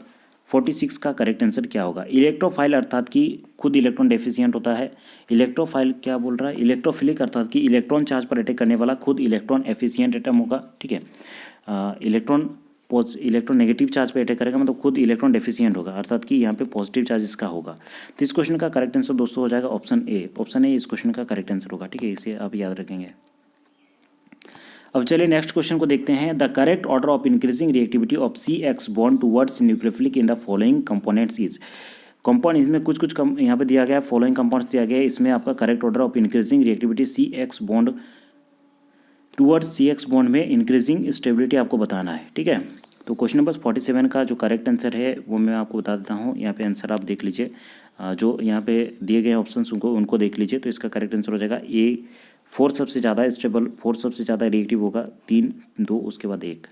46 का करेक्ट आंसर क्या होगा। इलेक्ट्रोफाइल अर्थात कि खुद इलेक्ट्रॉन डेफिशिएंट होता है। इलेक्ट्रोफाइल क्या बोल रहा है, इलेक्ट्रोफिलिक अर्थात कि इलेक्ट्रॉन चार्ज पर अटैक करने वाला खुद इलेक्ट्रॉन एफिशिएंट एटम होगा, ठीक है। इलेक्ट्रॉन नेगेटिव चार्ज पे अटैक करेगा मतलब खुद इलेक्ट्रॉन डेफिशिएंट होगा, अर्थात कि यहाँ पे पॉजिटिव चार्ज इसका होगा। तो इस क्वेश्चन का करेक्ट आंसर दोस्तों हो जाएगा ऑप्शन ए, ऑप्शन ए इस क्वेश्चन का करेक्ट आंसर होगा, ठीक है। इसे आप याद रखेंगे। अब चलिए नेक्स्ट क्वेश्चन को देखते हैं। The correct order of increasing reactivity of CX bond towards nucleophilic in the following components is. Compound इसमें कुछ यहाँ पे दिया गया है, फॉलोइंग कंपाउंड्स दिया गया है, इसमें आपका correct order of increasing reactivity CX bond towards CX bond में इंक्रीजिंग स्टेबिलिटी आपको बताना है, ठीक है। तो क्वेश्चन नंबर 47 का जो करेक्ट आंसर है वो मैं आपको बता देता हूँ। यहाँ पे आंसर आप देख लीजिए, जो यहाँ पे दिए गए ऑप्शंस उनको देख लीजिए। तो इसका करेक्ट आंसर हो जाएगा ए, 4 सबसे ज़्यादा स्टेबल, 4 सबसे ज़्यादा रिएक्टिव होगा, 3, 2 उसके बाद 1।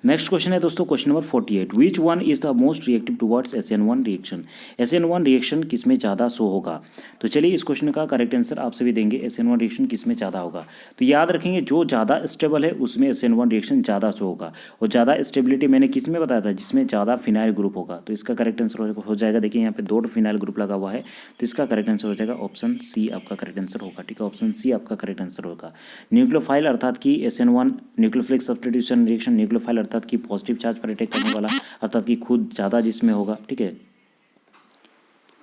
नेक्स्ट क्वेश्चन है दोस्तों question number 48, which one is the most reactive towards SN1 reaction. SN1 reaction किस में ज़्यादा शो होगा। तो चलिए इस क्वेश्चन का करेक्ट आंसर आप सभी देंगे, SN1 रिएक्शन किस में ज़्यादा होगा। तो याद रखेंगे जो ज़्यादा स्टेबल है उसमें SN1 रिएक्शन ज़्यादा शो होगा, और ज़्यादा स्टेबिलिटी मैंने किस में बताया था, जिसमें ज़्यादा फिनाइल ग्रुप होगा। तो इसका करेक्ट आंसर हो जाएगा, देखिए यहाँ पे 2 फिनाइल ग्रुप लगा हुआ है, तो इसका करेक्ट आंसर हो जाएगा ऑप्शन सी आपका करेक्ट आंसर होगा। ठीक है, ऑप्शन सी आपका करेक्ट आंसर होगा। न्यूक्लियोफाइल अर्थात कि SN1 nucleophilic substitution reaction, nucleophile अर्थात कि पॉजिटिव चार्ज पर अटैक करने वाला, अर्थात कि खुद ज़्यादा जिसमें होगा। ठीक है,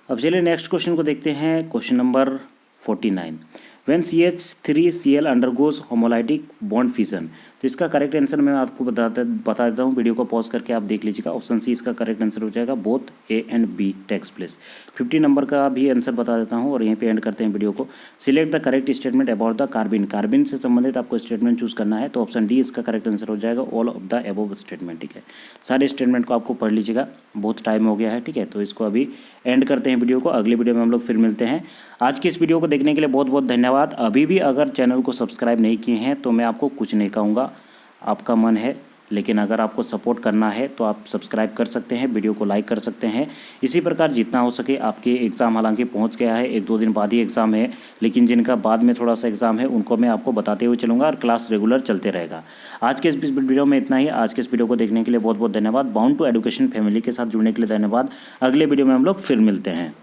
अब चलिए नेक्स्ट क्वेश्चन को देखते हैं, question number 49, when CH3Cl undergoes homolytic bond fission. तो इसका करेक्ट आंसर मैं आपको बता देता हूँ, वीडियो को पॉज करके आप देख लीजिएगा। ऑप्शन सी इसका करेक्ट आंसर हो जाएगा, both A and B takes place. 50 number का भी आंसर बता देता हूँ और यहीं पे एंड करते हैं वीडियो को। Select the correct statement about the carbene. Carbene से संबंधित आपको स्टेटमेंट चूज करना है, तो ऑप्शन डी इसका करेक्ट आंसर हो जाएगा, all of the above statement. ठीक है, सारे स्टेटमेंट को आपको पढ़ लीजिएगा, बहुत टाइम हो गया है। ठीक है, तो इसको अभी एंड करते हैं वीडियो को, अगले वीडियो में हम लोग फिर मिलते हैं। आज की इस वीडियो को देखने के लिए बहुत बहुत धन्यवाद। अभी भी अगर चैनल को सब्सक्राइब नहीं किए हैं तो मैं आपको कुछ नहीं कहूँगा, आपका मन है, लेकिन अगर आपको सपोर्ट करना है तो आप सब्सक्राइब कर सकते हैं, वीडियो को लाइक कर सकते हैं। इसी प्रकार जितना हो सके आपके एग्ज़ाम हालांकि पहुंच गया है, 1-2 दिन बाद ही एग्ज़ाम है, लेकिन जिनका बाद में थोड़ा सा एग्ज़ाम है उनको मैं आपको बताते हुए चलूँगा और क्लास रेगुलर चलते रहेगा। आज के इस वीडियो में इतना ही। आज के इस वीडियो को देखने के लिए बहुत बहुत धन्यवाद। बाउंड टू एजुकेशन फैमिली के साथ जुड़ने के लिए धन्यवाद। अगले वीडियो में हम लोग फिर मिलते हैं।